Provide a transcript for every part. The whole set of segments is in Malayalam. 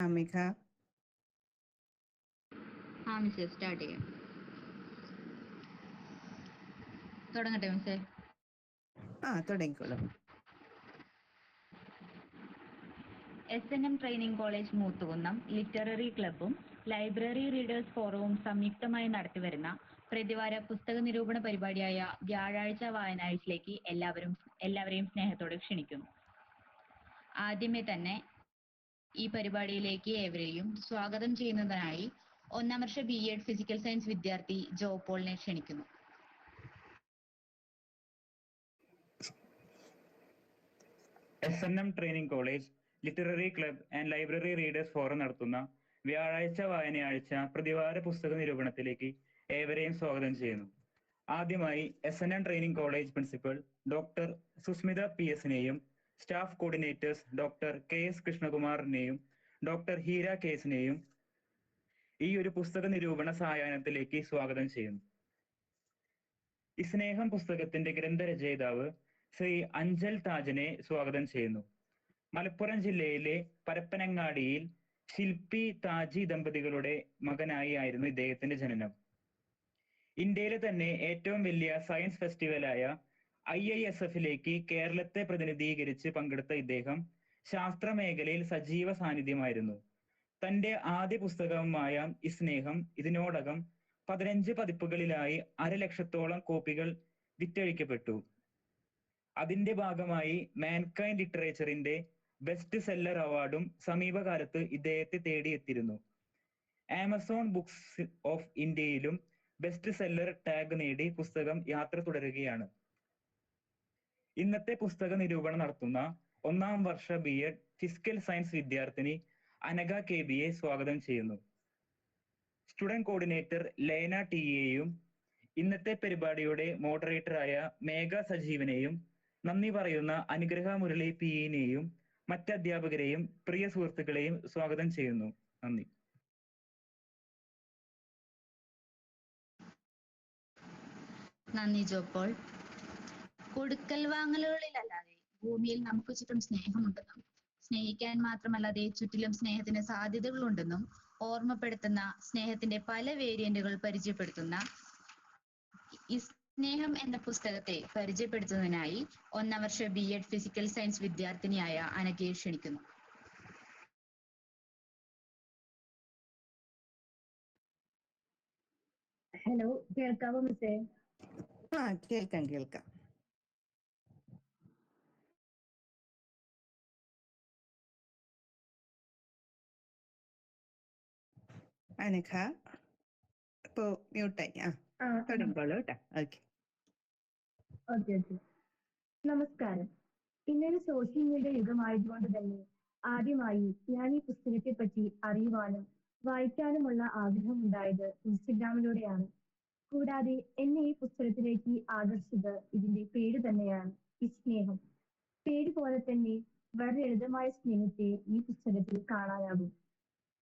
അമിക. മിസ്സേ സ്റ്റാർട്ട് ചെയ്യാം. തുടങ്ങട്ടെ മിസ്സേ? തുടങ്ങിക്കോളൂ. SNM training college Moothakunnam literary ക്ലബ്ബും ലൈബ്രറി റീഡേഴ്സ് ഫോറവും സംയുക്തമായി നടത്തിവരുന്ന പ്രതിവാര പുസ്തക നിരൂപണ പരിപാടിയായ വ്യാഴാഴ്ച വായനാഴ്ചയിലേക്ക് എല്ലാവരെയും സ്നേഹത്തോടെ ക്ഷണിക്കുന്നു. ആദ്യമേ തന്നെ ഈ പരിപാടിയിലേക്ക് ഏവരെയും സ്വാഗതം ചെയ്യുന്നതിനായി ഒന്നാം വർഷ BEd ഫിസിക്കൽ സയൻസ് വിദ്യാർത്ഥി ജോ പോളിനെ ക്ഷണിക്കുന്നു. SNM training college literary club and library readers forum നടത്തുന്ന വ്യാഴാഴ്ച വായനയാഴ്ച പ്രതിവാര പുസ്തക നിരൂപണത്തിലേക്ക് ഏവരെയും സ്വാഗതം ചെയ്യുന്നു. ആദ്യമായി SNM training college principal doctor Susmitha PS-നെയും സ്റ്റാഫ് കോർഡിനേറ്റേഴ്സ് ഡോക്ടർ KS കൃഷ്ണകുമാറിനെയും ഡോക്ടർ ഹീര KS-നെയും ഈ ഒരു പുസ്തക നിരൂപണ സായാഹ്നത്തിലേക്ക് സ്വാഗതം ചെയ്യുന്നു. ഈ സ്നേഹം പുസ്തകത്തിന്റെ ഗ്രന്ഥരചയിതാവ് ശ്രീ അഞ്ചൽ താജിനെ സ്വാഗതം ചെയ്യുന്നു. മലപ്പുറം ജില്ലയിലെ പരപ്പനങ്ങാടിയിൽ ശില്പി താജി ദമ്പതികളുടെ മകനായി ആയിരുന്നു ഇദ്ദേഹത്തിന്റെ ജനനം. ഇന്ത്യയിലെ തന്നെ ഏറ്റവും വലിയ സയൻസ് ഫെസ്റ്റിവലായ IISF-ലേക്ക് കേരളത്തെ പ്രതിനിധീകരിച്ച് പങ്കെടുത്ത ഇദ്ദേഹം ശാസ്ത്ര മേഖലയിൽ സജീവ സാന്നിധ്യമായിരുന്നു. തന്റെ ആദ്യ പുസ്തകമായ ഈ സ്നേഹം ഇതിനോടകം 15 പതിപ്പുകളിലായി 1,00,000-ഓളം കോപ്പികൾ വിറ്റഴിക്കപ്പെട്ടു. അതിന്റെ ഭാഗമായി മാൻകൈൻഡ് ലിറ്ററേച്ചറിന്റെ ബെസ്റ്റ് സെല്ലർ അവാർഡും സമീപകാലത്ത് ഇദ്ദേഹത്തെ തേടിയെത്തിയിരുന്നു. ആമസോൺ ബുക്സ് ഓഫ് ഇന്ത്യയിലും ബെസ്റ്റ് സെല്ലർ ടാഗ് നേടി പുസ്തകം യാത്ര തുടരുകയാണ്. ഇന്നത്തെ പുസ്തക നിരൂപണം നടത്തുന്ന ഒന്നാം വർഷ BEd ഫിസിക്കൽ സയൻസ് വിദ്യാർത്ഥിനി അനഘ KB-യെ സ്വാഗതം ചെയ്യുന്നു. സ്റ്റുഡന്റ് കോർഡിനേറ്റർ ലേന TEയെയും ഇന്നത്തെ പരിപാടിയുടെ മോഡറേറ്ററായ മേഘ സജീവനെയും നന്ദി പറയുന്ന അനുഗ്രഹ മുരളി PE-നെയും മറ്റ് അധ്യാപകരെയും പ്രിയ സുഹൃത്തുക്കളെയും സ്വാഗതം ചെയ്യുന്നു. നന്ദി. നന്ദി ജോപ്പോൾ. കൊടുക്കൽ വാങ്ങലുകളിലല്ലാതെ ഭൂമിയിൽ നമുക്ക് ചുറ്റും സ്നേഹമുണ്ടെന്നും സ്നേഹിക്കാൻ മാത്രമല്ലാതെ ചുറ്റിലും സ്നേഹത്തിന് സാധ്യതകളുണ്ടെന്നും ഓർമ്മപ്പെടുത്തുന്ന സ്നേഹത്തിന്റെ പല വേരിയന്റുകൾ പരിചയപ്പെടുത്തുന്ന ഈ സ്നേഹം എന്ന പുസ്തകത്തെ പരിചയപ്പെടുത്തുന്നതിനായി ഒന്നാം വർഷ BEd ഫിസിക്കൽ സയൻസ് വിദ്യാർത്ഥിനിയായ അനഘയെ ക്ഷണിക്കുന്നു. ഹലോ, കേൾക്കാവോ മിസ്സേ? കേൾക്കാം. അനഘ ഇപ്പോ മ്യൂട്ടായി. തുടങ്ങിക്കോളൂ കേട്ടോ. ഓക്കെ. നമസ്കാരം. ഇന്നൊരു സോഷ്യൽ മീഡിയ യുഗമായതുകൊണ്ട് തന്നെ ആദ്യമായി ഞാൻ ഈ പുസ്തകത്തെ പറ്റി അറിയുവാനും വായിക്കാനുമുള്ള ആഗ്രഹം ഉണ്ടായത് ഇൻസ്റ്റഗ്രാമിലൂടെയാണ്. കൂടാതെ എന്നെ ഈ പുസ്തകത്തിലേക്ക് ആകർഷിച്ചത് ഇതിന്റെ പേര് തന്നെയാണ്, ഈ സ്നേഹം. പേര് പോലെ തന്നെ വളരെ ലളിതമായ സ്നേഹത്തെ ഈ പുസ്തകത്തിൽ കാണാനാകും.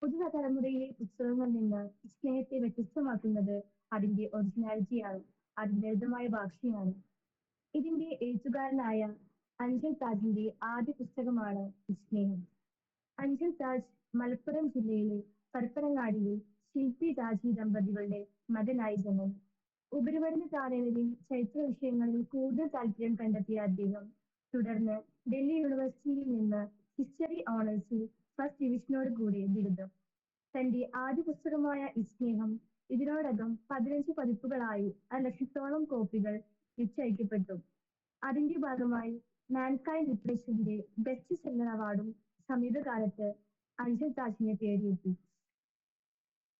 പുതുതലമുറയിലെ പുസ്തകങ്ങളിൽ നിന്ന് ഈ സ്നേഹത്തെ വ്യത്യസ്തമാക്കുന്നത് അതിന്റെ ഒറിജിനാലിറ്റിയാണ്, അതിന്റെ ലളിതമായ ഭാഷയാണ്. ഇതിന്റെ എഴുത്തുകാരനായ അഞ്ചൽ താജിന്റെ ആദ്യ പുസ്തകമാണ് ഈ സ്നേഹം. അഞ്ചൽ താജ് മലപ്പുറം ജില്ലയിലെ പരപ്പനങ്ങാടിയിലെ ശില്പി താജി ദമ്പതികളുടെ മകനായി ജനനം. ഉപരിപഠന കാലയളവിൽ ചരിത്ര വിഷയങ്ങളിൽ കൂടുതൽ താല്പര്യം കണ്ടെത്തിയ അദ്ദേഹം തുടർന്ന് ഡൽഹി യൂണിവേഴ്സിറ്റിയിൽ നിന്ന് ഹിസ്റ്ററി ഓണേഴ്സിൽ ഫസ്റ്റ് ഡിവിഷനോട് കൂടി ബിരുദം. തന്റെ ആദ്യ പുസ്തകമായ ഈ സ്നേഹം ഇതിനോടകം 15 പതിപ്പുകളായി 1,00,000-ഓളം കോപ്പികൾ വിറ്റഴിക്കപ്പെട്ടു. അതിന്റെ ഭാഗമായി മാൻകൈൻഡ് ലിറ്ററേച്ചറിന്റെ ബെസ്റ്റ് സെല്ലർ അവാർഡും സമീപകാലത്ത് അഞ്ചൽ താജിനെ തേടിയെത്തി.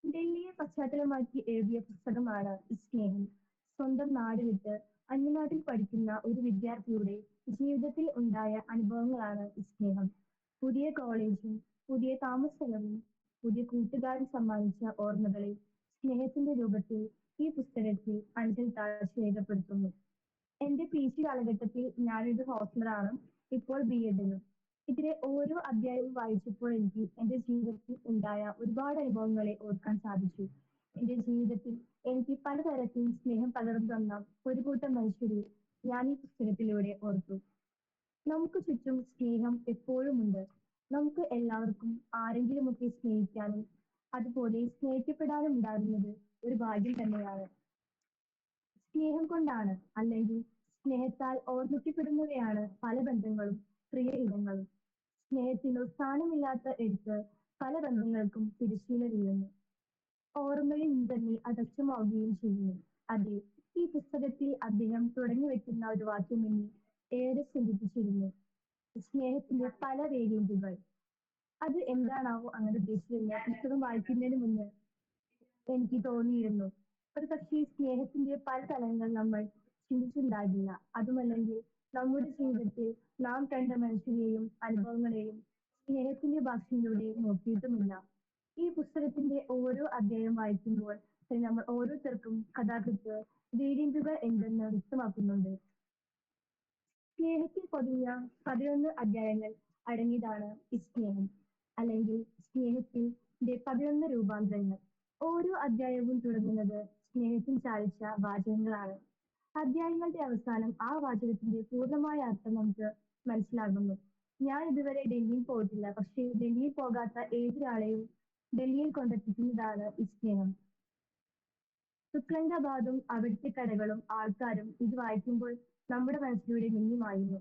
ഡൽഹിയെ പശ്ചാത്തലമാക്കി എഴുതിയ പുസ്തകമാണ് ഈ സ്നേഹം. സ്വന്തം നാട് വിട്ട് അന്യനാട്ടിൽ പഠിക്കുന്ന ഒരു വിദ്യാർത്ഥിയുടെ ജീവിതത്തിൽ ഉണ്ടായ അനുഭവങ്ങളാണ് ഈ സ്നേഹം. പുതിയ കോളേജും പുതിയ താമസസ്ഥലവും പുതിയ കൂട്ടുകാരും സമ്മാനിച്ച ഓർമ്മകളെ സ്നേഹത്തിന്റെ രൂപത്തിൽ ഈ പുസ്തകത്തിൽ അഞ്ചൽ താജ് രേഖപ്പെടുത്തുന്നു. എന്റെ PG കാലഘട്ടത്തിൽ ഞാനൊരു ഹോസ്റ്റലറാണ്, ഇപ്പോൾ BEd-നും. ഇതിലെ ഓരോ അധ്യായവും വായിച്ചപ്പോൾ എനിക്ക് എന്റെ ജീവിതത്തിൽ ഉണ്ടായ ഒരുപാട് അനുഭവങ്ങളെ ഓർക്കാൻ സാധിച്ചു. എന്റെ ജീവിതത്തിൽ എനിക്ക് പലതരത്തിൽ സ്നേഹം പകർന്നു തന്ന ഒരു കൂട്ടം മനുഷ്യരെ ഞാൻ ഈ പുസ്തകത്തിലൂടെ ഓർത്തു. നമുക്ക് ചുറ്റും സ്നേഹം എപ്പോഴും ഉണ്ട്. നമുക്ക് എല്ലാവർക്കും ആരെങ്കിലുമൊക്കെ സ്നേഹിക്കാനും അതുപോലെ സ്നേഹിക്കപ്പെടാനും ഉണ്ടാകുന്നത് ഒരു ഭാഗ്യം തന്നെയാണ്. സ്നേഹം കൊണ്ടാണ് അല്ലെങ്കിൽ സ്നേഹത്താൽ ഓർമ്മിക്കപ്പെടുന്നവയാണ് പല ബന്ധങ്ങളും പ്രിയ ഇടങ്ങളും. സ്നേഹത്തിന് സ്ഥാനമില്ലാത്ത എടുത്ത് പല ബന്ധങ്ങൾക്കും തിരശ്ശീല വീഴുന്നു. ഓർമ്മയിൽ നിന്ന് തന്നെ അദൃശ്യമാവുകയും ചെയ്യുന്നു. അതെ, ഈ പുസ്തകത്തിൽ അദ്ദേഹം തുടങ്ങി വെക്കുന്ന ഒരു വാക്യം എന്നെ ഏറെ ചിന്തിപ്പിച്ചിരുന്നു. സ്നേഹത്തിന്റെ പല വേരിയന്റുകൾ. അത് എന്താണാവോ അങ്ങനെ ഉദ്ദേശിച്ചതെന്ന് പുസ്തകം വായിക്കുന്നതിന് മുന്നേ എനിക്ക് തോന്നിയിരുന്നു. ഒരു പക്ഷേ സ്നേഹത്തിന്റെ പല തലങ്ങൾ നമ്മൾ ചിന്തിച്ചിട്ടുണ്ടാകില്ല. അതുമല്ലെങ്കിൽ നമ്മുടെ ജീവിതത്തിൽ നാം കണ്ട മനുഷ്യരെയും അനുഭവങ്ങളെയും സ്നേഹത്തിന്റെ ഭാഷയിലൂടെ നോക്കിയിട്ടുമില്ല. ഈ പുസ്തകത്തിന്റെ ഓരോ അധ്യായം വായിക്കുമ്പോൾ നമ്മൾ ഓരോരുത്തർക്കും കഥാകൃത്ത് വേരിയന്റുകൾ എന്തെന്ന് വ്യക്തമാക്കുന്നുണ്ട്. സ്നേഹത്തിൽ പൊതിഞ്ഞ 11 അധ്യായങ്ങൾ അടങ്ങിയതാണ് ഈ സ്നേഹം, അല്ലെങ്കിൽ സ്നേഹത്തിന്റെ 11 രൂപാന്തരങ്ങൾ. ഓരോ അധ്യായവും തുടങ്ങുന്നത് സ്നേഹത്തിൽ ചാലിച്ച വാചകങ്ങളാണ്. അധ്യായങ്ങളുടെ അവസാനം ആ വാചകത്തിന്റെ പൂർണ്ണമായ അർത്ഥം നമുക്ക് മനസ്സിലാകുന്നു. ഞാൻ ഇതുവരെ ഡൽഹിയിൽ പോയിട്ടില്ല, പക്ഷേ ഡൽഹിയിൽ പോകാത്ത ഏതൊരാളെയും ഡൽഹിയിൽ കൊണ്ടെത്തിക്കുന്നതാണ് ഈ സ്നേഹം. തുക്ലംഗാബാദും അവിടുത്തെ കടകളും ആൾക്കാരും ഇത് വായിക്കുമ്പോൾ നമ്മുടെ മനസ്സിലൂടെ മിന്നിമായുന്നു.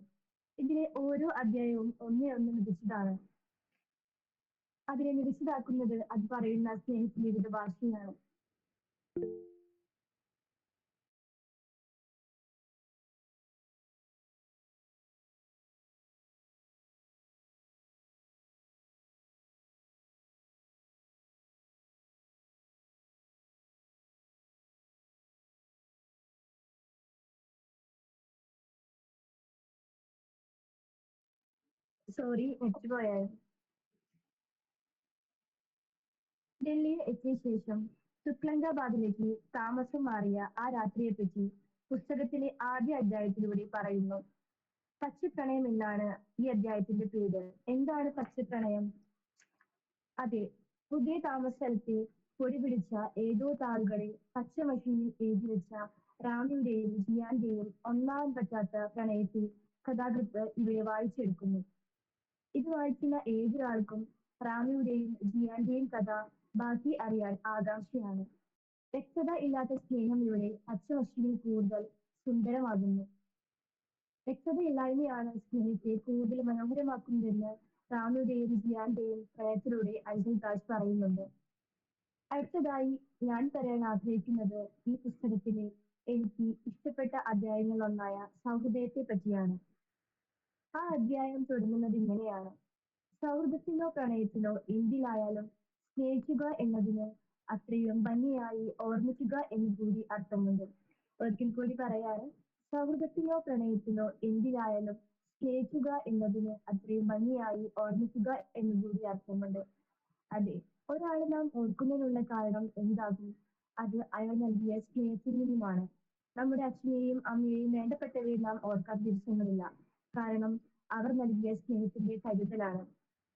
ഇതിലെ ഓരോ അധ്യായവും ഒന്നേ ഒന്ന് മികച്ചതാണ്. അതിനെ മികച്ചതാക്കുന്നത് അത് പറയുന്ന സ്നേഹത്തിന്റെ വിവിധ ഭാഷയാണ്. സോറി, നെറ്റുപോയായിരുന്നു. ഡൽഹിയിൽ എത്തിയ ശേഷം തുക്ലംഗാബാദിലേക്ക് താമസം മാറിയ ആ രാത്രിയെപ്പറ്റി പുസ്തകത്തിലെ ആദ്യ അധ്യായത്തിലൂടെ പറയുന്നു. പച്ചപ്രണയം എന്നാണ് ഈ അധ്യായത്തിന്റെ പേര്. എന്താണ് പച്ചപ്രണയം? അതെ, പുതിയ താമസ സ്ഥലത്തെ പൊടി പിടിച്ച ഏതോ താളുകളിൽ പച്ച മഷിയിൽ എഴുതി വെച്ച റാമിയുടെയും ജിയാന്റെയും ഒന്നാവാൻ പറ്റാത്ത പ്രണയത്തിൽ കഥാകൃത്ത് ഇവിടെ വായിച്ചെടുക്കുന്നു. ഇത് വായിക്കുന്ന ഏതൊരാൾക്കും റാമിയുടെയും ജിയാന്റെയും കഥ ബാക്കി അറിയാൻ ആകാംക്ഷയാണ്. വ്യക്തത ഇല്ലാത്ത സ്നേഹം ഇവിടെ പച്ചമഷിയിൽ കൂടുതൽ സുന്ദരമാകുന്നു. വ്യക്തതയില്ലായ്മയാണ് സ്നേഹത്തെ കൂടുതൽ മനോഹരമാക്കുന്നതെന്ന് റാമിയുടെയും ജിയാന്റെയും പ്രണയത്തിലൂടെ അഞ്ജൽ ദാസ് പറയുന്നുണ്ട്. അടുത്തതായി ഞാൻ പറയാൻ ആഗ്രഹിക്കുന്നത് ഈ പുസ്തകത്തിലെ എനിക്ക് ഇഷ്ടപ്പെട്ട അധ്യായങ്ങളിലൊന്നായ സൗഹൃദത്തെ പറ്റിയാണ്. ആ അധ്യായം തുടങ്ങുന്നത് ഇങ്ങനെയാണ്: സൗഹൃദത്തിലോ പ്രണയത്തിലോ എന്തിലായാലും സ്നേഹിക്കുക എന്നതിന് അത്രയും ഭംഗിയായി ഓർമ്മിക്കുക എന്ന് കൂടി അർത്ഥമുണ്ട്. ഒരിക്കൽ കൂടി പറയാണ്: സൗഹൃദത്തിലോ പ്രണയത്തിലോ എന്തിലായാലും സ്നേഹിക്കുക എന്നതിന് അത്രയും ഭംഗിയായി ഓർമ്മിക്കുക എന്ന് കൂടി അർത്ഥമുണ്ട്. അതെ, ഒരാളെ നാം ഓർക്കുന്നതിനുള്ള കാരണം എന്താകും? അത് അയാൾ നൽകിയ സ്നേഹത്തിൽ നിന്നുമാണ്. നമ്മുടെ അച്ഛനെയും അമ്മയെയും വേണ്ടപ്പെട്ടവരെയും നാം ഓർക്കാത്ത ദിവസങ്ങളില്ല. കാരണം അവർ നൽകിയ സ്നേഹത്തിന്റെ കരുതലാണ്.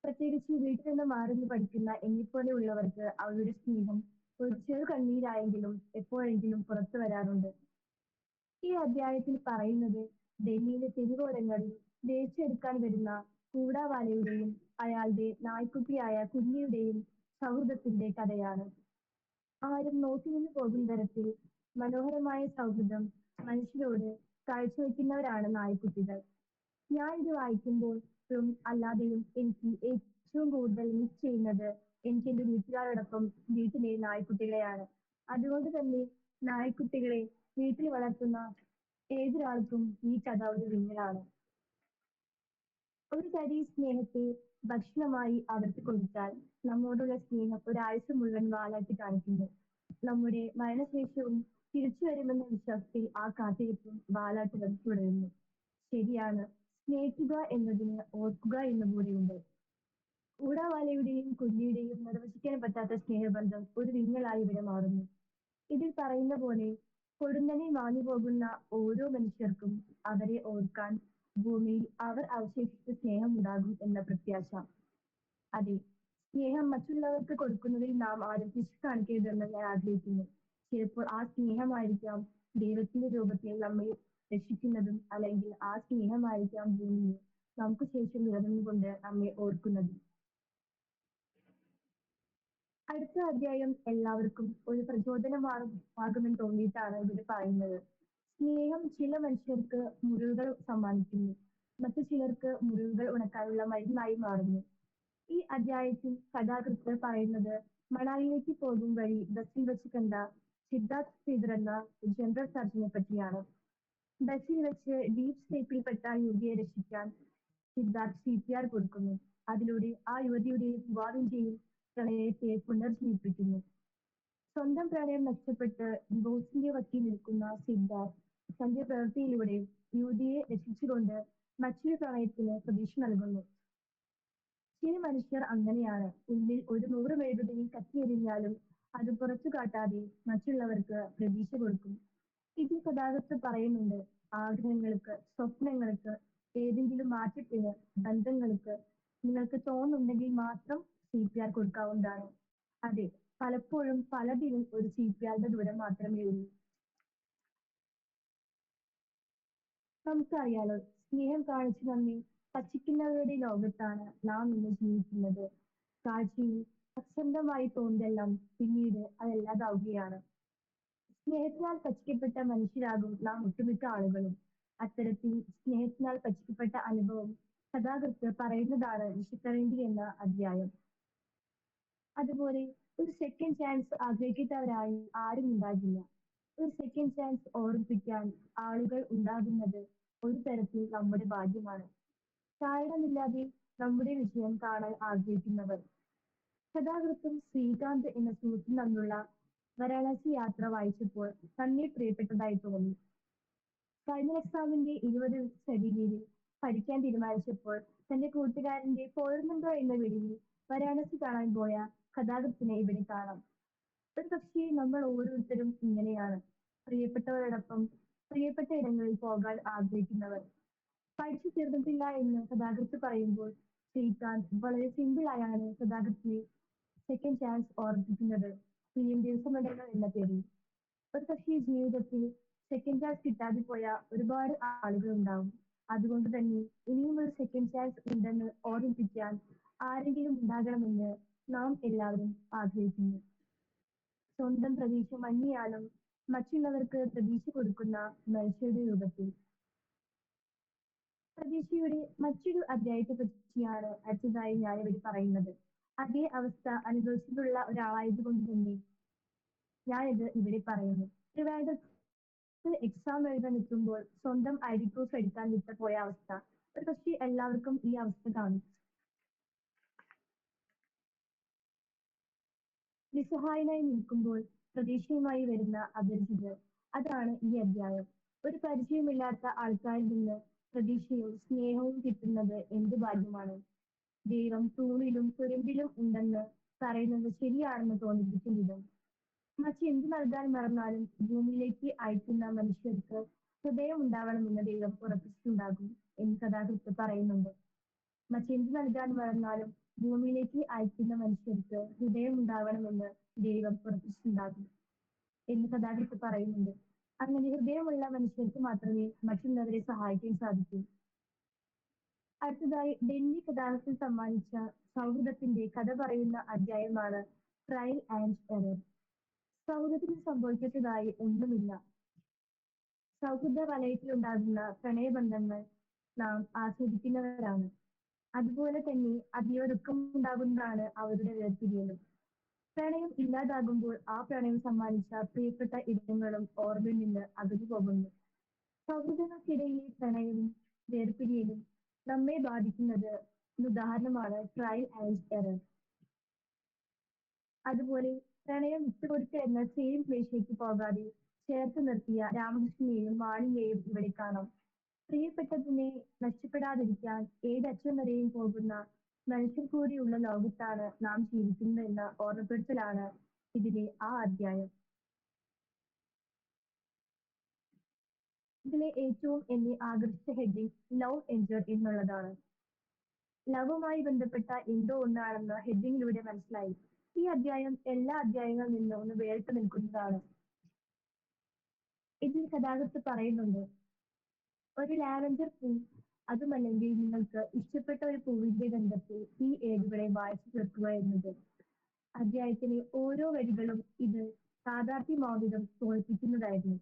പ്രത്യേകിച്ച് വീട്ടിൽ നിന്ന് മാറി പഠിക്കുന്ന എന്നെപ്പോലെ ഉള്ളവർക്ക് അവരുടെ സ്നേഹം ഒരു ചെറു കണ്ണീരായെങ്കിലും എപ്പോഴെങ്കിലും പുറത്തു വരാറുണ്ട്. ഈ അധ്യായത്തിൽ പറയുന്നത് ഡൽഹിയിലെ തെരുവോരങ്ങളിൽ വേശ്യയെടുക്കാൻ വരുന്ന കൂടാവാലയുടെയും അയാളുടെ നായ്ക്കുട്ടിയായ കുഞ്ഞിയുടെയും സൗഹൃദത്തിന്റെ കഥയാണ്. ആരും നോക്കിനിന്നു പോകും തരത്തിൽ മനോഹരമായ സൗഹൃദം മനുഷ്യരോട് കാഴ്ചവെക്കുന്നവരാണ് നായ്ക്കുട്ടികൾ. ഞാൻ ഇത് വായിക്കുമ്പോഴും അല്ലാതെയും എനിക്ക് ഏറ്റവും കൂടുതൽ മിസ് ചെയ്യുന്നത് എനിക്ക് എന്റെ വീട്ടുകാരോടൊപ്പം വീട്ടിലെ നായ്ക്കുട്ടികളെയാണ്. അതുകൊണ്ട് തന്നെ നായ്ക്കുട്ടികളെ വീട്ടിൽ വളർത്തുന്ന ഏതൊരാൾക്കും ഈ കഥ ഒരു വിങ്ങലാണ്. ഒരു തരി സ്നേഹത്തെ ഭക്ഷണമായി അവർക്ക് കൊടുത്താൽ നമ്മോടുള്ള സ്നേഹം ഒരാഴ്ച മുഴുവൻ വാലാട്ടി കാണിക്കുന്നു. നമ്മുടെ മരണശേഷവും തിരിച്ചു വരുമെന്ന വിശ്വാസത്തിൽ ആ കാത്തിരിപ്പും വാലാട്ടലും തുടരുന്നു. ശരിയാണ്, സ്നേഹിക്കുക എന്നതിന് ഓർക്കുക എന്നുകൂടിയുണ്ട്. കൂടാവാലയുടെയും കുഞ്ഞിയുടെയും നിർവചിക്കാൻ പറ്റാത്ത സ്നേഹബന്ധം ഒരു വിങ്ങലായി ഇവിടെ മാറുന്നു. ഇതിൽ പറയുന്ന പോലെ പൊടുന്നനെ മാഞ്ഞു പോകുന്ന ഓരോ മനുഷ്യർക്കും അവരെ ഓർക്കാൻ ഭൂമിയിൽ അവർ അവശേഷിച്ച സ്നേഹം ഉണ്ടാകും എന്ന പ്രത്യാശ. അതെ, സ്നേഹം മറ്റുള്ളവർക്ക് കൊടുക്കുന്നതിൽ നാം ആരും പിശു കാണിക്കരുതെന്ന് ഞാൻ ആഗ്രഹിക്കുന്നു. ചിലപ്പോൾ ആ സ്നേഹമായിരിക്കാം ദൈവത്തിന്റെ രൂപത്തിൽ നമ്മെ രക്ഷിക്കുന്നതും, അല്ലെങ്കിൽ ആ സ്നേഹമായിരിക്കാം ഭൂമിയെ നമുക്ക് ശേഷം നിലനിന്നുകൊണ്ട് നമ്മെ ഓർക്കുന്നത്. അടുത്ത അധ്യായം എല്ലാവർക്കും ഒരു പ്രചോദനമാകുമെന്ന് തോന്നിയിട്ടാണ് ഇവിടെ പറയുന്നത്. സ്നേഹം ചില മനുഷ്യർക്ക് മുറിവുകൾ സമ്മാനിക്കുന്നു, മറ്റു ചിലർക്ക് മുറിവുകൾ ഉണക്കാനുള്ള മരുന്നായി മാറുന്നു. ഈ അധ്യായത്തിൽ കഥാകൃത്ത് പറയുന്നത് മണാലിയിലേക്ക് പോകും വഴി ബസ്സിൽ വെച്ച് കണ്ട സിദ്ധാർത്ഥ് ശ്രീധർ എന്ന ജനറൽ സർജനെ പറ്റിയാണ്. ബസ്സിൽ വെച്ച് ഡീപ് സ്ലീപ്പിൽപ്പെട്ട യുവതിയെ രക്ഷിക്കാൻ സിദ്ധാർത്ഥ് CPR കൊടുക്കുന്നു. അതിലൂടെ ആ യുവതിയുടെയും യുവാവിന്റെയും പ്രണയത്തെ പുനർജീവിപ്പിക്കുന്നു. സ്വന്തം പ്രണയം നഷ്ടപ്പെട്ട് ഡിവോഴ്സിന്റെ വക്കിൽ നിൽക്കുന്ന സിദ്ധാർത്ഥ് തന്റെ പ്രവൃത്തിയിലൂടെ യുവതിയെ രക്ഷിച്ചുകൊണ്ട് മറ്റൊരു പ്രണയത്തിന് പ്രതീക്ഷ നൽകുന്നു. ചില മനുഷ്യർ അങ്ങനെയാണ്. ഉള്ളിൽ ഒരു 100 മെഴുകുതിരി കത്തിയെരിഞ്ഞാലും അത് പുറത്തു കാട്ടാതെ മറ്റുള്ളവർക്ക് പ്രതീക്ഷ കൊടുക്കും. ഇതിൽ കഥാകൃത്ത് പറയുന്നുണ്ട്, ആഗ്രഹങ്ങൾക്ക്, സ്വപ്നങ്ങൾക്ക്, ഏതെങ്കിലും മാറ്റത്തിന്, ബന്ധങ്ങൾക്ക് നിങ്ങൾക്ക് തോന്നുന്നുണ്ടെങ്കിൽ മാത്രം CPR കൊടുക്കാവുന്നതാണ്. അതെ, പലപ്പോഴും പലതിനും ഒരു CPRന്റെ ദൂരം മാത്രമേ ഉള്ളൂ. നമുക്കറിയാലോ, സ്നേഹം കാണിച്ചു നമ്മെ പറ്റിക്കുന്നവരുടെ ലോകത്താണ് നാം ഇന്ന് ജീവിക്കുന്നത്. കാഴ്ചയിൽ അസംബന്ധമായി തോന്നുന്നതെല്ലാം പിന്നീട് അതല്ലാതാവുകയാണ്. സ്നേഹത്തിനാൽ പറ്റിക്കപ്പെട്ട മനുഷ്യരാകും നാം ഒട്ടുമിക്ക ആളുകളും. അത്തരത്തിൽ സ്നേഹത്തിനാൽ പറ്റിക്കപ്പെട്ട അനുഭവം കഥാകൃത്ത് പറയുന്നതാണ് വിശുദ്ധരേണ്ടി എന്ന അധ്യായം. അതുപോലെ ഒരു സെക്കൻഡ് ചാൻസ് ആഗ്രഹിക്കാത്തവരായി ആരും ഉണ്ടാകില്ല. ഒരു സെക്കൻഡ് ചാൻസ് ഓർമ്മിപ്പിക്കാൻ ആളുകൾ ഉണ്ടാകുന്നത് ഒരു തരത്തിൽ നമ്മുടെ ഭാഗ്യമാണ്. കാരണമില്ലാതെ നമ്മുടെ വിജയം കാണാൻ ആഗ്രഹിക്കുന്നവർ. കഥാകൃത്തും ശ്രീകാന്ത് എന്ന സുഹൃത്തും തമ്മിലുള്ള വാരാണസി യാത്ര വായിച്ചപ്പോൾ തന്നെ പ്രിയപ്പെട്ടതായി തോന്നി. ഫൈനൽ എക്സാമിന്റെ 20 ഷെഡ്യൂളിൽ പഠിക്കാൻ തീരുമാനിച്ചപ്പോൾ തന്റെ കൂട്ടുകാരന്റെ പോരുന്നുണ്ടോ എന്ന വിളിയിൽ വാരാണസി കാണാൻ പോയ കഥാകൃത്തിനെ ഇവിടെ കാണാം. ഒരു പക്ഷേ നമ്മൾ ഓരോരുത്തരും ഇങ്ങനെയാണ്. പ്രിയപ്പെട്ടവരോടൊപ്പം പ്രിയപ്പെട്ട ഇടങ്ങളിൽ പോകാൻ ആഗ്രഹിക്കുന്നവർ. പഠിച്ചു തീർന്നിട്ടില്ല എന്ന് കഥാകൃത്ത് പറയുമ്പോൾ ശ്രീകാന്ത് വളരെ സിമ്പിളായാണ് കഥാകൃത്തിനെ സെക്കൻഡ് ചാൻസ് ഓർമ്മിപ്പിക്കുന്നത്. ഇനിയും ദിവസമുണ്ടല്ലോ എന്ന പേരിൽ. ഒരു പക്ഷേ ജീവിതത്തിൽ സെക്കൻഡ് ചാൻസ് കിട്ടാതെ പോയ ഒരുപാട് ആളുകൾ ഉണ്ടാവും. അതുകൊണ്ട് തന്നെ ഇനിയും ഒരു സെക്കൻഡ് ചാൻസ് ഉണ്ടെന്ന് ഓർമ്മിപ്പിക്കാൻ ആരെങ്കിലും ഉണ്ടാകണമെന്ന് നാം എല്ലാവരും ആഗ്രഹിക്കുന്നു. സ്വന്തം പ്രതീക്ഷ മങ്ങിയാലും മറ്റുള്ളവർക്ക് പ്രതീക്ഷ കൊടുക്കുന്ന മനുഷ്യരുടെ രൂപത്തിൽ. പ്രതീക്ഷയുടെ മറ്റൊരു അധ്യായത്തെ പറ്റിയാണ് അടുത്തതായി ഞാനിവിടെ പറയുന്നത്. അതേ അവസ്ഥ അനുഭവിച്ചിട്ടുള്ള ഒരാളായതുകൊണ്ട് തന്നെ ഞാനിത് ഇവിടെ പറയുന്നു. ട്രിവാൻഡ്രത്ത് എക്സാം എഴുതാൻ നിൽക്കുമ്പോൾ സ്വന്തം ID പ്രൂഫ് എടുക്കാൻ വിട്ടുപോയ അവസ്ഥ. ഒരു പക്ഷേ എല്ലാവർക്കും ഈ അവസ്ഥ കാണും. നിസ്സഹായനായി നിൽക്കുമ്പോൾ പ്രതീക്ഷയുമായി വരുന്ന അപരിചിതർ. അതാണ് ഈ അധ്യായം. ഒരു പരിചയമില്ലാത്ത ആൾക്കാരിൽ നിന്ന് പ്രതീക്ഷയും സ്നേഹവും കിട്ടുന്നത് എന്ത് ഭാഗ്യമാണ്. ദൈവം തൂണിലും തുരുമ്പിലും ഉണ്ടെന്ന് പറയുന്നത് ശരിയാണെന്ന് തോന്നിപ്പിക്കും വിധം. മറ്റെന്ത് നൽകാൻ മറന്നാലും ഭൂമിയിലേക്ക് അയക്കുന്ന മനുഷ്യർക്ക് ഹൃദയം ഉണ്ടാവണമെന്ന് ദൈവം ഉറപ്പിച്ചിട്ടുണ്ടാകും എന്ന് കഥാകൃത്ത് പറയുന്നുണ്ട്. മറ്റെന്ത് നൽകാൻ മറന്നാലും ഭൂമിയിലേക്ക് അയക്കുന്ന മനുഷ്യർക്ക് ഹൃദയം ഉണ്ടാവണമെന്ന് ദൈവം ഉറപ്പിച്ചിട്ടുണ്ടാകും എന്ന് കഥാകൃത്ത് പറയുന്നുണ്ട്. അങ്ങനെ ഹൃദയമുള്ള മനുഷ്യർക്ക് മാത്രമേ മറ്റുള്ളവരെ സഹായിക്കാൻ സാധിക്കൂ. അടുത്തതായി ഡൽഹി കഥാകൃത്ത് സമ്മാനിച്ച സൗഹൃദത്തിന്റെ കഥ പറയുന്ന അധ്യായമാണ് ട്രയൽ ആൻഡ് എറർ. സൗഹൃദത്തിന് സംഭവിക്കാത്തതായി ഒന്നുമില്ല. സൗഹൃദ വലയത്തിലുണ്ടാകുന്ന പ്രണയബന്ധങ്ങൾ നാം ആസ്വദിക്കുന്നവരാണ്. അതുപോലെ തന്നെ അതീവ ദുഃഖമുണ്ടാകുന്നതാണ് അവരുടെ വേർപിരിയലും. പ്രണയം ഇല്ലാതാകുമ്പോൾ ആ പ്രണയം സമ്മാനിച്ച പ്രിയപ്പെട്ട ഇടങ്ങളും ഓർമ്മയിൽ നിന്ന് അകന്നു പോകുന്നു. സൗഹൃദങ്ങൾക്കിടയിലെ പ്രണയവും വേർപിരിയലും നമ്മെ ബാധിക്കുന്നത് ഉദാഹരണമാണ് ട്രയൽ ആൻഡ് എറർ. അതുപോലെ പ്രണയം വിട്ടുകൊടുക്ക എന്ന സെയിം പ്ലേസിലേക്ക് പോകാതെ ചേർത്ത് നിർത്തിയ രാമകൃഷ്ണനെയും മാണിയെയും ഇവിടെ കാണാം. പ്രിയപ്പെട്ടതിനെ നഷ്ടപ്പെടാതിരിക്കാൻ ഏതറ്റം വരെയും പോകുന്ന മനുഷ്യർ കൂടിയുള്ള ലോകത്താണ് നാം ജീവിക്കുന്നത് എന്ന ഓർമ്മപ്പെടുത്തലാണ് ഇതിലെ ആ അധ്യായം. ഇതിലെ ഏറ്റവും എന്നെ ആകർഷിച്ച ഹെഡിങ് ലവ് എൻജർ എന്നുള്ളതാണ്. ലവുമായി ബന്ധപ്പെട്ട എന്തോ ഒന്നാണെന്ന് ഹെഡിങ്ങിലൂടെ മനസ്സിലായി. ഈ അധ്യായം എല്ലാ അധ്യായങ്ങളിൽ നിന്നും ഒന്ന് വേറിട്ട് നിൽക്കുന്നതാണ്. ഇതിൽ കഥാകൃത്ത് പറയുന്നുണ്ട്, ഒരു ലാവൻഡർ പൂ അതുമല്ലെങ്കിൽ നിങ്ങൾക്ക് ഇഷ്ടപ്പെട്ട ഒരു പൂവിന്റെ ഗന്ധത്തിൽ ഈ ഏടുകളെ വായിച്ചു തീർക്കുക എന്നത്. അധ്യായത്തിലെ ഓരോ വരികളും ഇത് യാഥാർത്ഥ്യമാവിധം തോൽപ്പിക്കുന്നതായിരുന്നു.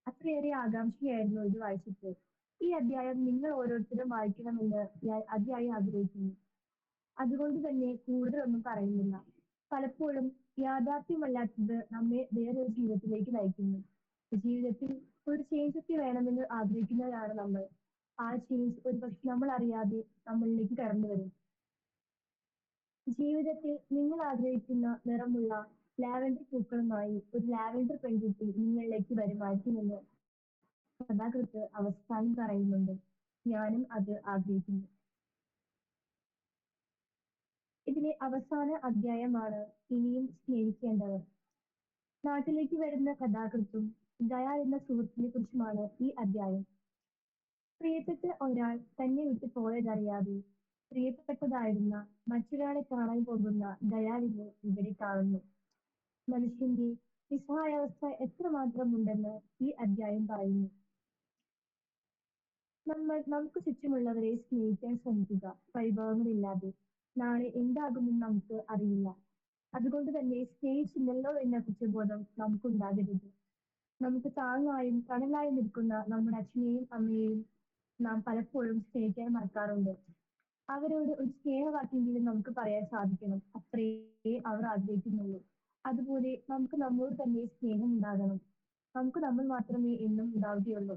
അത്രയേറെ ആകാംക്ഷയായിരുന്നു ഇത് വായിച്ചപ്പോൾ. ഈ അധ്യായം നിങ്ങൾ ഓരോരുത്തരും വായിക്കണമെന്ന് ഞാൻ അതിയായി ആഗ്രഹിക്കുന്നു. അതുകൊണ്ട് തന്നെ കൂടുതലൊന്നും പറയുന്നില്ല. പലപ്പോഴും യാഥാർത്ഥ്യമല്ലാത്തത് നമ്മെ വേറൊരു ജീവിതത്തിലേക്ക് നയിക്കുന്നു. ജീവിതത്തിൽ ഒരു ചേഞ്ചൊക്കെ വേണമെന്ന് ആഗ്രഹിക്കുന്നവരാണ് നമ്മൾ. ആ ചേഞ്ച് ഒരുപക്ഷെ നമ്മൾ അറിയാതെ നമ്മളിലേക്ക് കടന്നു വരും. ജീവിതത്തിൽ നിങ്ങൾ ആഗ്രഹിക്കുന്ന നിറമുള്ള ലാവൻഡർ പൂക്കളുമായി ഒരു ലാവൻഡർ പെൺകുട്ടി നിങ്ങളിലേക്ക് വരുമായിരിക്കുമെന്ന് കഥാകൃത്ത് അവസാനം പറയുന്നുണ്ട്. ഞാനും അത് ആഗ്രഹിക്കുന്നു. ഇതിലെ അവസാന അധ്യായമാണ് ഇനിയും സ്നേഹിക്കേണ്ടവർ. നാട്ടിലേക്ക് വരുന്ന കഥാകൃത്തും ദയ എന്ന സുഹൃത്തിനെ കുറിച്ചുമാണ് ഈ അധ്യായം. പ്രിയപ്പെട്ട ഒരാൾ തന്നെ വിട്ടു പോയതറിയാതെ പ്രിയപ്പെട്ടതായിരുന്ന മറ്റൊരാളെ കാണാൻ പോകുന്ന ദയാലിനെ ഇവിടെ കാണുന്നു. മനുഷ്യന്റെ നിസ്സഹായാവസ്ഥ എത്രമാത്രം ഉണ്ടെന്ന് ഈ അധ്യായം പറയുന്നു. നമുക്ക് ചുറ്റുമുള്ളവരെ സ്നേഹിക്കാൻ ശ്രമിക്കുക, പരിഭവങ്ങളില്ലാതെ. നാളെ എന്താകുമെന്ന് നമുക്ക് അറിയില്ല. അതുകൊണ്ട് തന്നെ സ്നേഹിച്ചില്ലല്ലോ എന്ന കുറ്റബോധം നമുക്കുണ്ടാകരുത്. നമുക്ക് താങ്ങായും തണലായും നിൽക്കുന്ന നമ്മുടെ അച്ഛനെയും അമ്മയെയും നാം പലപ്പോഴും സ്നേഹിക്കാൻ മറക്കാറുണ്ട്. അവരോട് ഒരു സ്നേഹവാക്കെങ്കിലും നമുക്ക് പറയാൻ സാധിക്കണം. അത്രയേ അവർ ആഗ്രഹിക്കുന്നുള്ളൂ. അതുപോലെ നമുക്ക് നമ്മോട് തന്നെ സ്നേഹം ഉണ്ടാകണം. നമുക്ക് നമ്മൾ മാത്രമേ എന്നും ഉണ്ടാവുകയുള്ളൂ.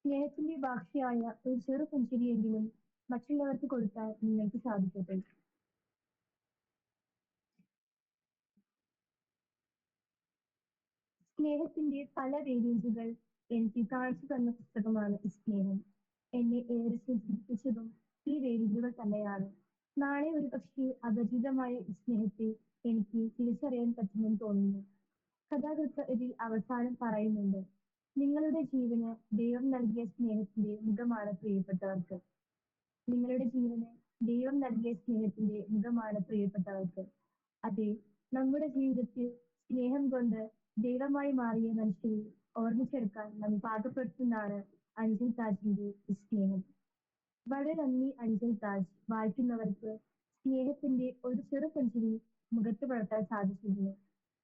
സ്നേഹത്തിന്റെ ഭാഷയായ ഒരു ചെറു പുഞ്ചിരിയെങ്കിലും മറ്റുള്ളവർക്ക് കൊടുക്കാൻ നിങ്ങൾക്ക് സാധിക്കട്ടെ. സ്നേഹത്തിന്റെ പല വേരിയന്റുകൾ എനിക്ക് കാണിച്ചു തന്ന പുസ്തകമാണ് ഈ സ്നേഹം. എന്നെ ഏറെ ചിന്തിപ്പിച്ചതും ഈ വേരിയന്റുകൾ തന്നെയാണ്. നാളെ ഒരു പക്ഷേ അപരിചിതമായ ഈ സ്നേഹത്തെ എനിക്ക് തിരിച്ചറിയാൻ പറ്റുമെന്ന് തോന്നുന്നു. കഥാകൃത്ത് ഇതിൽ അവസാനം പറയുന്നുണ്ട്, നിങ്ങളുടെ ജീവന് ദൈവം നൽകിയ സ്നേഹത്തിന്റെ മുഖമാണ് പ്രിയപ്പെട്ടവർക്ക്. നിങ്ങളുടെ ജീവന് ദൈവം നൽകിയ സ്നേഹത്തിന്റെ മുഖമാണ് പ്രിയപ്പെട്ടവർക്ക്. അതെ, നമ്മുടെ ജീവിതത്തിൽ സ്നേഹം കൊണ്ട് ദൈവമായി മാറിയ മനുഷ്യരെ ഓർമ്മിച്ചെടുക്കാൻ നമ്മെ പാകപ്പെടുത്തുന്നതാണ് അഞ്ചൽ താജിന്റെ ഈ സ്നേഹം. വളരെ നന്ദി അഞ്ചൽ താജ്. വായിക്കുന്നവർക്ക് സ്നേഹത്തിന്റെ ഒരു ചെറു പുഞ്ചിരി മുഖത്ത് പടർത്താൻ സാധിച്ചിരുന്നു.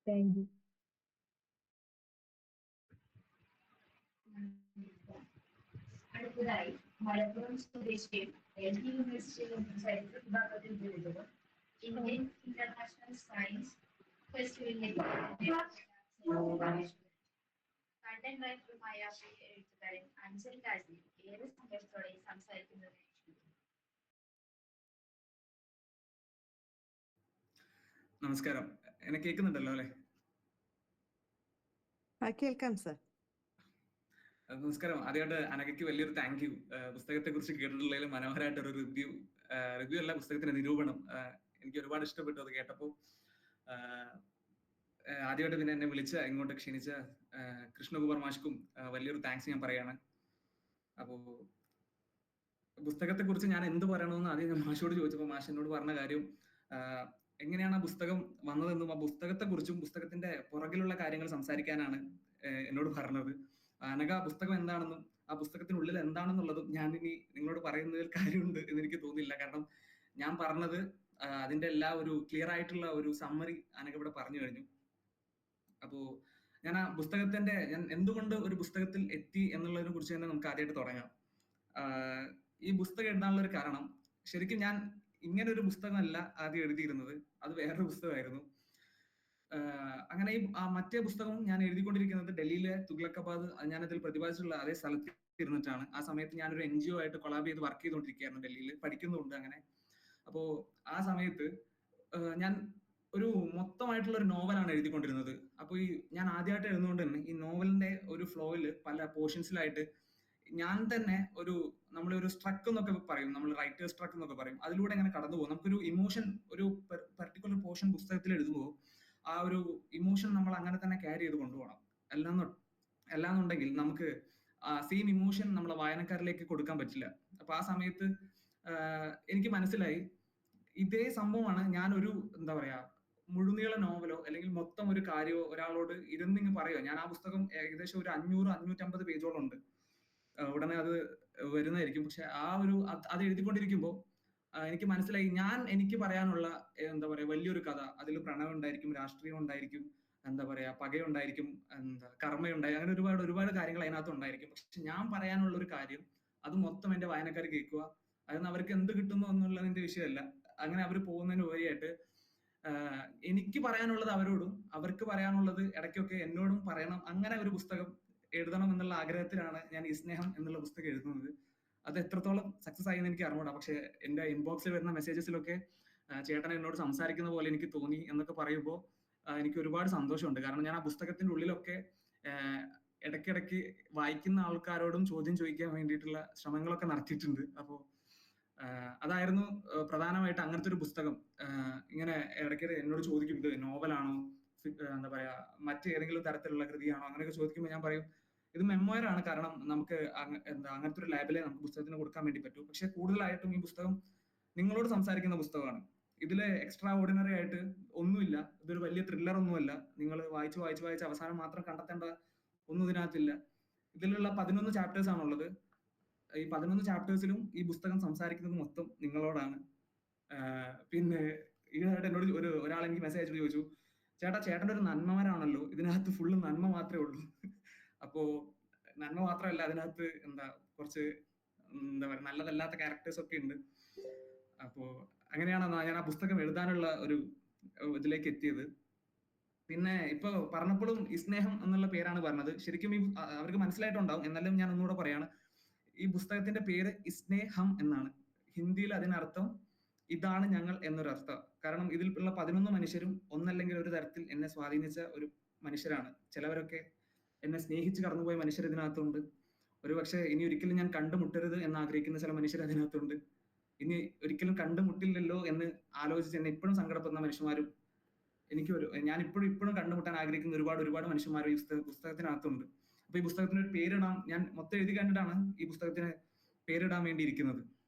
Thank you. അടുത്തതായി മലപ്പുറം സ്വദേശിയും ഡൽഹി യൂണിവേഴ്സിറ്റിയിൽ നിന്ന് ചരിത്ര വിഭാഗത്തിൽ ബിരുദവും ഇന്ത്യൻ ഇന്റർനാഷണൽ സയൻസ് ഫെസ്റ്റിവലിലേക്ക് കണ്ടന്റ് റൈറ്ററുമായ എഴുത്തുകാരൻ അഞ്ചൽ താജിനെ ഏറെ സന്തോഷത്തോടെ സംസാരിക്കുന്നത്. നമസ്കാരം, എന്നെ കേൾക്കുന്നുണ്ടല്ലോ അല്ലെ? കേൾക്കാം സർ. നമസ്കാരം. ആദ്യമായിട്ട് അനഘയ്ക്ക് വലിയൊരു താങ്ക് യു. പുസ്തകത്തെ കുറിച്ച് കേട്ടിട്ടുള്ളതിൽ മനോഹരമായിട്ടൊരു റിവ്യൂ അല്ല, പുസ്തകത്തിന്റെ നിരൂപണം എനിക്ക് ഒരുപാട് ഇഷ്ടപ്പെട്ടു. അത് കേട്ടപ്പോൾ ആദ്യമായിട്ട് പിന്നെ എന്നെ വിളിച്ച ഇങ്ങോട്ട് ക്ഷണിച്ച കൃഷ്ണകുമാർ മാഷ്ക്കും വലിയൊരു താങ്ക്സ് ഞാൻ പറയാണ്. അപ്പോ പുസ്തകത്തെ കുറിച്ച് ഞാൻ എന്ത് പറയണമെന്ന് ആദ്യം ഞാൻ മാഷോട് ചോദിച്ചപ്പോൾ മാഷ് എന്നോട് പറഞ്ഞ കാര്യം, എങ്ങനെയാണ് ആ പുസ്തകം വന്നതെന്നും ആ പുസ്തകത്തെ കുറിച്ചും പുസ്തകത്തിന്റെ പുറകിലുള്ള കാര്യങ്ങൾ സംസാരിക്കാനാണ് എന്നോട് പറഞ്ഞത്. അനഘ പുസ്തകം എന്താണെന്നും ആ പുസ്തകത്തിനുള്ളിൽ എന്താണെന്നുള്ളതും ഞാൻ ഇനി നിങ്ങളോട് പറയുന്നതിൽ കാര്യമുണ്ട് എന്ന് എനിക്ക് തോന്നുന്നില്ല. കാരണം ഞാൻ പറഞ്ഞത് അതിന്റെ എല്ലാ ഒരു ക്ലിയർ ആയിട്ടുള്ള ഒരു സമ്മറി അനഘ ഇവിടെ പറഞ്ഞു കഴിഞ്ഞു. അപ്പോ ഞാൻ ആ പുസ്തകത്തിന്റെ ഞാൻ എന്തുകൊണ്ട് ഒരു പുസ്തകത്തിൽ എത്തി എന്നുള്ളതിനെ കുറിച്ച് തന്നെ നമുക്ക് ആദ്യമായിട്ട് തുടങ്ങാം. ഈ പുസ്തകം എഴുതാനുള്ള ഒരു കാരണം, ശരിക്കും ഞാൻ ഇങ്ങനെ ഒരു പുസ്തകമല്ല ആദ്യം എഴുതിയിരുന്നത്, അത് വേറൊരു പുസ്തകമായിരുന്നു. അങ്ങനെ ഈ മറ്റേ പുസ്തകവും ഞാൻ എഴുതിക്കൊണ്ടിരിക്കുന്നത് ഡൽഹിയിലെ തുഗ്ലക്കാബാദ്, ഞാനതിൽ പ്രതിപാദിച്ചിട്ടുള്ള അതേ സ്ഥലത്ത് ഇരുന്നിട്ടാണ്. ആ സമയത്ത് ഞാനൊരു NGO ആയിട്ട് കൊളാബ് ചെയ്ത് വർക്ക് ചെയ്തുകൊണ്ടിരിക്കുകയായിരുന്നു ഡൽഹിയിൽ, പഠിക്കുന്നുണ്ട് അങ്ങനെ. അപ്പോ ആ സമയത്ത് ഞാൻ ഒരു മൊത്തമായിട്ടുള്ള ഒരു നോവലാണ് എഴുതിക്കൊണ്ടിരുന്നത്. അപ്പൊ ഞാൻ ആദ്യമായിട്ട് എഴുതുന്നതുകൊണ്ട് തന്നെ ഈ നോവലിന്റെ ഒരു ഫ്ലോയില് പല പോർഷൻസിലായിട്ട് ഞാൻ തന്നെ നമ്മളൊരു സ്ട്രക്ക് എന്നൊക്കെ പറയും, നമ്മൾ റൈറ്റേഴ്സ് സ്ട്രക്ക് എന്നൊക്കെ പറയും, അതിലൂടെ ഇങ്ങനെ കടന്നു പോകും. നമുക്കൊരു ഇമോഷൻ ഒരു പർട്ടിക്കുലർ പോർഷൻ പുസ്തകത്തിൽ എഴുതുമ്പോൾ ആ ഒരു ഇമോഷൻ നമ്മൾ അങ്ങനെ തന്നെ ക്യാരി ചെയ്ത് കൊണ്ടുപോകണം. അല്ലാന്നുണ്ടെങ്കിൽ നമുക്ക് സെയിം ഇമോഷൻ നമ്മളെ വായനക്കാരിലേക്ക് കൊടുക്കാൻ പറ്റില്ല. അപ്പൊ ആ സമയത്ത് എനിക്ക് മനസ്സിലായി ഇതേ സംഭവമാണ് ഞാനൊരു എന്താ പറയാ മുഴുനീള നോവലോ അല്ലെങ്കിൽ മൊത്തം ഒരു കാര്യമോ ഒരാളോട് ഇരുന്നിങ്ങ് പറയുക. ഞാൻ ആ പുസ്തകം ഏകദേശം ഒരു 500-550 പേജോളം ഉണ്ട്. ഉടനെ അത് വരുന്നതായിരിക്കും. പക്ഷെ ആ ഒരു അത് എഴുതിക്കൊണ്ടിരിക്കുമ്പോൾ എനിക്ക് മനസ്സിലായി എനിക്ക് പറയാനുള്ള എന്താ പറയാ വലിയൊരു കഥ. അതിൽ പ്രണയം ഉണ്ടായിരിക്കും, രാഷ്ട്രീയം ഉണ്ടായിരിക്കും, എന്താ പറയാ പകയുണ്ടായിരിക്കും, കർമ്മയുണ്ടായി, അങ്ങനെ ഒരുപാട് ഒരുപാട് കാര്യങ്ങൾ അതിനകത്ത് ഉണ്ടായിരിക്കും. പക്ഷെ ഞാൻ പറയാനുള്ള ഒരു കാര്യം അത് മൊത്തം എന്റെ വായനക്കാർ കേൾക്കുക. അതിന് അവർക്ക് എന്ത് കിട്ടുന്നു എന്നുള്ളതിന്റെ വിഷയമല്ല. അങ്ങനെ അവർ പോകുന്നതിന് ഉപരിയായിട്ട് എനിക്ക് പറയാനുള്ളത് അവരോടും അവർക്ക് പറയാനുള്ളത് ഇടയ്ക്കൊക്കെ എന്നോടും പറയണം. അങ്ങനെ ഒരു പുസ്തകം എഴുതണം എന്നുള്ള ആഗ്രഹത്തിലാണ് ഞാൻ ഈ സ്നേഹം എന്നുള്ള പുസ്തകം എഴുതുന്നത്. അത് എത്രത്തോളം സക്സസ് ആയി എന്ന് എനിക്ക് അറിഞ്ഞൂടാ. പക്ഷെ എന്റെ ഇൻബോക്സിൽ വരുന്ന മെസ്സേജസിലൊക്കെ ചേട്ടൻ എന്നോട് സംസാരിക്കുന്ന പോലെ എനിക്ക് തോന്നി എന്നൊക്കെ പറയുമ്പോൾ എനിക്ക് ഒരുപാട് സന്തോഷമുണ്ട്. കാരണം ഞാൻ ആ പുസ്തകത്തിന്റെ ഉള്ളിലൊക്കെ ഇടയ്ക്കിടയ്ക്ക് വായിക്കുന്ന ആൾക്കാരോടും ചോദ്യം ചോദിക്കാൻ വേണ്ടിയിട്ടുള്ള ശ്രമങ്ങളൊക്കെ നടത്തിയിട്ടുണ്ട്. അപ്പോൾ അതായിരുന്നു പ്രധാനമായിട്ട് അങ്ങനത്തെ ഒരു പുസ്തകം. ഇങ്ങനെ ഇടയ്ക്കിടെ എന്നോട് ചോദിക്കും ഇത് നോവലാണോ, എന്താ പറയാ മറ്റേതെങ്കിലും തരത്തിലുള്ള കൃതിയാണോ, അങ്ങനെയൊക്കെ ചോദിക്കുമ്പോൾ ഞാൻ പറയും ഇത് മെമ്മോയർ ആണ്. കാരണം നമുക്ക് അങ്ങനത്തെ ഒരു ലാബിലെ നമുക്ക് പുസ്തകത്തിന് കൊടുക്കാൻ വേണ്ടി പറ്റൂ. പക്ഷെ കൂടുതലായിട്ടും ഈ പുസ്തകം നിങ്ങളോട് സംസാരിക്കുന്ന പുസ്തകമാണ്. ഇതില് എക്സ്ട്രാ ഓർഡിനറി ആയിട്ട് ഒന്നുമില്ല. ഇതൊരു വലിയ ത്രില്ലർ ഒന്നുമല്ല. നിങ്ങൾ വായിച്ച് വായിച്ച് വായിച്ച് അവസാനം മാത്രം കണ്ടെത്തേണ്ട ഒന്നും ഇതിനകത്തില്ല. ഇതിലുള്ള 11 ചാപ്റ്റേഴ്സ് ആണുള്ളത്. ഈ 11 ചാപ്റ്റേഴ്സിലും ഈ പുസ്തകം സംസാരിക്കുന്നത് മൊത്തം നിങ്ങളോടാണ്. പിന്നെ ഈയിടെയായിട്ട് എന്നോട് ഒരാൾ എനിക്ക് മെസ്സേജ് അയച്ചിട്ട് ചോദിച്ചു, ചേട്ടൻ്റെ ഒരു നന്മമരാണല്ലോ, ഇതിനകത്ത് ഫുള്ള് നന്മ മാത്രമേ ഉള്ളൂ. അപ്പോ നന്മ മാത്രമല്ല, അതിനകത്ത് കുറച്ച് എന്താ പറയുക നല്ലതല്ലാത്ത ക്യാരക്ടേഴ്സ് ഒക്കെ ഉണ്ട്. അപ്പോ അങ്ങനെയാണ് ഞാൻ ആ പുസ്തകം എഴുതാനുള്ള ഒരു ഇതിലേക്ക് എത്തിയത്. പിന്നെ ഇപ്പൊ പറഞ്ഞപ്പോഴും ഈ സ്നേഹം എന്നുള്ള പേരാണ് പറഞ്ഞത്. ശരിക്കും അവർക്ക് മനസ്സിലായിട്ടുണ്ടാവും, എന്നാലും ഞാൻ ഒന്നുകൂടെ പറയാണ്. ഈ പുസ്തകത്തിന്റെ പേര് ഇസ്നേഹം എന്നാണ്. ഹിന്ദിയിൽ അതിനർത്ഥം ഇതാണ് ഞങ്ങൾ എന്നൊരർത്ഥം. കാരണം ഇതിൽ ഉള്ള 11 മനുഷ്യരും ഒന്നല്ലെങ്കിൽ ഒരു തരത്തിൽ എന്നെ സ്വാധീനിച്ച ഒരു മനുഷ്യരാണ്. ചിലവരൊക്കെ എന്നെ സ്നേഹിച്ച് കടന്നുപോയ മനുഷ്യർ ഇതിനകത്തുണ്ട്. ഒരുപക്ഷെ ഇനി ഒരിക്കലും ഞാൻ കണ്ടുമുട്ടരുത് എന്ന് ആഗ്രഹിക്കുന്ന ചില മനുഷ്യർ അതിനകത്തുണ്ട്. ഇനി ഒരിക്കലും കണ്ടുമുട്ടില്ലല്ലോ എന്ന് ആലോചിച്ച് എന്നെ ഇപ്പോഴും സങ്കടപ്പെടുന്ന മനുഷ്യന്മാരും ഞാൻ ഇപ്പോഴും കണ്ടുമുട്ടാൻ ആഗ്രഹിക്കുന്ന ഒരുപാട് മനുഷ്യന്മാരും ഈ പുസ്തകത്തിനകത്തുണ്ട്. അപ്പൊ ഈ പുസ്തകത്തിന് ഒരു പേരിടാം, ഞാൻ മൊത്തം എഴുതി കണ്ടിട്ടാണ് ഈ പുസ്തകത്തിന് പേരിടാൻ വേണ്ടി ഇരിക്കുന്നത്.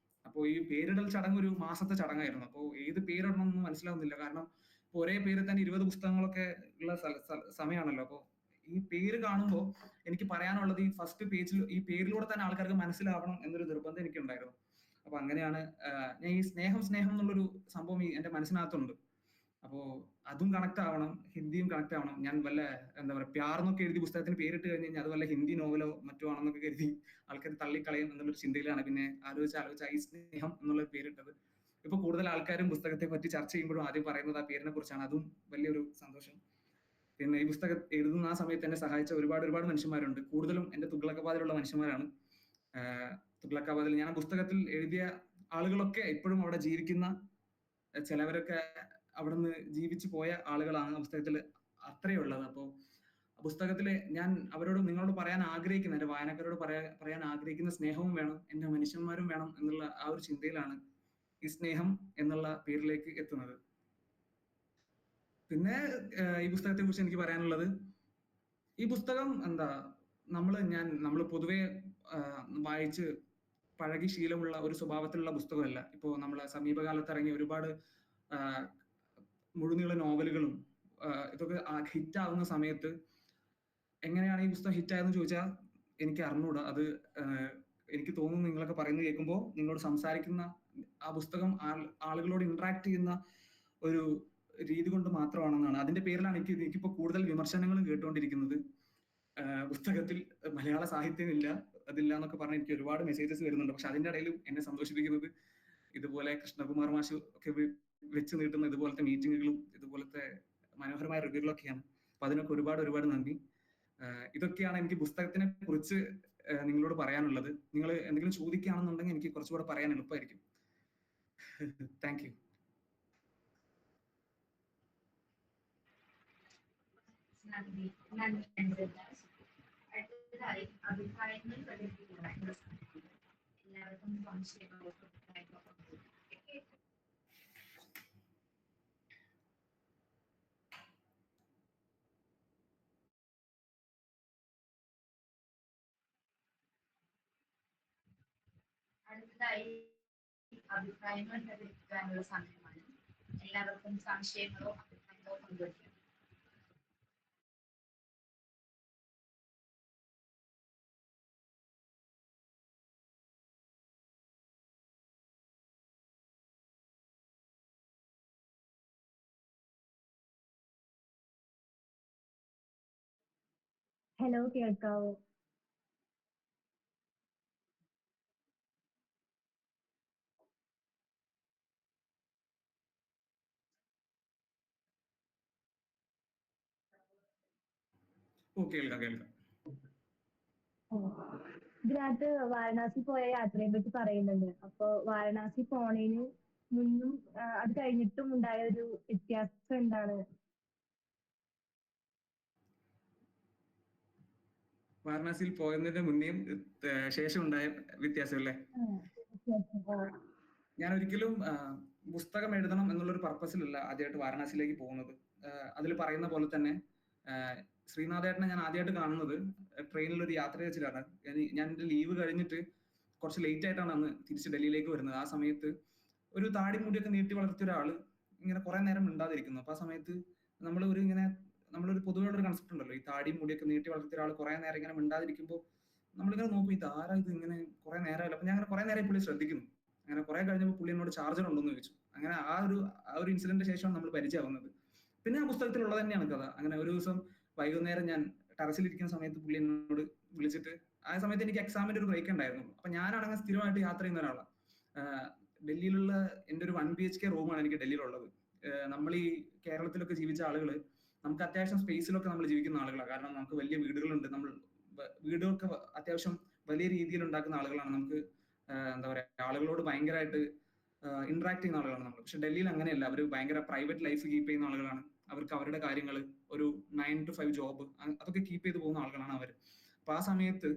അപ്പോൾ ഈ പേരിടൽ ചടങ്ങ് ഒരു മാസത്തെ ചടങ്ങായിരുന്നു. അപ്പോൾ ഏത് പേരിടണം എന്ന് മനസ്സിലാവുന്നില്ല. കാരണം ഒരേ പേര് തന്നെ 20 പുസ്തകങ്ങളൊക്കെ ഉള്ള സമയമാണല്ലോ. അപ്പോൾ ഈ പേര് കാണുമ്പോൾ എനിക്ക് പറയാനുള്ളത് ഈ ഫസ്റ്റ് പേജിൽ ഈ പേരിലൂടെ തന്നെ ആൾക്കാർക്ക് മനസ്സിലാവണം എന്നൊരു നിർബന്ധം എനിക്കുണ്ടായിരുന്നു. അപ്പൊ അങ്ങനെയാണ് ഞാൻ ഈ സ്നേഹം എന്നുള്ളൊരു സംഭവം എന്റെ മനസ്സിനകത്തുണ്ട്. അപ്പോ അതും കണക്ട് ആവണം, ഹിന്ദിയും കണക്ട് ആവണം. ഞാൻ വല്ല എന്താ പറയുക പ്യാർന്നൊക്കെ എഴുതി പുസ്തകത്തിന് പേരിട്ട് കഴിഞ്ഞ് കഴിഞ്ഞാൽ അത് വല്ല ഹിന്ദി നോവലോ മറ്റോ ആണെന്നൊക്കെ കരുതി ആൾക്കാർ തള്ളിക്കളയും എന്നുള്ളൊരു ചിന്തയിലാണ് പിന്നെ ആലോചിച്ച് ഈ സ്നേഹം എന്നുള്ള പേരിട്ടത്. ഇപ്പൊ കൂടുതൽ ആൾക്കാരും പുസ്തകത്തെ പറ്റി ചർച്ച ചെയ്യുമ്പോഴും ആദ്യം പറയുന്നത് ആ പേരിനെ കുറിച്ചാണ്. അതും വലിയൊരു സന്തോഷം. പിന്നെ ഈ പുസ്തകം എഴുതുന്ന ആ സമയത്ത് എന്നെ സഹായിച്ച ഒരുപാട് മനുഷ്യന്മാരുണ്ട്. കൂടുതലും എന്റെ തുഗ്ലക്കാബാദിലുള്ള മനുഷ്യന്മാരാണ്. തുഗ്ലക്കാബാദിൽ ഞാൻ ആ പുസ്തകത്തിൽ എഴുതിയ ആളുകളൊക്കെ ഇപ്പോഴും അവിടെ ജീവിക്കുന്ന, ചിലവരൊക്കെ അവിടുന്ന് ജീവിച്ചു പോയ ആളുകളാണ് പുസ്തകത്തിൽ അത്രയേ ഉള്ളത്. അപ്പോൾ പുസ്തകത്തില് ഞാൻ നിങ്ങളോട് പറയാൻ ആഗ്രഹിക്കുന്ന, എന്റെ വായനക്കാരോട് പറയാൻ ആഗ്രഹിക്കുന്ന സ്നേഹവും വേണം, എന്റെ മനുഷ്യന്മാരും വേണം എന്നുള്ള ആ ഒരു ചിന്തയിലാണ് ഈ സ്നേഹം എന്നുള്ള പേരിലേക്ക് എത്തുന്നത്. പിന്നെ ഈ പുസ്തകത്തെ കുറിച്ച് എനിക്ക് പറയാനുള്ളത്, ഈ പുസ്തകം നമ്മൾ പൊതുവെ വായിച്ച് പഴകി ശീലമുള്ള ഒരു സ്വഭാവത്തിലുള്ള പുസ്തകമല്ല. ഇപ്പോ നമ്മളെ സമീപകാലത്ത് ഇറങ്ങിയ ഒരുപാട് മുഴുനീള നോവലുകളും ഇതൊക്കെ ഹിറ്റാവുന്ന സമയത്ത് എങ്ങനെയാണ് ഈ പുസ്തകം ഹിറ്റായെന്ന് ചോദിച്ചാൽ എനിക്ക് അറിഞ്ഞൂടാ. അത് എനിക്ക് തോന്നുന്നു നിങ്ങളൊക്കെ പറയുന്നത് കേൾക്കുമ്പോൾ നിങ്ങളോട് സംസാരിക്കുന്ന ആ പുസ്തകം ആളുകളോട് ഇന്ററാക്ട് ചെയ്യുന്ന ഒരു രീതി കൊണ്ട് മാത്രമാണെന്നാണ്. അതിന്റെ പേരിലാണ് എനിക്കിപ്പോ കൂടുതൽ വിമർശനങ്ങളും കേട്ടുകൊണ്ടിരിക്കുന്നത്. പുസ്തകത്തിൽ മലയാള സാഹിത്യമില്ല, അതില്ല എന്നൊക്കെ പറഞ്ഞ് എനിക്ക് ഒരുപാട് മെസ്സേജസ് വരുന്നുണ്ട്. പക്ഷെ അതിന്റെ ഇടയിലും എന്നെ സന്തോഷിപ്പിക്കുന്നത് ഇതുപോലെ കൃഷ്ണകുമാർ മാഷ് ഒക്കെ വെച്ച് നീട്ടുന്ന ഇതുപോലത്തെ മീറ്റിങ്ങുകളും ഇതുപോലത്തെ മനോഹരമായ റിവ്യൂകളൊക്കെയാണ്. അപ്പൊ അതിനൊക്കെ ഒരുപാട് നന്ദി. ഇതൊക്കെയാണ് എനിക്ക് പുസ്തകത്തിനെ കുറിച്ച് നിങ്ങളോട് പറയാനുള്ളത്. നിങ്ങൾ എന്തെങ്കിലും ചോദിക്കുകയാണെന്നുണ്ടെങ്കിൽ എനിക്ക് കുറച്ചുകൂടെ പറയാൻ എളുപ്പമായിരിക്കും. Thank you. അടുത്തതായി അഭിപ്രായങ്ങൾ പ്രകടിപ്പിക്കുക. എല്ലാവർക്കും സംശയങ്ങളും പ്രകടിപ്പിക്കാനുള്ള സമയമാണ്. എല്ലാവർക്കും സംശയങ്ങളോ അഭിപ്രായങ്ങളോ പങ്കുവയ്ക്കാം. ഹലോ, കേൾക്കാവോ? കേൾക്കാം. ഇതിനകത്ത് വാരണാസി പോയ യാത്രയെ പറ്റി പറയുന്നുണ്ട്. അപ്പൊ വാരണാസി പോണേന് മുന്നും അത് കഴിഞ്ഞിട്ടും ഉണ്ടായ ഒരു വ്യത്യാസം എന്താണ്? വാരണാസിയിൽ പോയതിന്റെ മുന്നേയും ശേഷം ഉണ്ടായ വ്യത്യാസം അല്ലേ? ഞാൻ ഒരിക്കലും പുസ്തകം എഴുതണം എന്നുള്ളൊരു പർപ്പസിലല്ല ആദ്യമായിട്ട് വാരണാസിയിലേക്ക് പോകുന്നത്. അതിൽ പറയുന്ന പോലെ തന്നെ ശ്രീനാഥേട്ടനെ ഞാൻ ആദ്യമായിട്ട് കാണുന്നത് ട്രെയിനിൽ ഒരു യാത്ര വെച്ചിട്ടാണ്. ഞാൻ എന്റെ ലീവ് കഴിഞ്ഞിട്ട് കുറച്ച് ലേറ്റ് ആയിട്ടാണ് അന്ന് തിരിച്ച് ഡൽഹിയിലേക്ക് വരുന്നത്. ആ സമയത്ത് ഒരു താടി മുടിയൊക്കെ നീട്ടി വളർത്തിയ ഒരാള് ഇങ്ങനെ കുറെ നേരം മിണ്ടാതിരിക്കുന്നു. അപ്പൊ ആ സമയത്ത് നമ്മളൊരു പൊതുവെയുള്ള ഒരു കൺസെപ്റ്റ് ഉണ്ടല്ലോ, ഈ താടി മുടിയൊക്കെ നീട്ടി വളർത്തിയ ഒരാൾ കുറെ നേരം ഇങ്ങനെ മിണ്ടാതിരിക്കുമ്പോൾ നമ്മളിങ്ങനെ നോക്കും, ഇത് ആരാ ഇത് ഇങ്ങനെ കുറെ നേരമല്ല. അപ്പൊ ഞാൻ അങ്ങനെ കുറെ നേരം പുള്ളി ശ്രദ്ധിക്കുന്നു. അങ്ങനെ കുറെ കഴിഞ്ഞപ്പോൾ പുള്ളി എന്നോട് ചാർജർ ഉണ്ടോന്ന് ചോദിച്ചു. അങ്ങനെ ആ ഒരു ഇൻസിഡന്റ് ശേഷമാണ് നമ്മൾ പരിചയമാവുന്നത്. പിന്നെ ആ പുസ്തകത്തിലുള്ളത് തന്നെയാണ് കഥ. അങ്ങനെ ഒരു ദിവസം വൈകുന്നേരം ഞാൻ ടെറസിലിരിക്കുന്ന സമയത്ത് പുള്ളി എന്നോട് വിളിച്ചിട്ട്, ആ സമയത്ത് എനിക്ക് എക്സാമിന്റെ ഒരു ബ്രേക്ക് ഉണ്ടായിരുന്നു. അപ്പൊ ഞാനാണെങ്കിൽ സ്ഥിരമായിട്ട് യാത്ര ചെയ്യുന്ന ഒരാളാണ്. ഡൽഹിയിലുള്ള എന്റെ ഒരു 1 BHK റൂമാണ് എനിക്ക് ഡൽഹിയിലുള്ളത്. നമ്മൾ ഈ കേരളത്തിലൊക്കെ ജീവിച്ച ആളുകൾ നമുക്ക് അത്യാവശ്യം സ്പേസിലൊക്കെ നമ്മൾ ജീവിക്കുന്ന ആളുകളാണ്. കാരണം നമുക്ക് വലിയ വീടുകളുണ്ട്. നമ്മൾ വീടൊക്കെ അത്യാവശ്യം വലിയ രീതിയിൽ ഉണ്ടാക്കുന്ന ആളുകളാണ്. നമുക്ക് എന്താ പറയാ, ആളുകളോട് ഭയങ്കരമായിട്ട് ഇന്ററാക്ട് ചെയ്യുന്ന ആളുകളാണ് നമ്മൾ. പക്ഷെ ഡൽഹിയിൽ അങ്ങനെയല്ല. അവർ ഭയങ്കര പ്രൈവറ്റ് ലൈഫ് കീപ്പ് ചെയ്യുന്ന ആളുകളാണ്. അവർക്ക് അവരുടെ കാര്യങ്ങൾ, ഒരു 9 to 5 ജോബ്, അതൊക്കെ കീപ്പ് ചെയ്ത് പോകുന്ന ആളുകളാണ് അവർ. അപ്പൊ ആ സമയത്ത്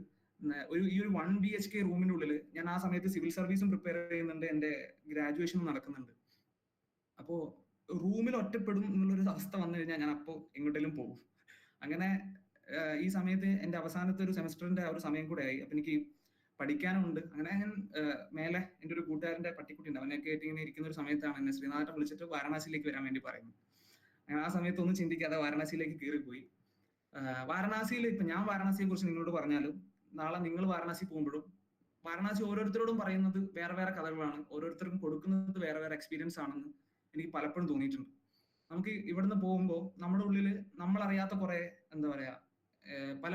ഈ ഒരു 1 BHK റൂമിന്റെ ഉള്ളിൽ ഞാൻ ആ സമയത്ത് സിവിൽ സർവീസും പ്രിപ്പയർ ചെയ്യുന്നുണ്ട്, എന്റെ ഗ്രാജുവേഷനും നടക്കുന്നുണ്ട്. അപ്പോ റൂമിൽ ഒറ്റപ്പെടും എന്നുള്ളൊരു അവസ്ഥ വന്നു കഴിഞ്ഞാൽ ഞാൻ അപ്പോൾ എങ്ങോട്ടെങ്കിലും പോകും. അങ്ങനെ ഈ സമയത്ത് എന്റെ അവസാനത്തെ ഒരു സെമസ്റ്ററിന്റെ ആ ഒരു സമയം കൂടെ ആയി. അപ്പൊ എനിക്ക് പഠിക്കാനുണ്ട്. അങ്ങനെ ഞാൻ മേലെ എന്റെ ഒരു കൂട്ടുകാരന്റെ പട്ടിക്കുട്ടി ഉണ്ട്, അവനൊക്കെ ആയിട്ട് ഇങ്ങനെ ഇരിക്കുന്ന ഒരു സമയത്താണ് എന്നെ ശ്രീനാഥൻ വിളിച്ചിട്ട് വാരണാസിയിലേക്ക് വരാൻ വേണ്ടി പറയുന്നത്. അങ്ങനെ ആ സമയത്ത് ഒന്നും ചിന്തിക്കാതെ വാരണാസിയിലേക്ക് കയറിപ്പോയി. വാരണാസിയിൽ ഇപ്പൊ ഞാൻ വാരണാസിയെ കുറിച്ച് നിങ്ങളോട് പറഞ്ഞാലും നാളെ നിങ്ങൾ വാരണാസി പോകുമ്പോഴും വാരണാസി ഓരോരുത്തരോടും പറയുന്നത് വേറെ വേറെ കഥകളാണ്. ഓരോരുത്തർക്കും കൊടുക്കുന്നത് വേറെ വേറെ എക്സ്പീരിയൻസ് ആണെന്ന് എനിക്ക് പലപ്പോഴും തോന്നിയിട്ടുണ്ട്. നമുക്ക് ഇവിടുന്ന് പോകുമ്പോൾ നമ്മുടെ ഉള്ളിൽ നമ്മൾ അറിയാത്ത കുറെ എന്താ പറയാ പല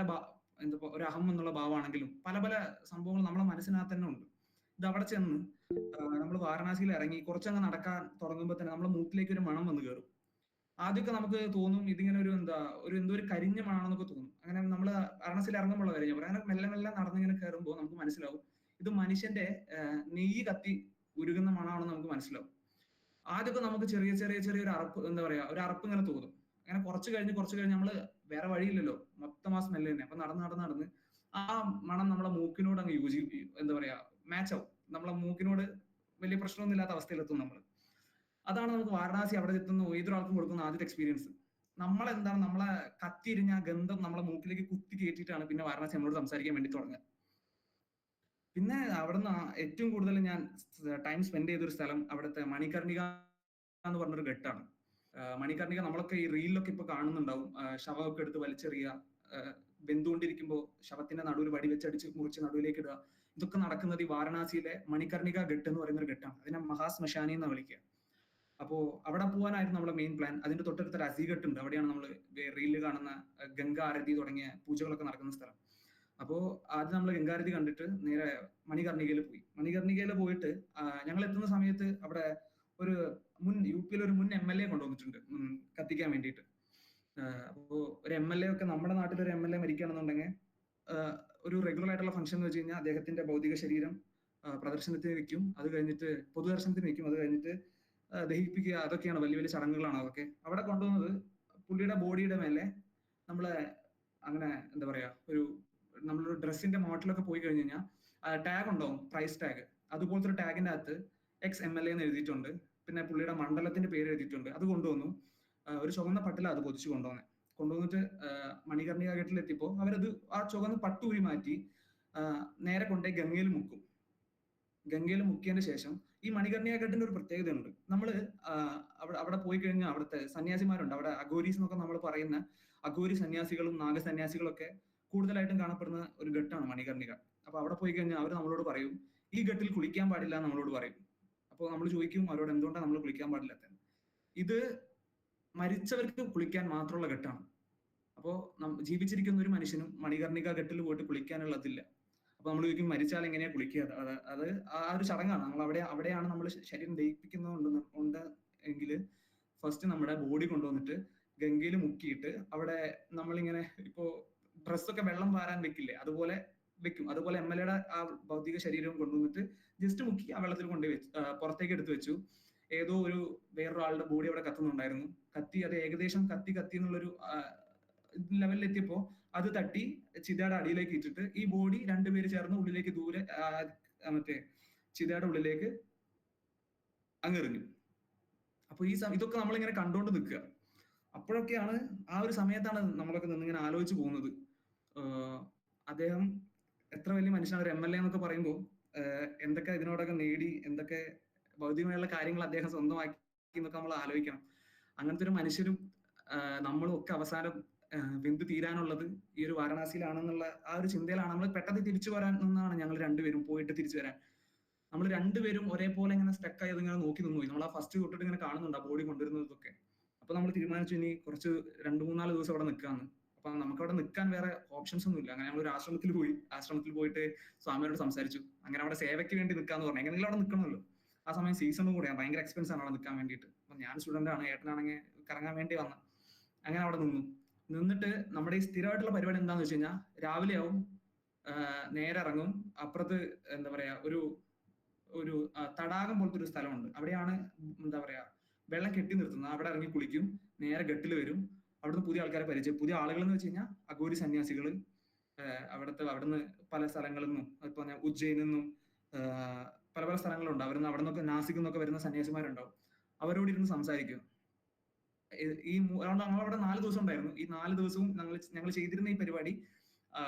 ഒരു അഹം എന്നുള്ള ഭാവമാണെങ്കിലും പല പല സംഭവങ്ങൾ നമ്മളെ മനസ്സിനകത്ത് തന്നെ ഉണ്ട്. ഇത് അവിടെ ചെന്ന് നമ്മൾ വാരണാസിയിൽ ഇറങ്ങി കുറച്ചങ്ങ് നടക്കാൻ തുടങ്ങുമ്പോൾ തന്നെ നമ്മുടെ മൂക്കിലേക്ക് ഒരു മണം വന്ന് കയറും. ആദ്യമൊക്കെ നമുക്ക് തോന്നും ഇതിങ്ങനെ എന്തോ ഒരു കരിഞ്ഞ മണാണെന്നൊക്കെ തോന്നും. അങ്ങനെ നമ്മൾ വാരണാസിയിൽ ഇറങ്ങുമ്പോൾ കരിഞ്ഞ പോലെ അങ്ങനെ മെല്ലെ മെല്ലെ നടന്നിങ്ങനെ കയറുമ്പോൾ നമുക്ക് മനസ്സിലാവും ഇത് മനുഷ്യന്റെ നെയ്യ് കത്തി ഉരുകുന്ന മണമാണെന്ന് നമുക്ക് മനസ്സിലാവും. ആദ്യമൊക്കെ നമുക്ക് ചെറിയ ഒരു അറപ്പ്, എന്താ പറയാ, ഒരു അറപ്പ് ഇങ്ങനെ തോന്നും. അങ്ങനെ കുറച്ച് കഴിഞ്ഞ് നമ്മള് വേറെ വഴിയില്ലല്ലോ, മൊത്തം ആ സ്മെല്ല് തന്നെ. അപ്പൊ നടന്ന് ആ മണം നമ്മളെ മൂക്കിനോട് അങ്ങ് എന്താ പറയാ, മാച്ച് ആവും. നമ്മളെ മൂക്കിനോട് വലിയ പ്രശ്നമൊന്നും ഇല്ലാത്ത അവസ്ഥയിലെത്തും നമ്മൾ. അതാണ് നമുക്ക് വാരണാസി അവിടെ എത്തുന്ന ഏതൊരാൾക്കും കൊടുക്കുന്ന ആദ്യത്തെ എക്സ്പീരിയൻസ്. നമ്മളെ കത്തിരിഞ്ഞ ആ ഗന്ധം നമ്മളെ മൂക്കിലേക്ക് കുത്തി കയറ്റിയിട്ടാണ് പിന്നെ വാരണാസി നമ്മളോട് സംസാരിക്കാൻ വേണ്ടി തുടങ്ങുക. പിന്നെ അവിടുന്ന് ഏറ്റവും കൂടുതൽ ഞാൻ ടൈം സ്പെൻഡ് ചെയ്തൊരു സ്ഥലം അവിടുത്തെ മണികർണിക എന്ന് പറഞ്ഞൊരു ഘട്ടാണ്. മണികർണിക നമ്മളൊക്കെ ഈ റീലിലൊക്കെ ഇപ്പൊ കാണുന്നുണ്ടാവും. ശവമൊക്കെ എടുത്ത് വലിച്ചെറിയുക, വെന്തുകൊണ്ടിരിക്കുമ്പോൾ ശവത്തിന്റെ നടുവിൽ വടി വെച്ചടിച്ച് മുറിച്ച് നടുവിലേക്ക് ഇടുക. ഇതൊക്കെ നടക്കുന്നത് ഈ വാരണാസിയിലെ മണികർണിക ഘട്ട് എന്ന് പറയുന്ന ഒരു ഘട്ടാണ്. അതിനെ മഹാശ്മശാനി എന്ന് വിളിക്കുക. അപ്പോ അവിടെ പോകാനായിരുന്നു നമ്മുടെ മെയിൻ പ്ലാൻ. അതിന്റെ തൊട്ടടുത്ത രസിഘട്ട് ഉണ്ട്. അവിടെയാണ് നമ്മൾ റീലിൽ കാണുന്ന ഗംഗാ ആരതി തുടങ്ങിയ പൂജകളൊക്കെ നടക്കുന്ന സ്ഥലം. അപ്പോ ആദ്യം നമ്മൾ ഗംഗാരതി കണ്ടിട്ട് നേരെ മണികർണികയിൽ പോയി. മണികർണികയിൽ പോയിട്ട് ഞങ്ങൾ എത്തുന്ന സമയത്ത് അവിടെ ഒരു UP ഒരു മുൻ MLA കൊണ്ടുവന്നിട്ടുണ്ട് കത്തിക്കാൻ വേണ്ടിയിട്ട്. അപ്പോ ഒരു MLA ഒക്കെ, നമ്മുടെ നാട്ടിൽ ഒരു MLA മരിക്കുകയാണെന്നുണ്ടെങ്കിൽ ഒരു റെഗുലർ ആയിട്ടുള്ള ഫംഗ്ഷൻ എന്ന് വെച്ച് കഴിഞ്ഞാൽ അദ്ദേഹത്തിന്റെ ഭൗതിക ശരീരം പ്രദർശനത്തിന് വെക്കും, അത് കഴിഞ്ഞിട്ട് പൊതുദർശനത്തിന് വെക്കും, അത് കഴിഞ്ഞിട്ട് ദഹിപ്പിക്കുക, അതൊക്കെയാണ് വലിയ വലിയ ചടങ്ങുകളാണ് അതൊക്കെ. അവിടെ കൊണ്ടുവന്നത് പുള്ളിയുടെ ബോഡിയുടെ മേലെ നമ്മളെ അങ്ങനെ എന്താ പറയാ, നമ്മളൊരു ഡ്രസ്സിന്റെ മോഡലൊക്കെ പോയി കഴിഞ്ഞ് കഴിഞ്ഞാൽ ടാഗ് ഉണ്ടാവും, പ്രൈസ് ടാഗ്. അതുപോലത്തെ ഒരു ടാഗിന്റെ അകത്ത് XMLA എന്ന് എഴുതിയിട്ടുണ്ട്. പിന്നെ പുള്ളിയുടെ മണ്ഡലത്തിന്റെ പേര് എഴുതിയിട്ടുണ്ട്. അത് കൊണ്ടുവന്നു. ഒരു ചുവന്ന പട്ടില അത് പൊതിച്ച് കൊണ്ടുവന്നിട്ട് മണികർണിക ഘട്ടിലെത്തിയപ്പോൾ അവരത് ആ ചുവന്ന പട്ടൂരി മാറ്റി നേരെ കൊണ്ടേ ഗംഗയിൽ മുക്കും. ഗംഗയിൽ മുക്കിയതിന് ശേഷം ഈ മണികർണിക ഘട്ടിന്റെ ഒരു പ്രത്യേകത ഉണ്ട്. നമ്മള് അവിടെ പോയി കഴിഞ്ഞാൽ അവിടുത്തെ സന്യാസിമാരുണ്ട്. അവിടെ അഘോരീസ് എന്നൊക്കെ നമ്മൾ പറയുന്ന അഘോരി സന്യാസികളും നാഗസന്യാസികളും ഒക്കെ കൂടുതലായിട്ടും കാണപ്പെടുന്ന ഒരു ഘട്ടമാണ് മണികർണിക. അപ്പൊ അവിടെ പോയി കഴിഞ്ഞാൽ അവർ നമ്മളോട് പറയും ഈ ഘട്ടിൽ കുളിക്കാൻ പാടില്ല എന്ന് നമ്മളോട് പറയും. അപ്പോൾ നമ്മൾ ചോദിക്കും അവരോട് എന്തുകൊണ്ടാണ് നമ്മൾ കുളിക്കാൻ പാടില്ലാത്തത്. ഇത് മരിച്ചവർക്ക് കുളിക്കാൻ മാത്രമുള്ള ഘട്ടമാണ്. അപ്പോൾ ജീവിച്ചിരിക്കുന്ന ഒരു മനുഷ്യനും മണികർണിക ഘട്ടിൽ പോയിട്ട് കുളിക്കാനുള്ളതില്ല. അപ്പൊ നമ്മൾ ചോദിക്കും മരിച്ചാൽ എങ്ങനെയാ കുളിക്കുക? അത് ആ ഒരു ചടങ്ങാണ്. നമ്മൾ അവിടെയാണ് നമ്മൾ ശരീരം ദഹിപ്പിക്കുന്നുണ്ട് എങ്കിൽ ഫസ്റ്റ് നമ്മുടെ ബോഡി കൊണ്ടുവന്നിട്ട് ഗംഗയിൽ മുക്കിയിട്ട് അവിടെ നമ്മളിങ്ങനെ ഇപ്പോ ഡ്രസ്സൊക്കെ വെള്ളം വാരാൻ വെക്കില്ലേ, അതുപോലെ വെക്കും. അതുപോലെ MLA ആ ഭൗതിക ശരീരവും കൊണ്ടുവന്നിട്ട് ജസ്റ്റ് മുക്കി ആ വെള്ളത്തിൽ കൊണ്ടുപോയി പുറത്തേക്ക് എടുത്തു വെച്ചു. ഏതോ ഒരു വേറൊരാളുടെ ബോഡി അവിടെ കത്തുന്നുണ്ടായിരുന്നു. അത് ഏകദേശം കത്തി എന്നുള്ളൊരു ലെവലിൽ എത്തിയപ്പോ അത് തട്ടി ചിതയുടെ അടിയിലേക്ക് ഇട്ടിട്ട് ഈ ബോഡി രണ്ടുപേര് ചേർന്ന് ഉള്ളിലേക്ക് ദൂരെ മറ്റേ ചിതയുടെ ഉള്ളിലേക്ക് അങ്ങെറിഞ്ഞു. അപ്പൊ ഇതൊക്കെ നമ്മളിങ്ങനെ കണ്ടോണ്ട് നിൽക്കുക. അപ്പോഴൊക്കെയാണ് ആ ഒരു സമയത്താണ് നമ്മളൊക്കെ നിന്നിങ്ങനെ ആലോചിച്ച് പോകുന്നത്, അദ്ദേഹം എത്ര വലിയ മനുഷ്യനാണ്. ഒരു MLA എന്നൊക്കെ പറയുമ്പോൾ എന്തൊക്കെ ഇതിനോടൊക്കെ നേടി, എന്തൊക്കെ ഭൗതികമായുള്ള കാര്യങ്ങൾ അദ്ദേഹം സ്വന്തമാക്കി എന്നൊക്കെ നമ്മൾ ആലോചിക്കണം. അങ്ങനത്തെ ഒരു മനുഷ്യരും നമ്മളും ഒക്കെ അവസാനം വെന്ത് തീരാനുള്ളത് ഈ ഒരു വാരണാസിയിലാണെന്നുള്ള ആ ഒരു ചിന്തയിലാണ് നമ്മൾ പെട്ടെന്ന് തിരിച്ചു വരാൻ നിന്നാണ് ഞങ്ങൾ രണ്ടുപേരും പോയിട്ട് തിരിച്ചു വരാൻ. നമ്മൾ രണ്ടുപേരും ഒരേപോലെ ഇങ്ങനെ സ്റ്റക്ക് ആയത് ഇങ്ങനെ നോക്കി നിന്നു പോയി. നമ്മൾ ആ ഫസ്റ്റ് തൊട്ടിട്ട് ഇങ്ങനെ കാണുന്നുണ്ട് ആ ബോഡി കൊണ്ടുവരുന്നതൊക്കെ. അപ്പൊ നമ്മൾ തീരുമാനിച്ചു ഇനി കുറച്ച് 2-3-4 ദിവസം അവിടെ നിൽക്കാന്ന്. അപ്പൊ നമുക്ക് അവിടെ നിൽക്കാൻ വേറെ ഓപ്ഷൻസ് ഒന്നും ഇല്ല. അങ്ങനെ ഞങ്ങൾ ഒരു ആശ്രമത്തിൽ പോയിട്ട് സ്വാമിയോട് സംസാരിച്ചു. അങ്ങനെ അവിടെ സേവയ്ക്ക് വേണ്ടി നിൽക്കാന്ന് പറഞ്ഞു. എങ്ങനെയെങ്കിലും അവിടെ നിൽക്കണമല്ലോ. ആ സമയം സീസണും കൂടെയാണ്, ഭയങ്കര എക്സ്പെൻസ് ആണ് അവിടെ നിൽക്കാൻ വേണ്ടിയിട്ട്. അപ്പൊ ഞാൻ സ്റ്റുഡന്റ് ആണ്, ഏട്ടനാണെങ്കിൽ കറങ്ങാൻ വേണ്ടി വന്ന. അങ്ങനെ അവിടെ നിന്നിട്ട് നമ്മുടെ ഈ സ്ഥിരമായിട്ടുള്ള പരിപാടി എന്താന്ന് വെച്ച് കഴിഞ്ഞാൽ രാവിലെ ആവും, നേരെ ഇറങ്ങും. അപ്പുറത്ത് എന്താ പറയാ ഒരു തടാകം പോലത്തെ ഒരു സ്ഥലമുണ്ട്. അവിടെയാണ് എന്താ പറയാ വെള്ളം കെട്ടി നിർത്തുന്നത്. അവിടെ ഇറങ്ങി കുളിക്കും, നേരെ ഘട്ടിൽ വരും. അവിടുന്ന് പുതിയ ആൾക്കാരെ പരിചയം. പുതിയ ആളുകൾ എന്ന് വെച്ച് കഴിഞ്ഞാൽ അഘോരി സന്യാസികൾ, അവിടുന്ന് പല സ്ഥലങ്ങളിൽ നിന്നും, ഇപ്പൊ ഉജ്ജയിനിൽ നിന്നും പല സ്ഥലങ്ങളുണ്ട്. അവിടെ നിന്നൊക്കെ നാസിക് എന്നൊക്കെ വരുന്ന സന്യാസിമാരുണ്ടാവും. അവരോട് ഇരുന്ന് സംസാരിക്കും. ഞങ്ങളവിടെ 4 ദിവസം ഉണ്ടായിരുന്നു. ഈ 4 ദിവസവും ഞങ്ങൾ ചെയ്തിരുന്ന ഈ പരിപാടി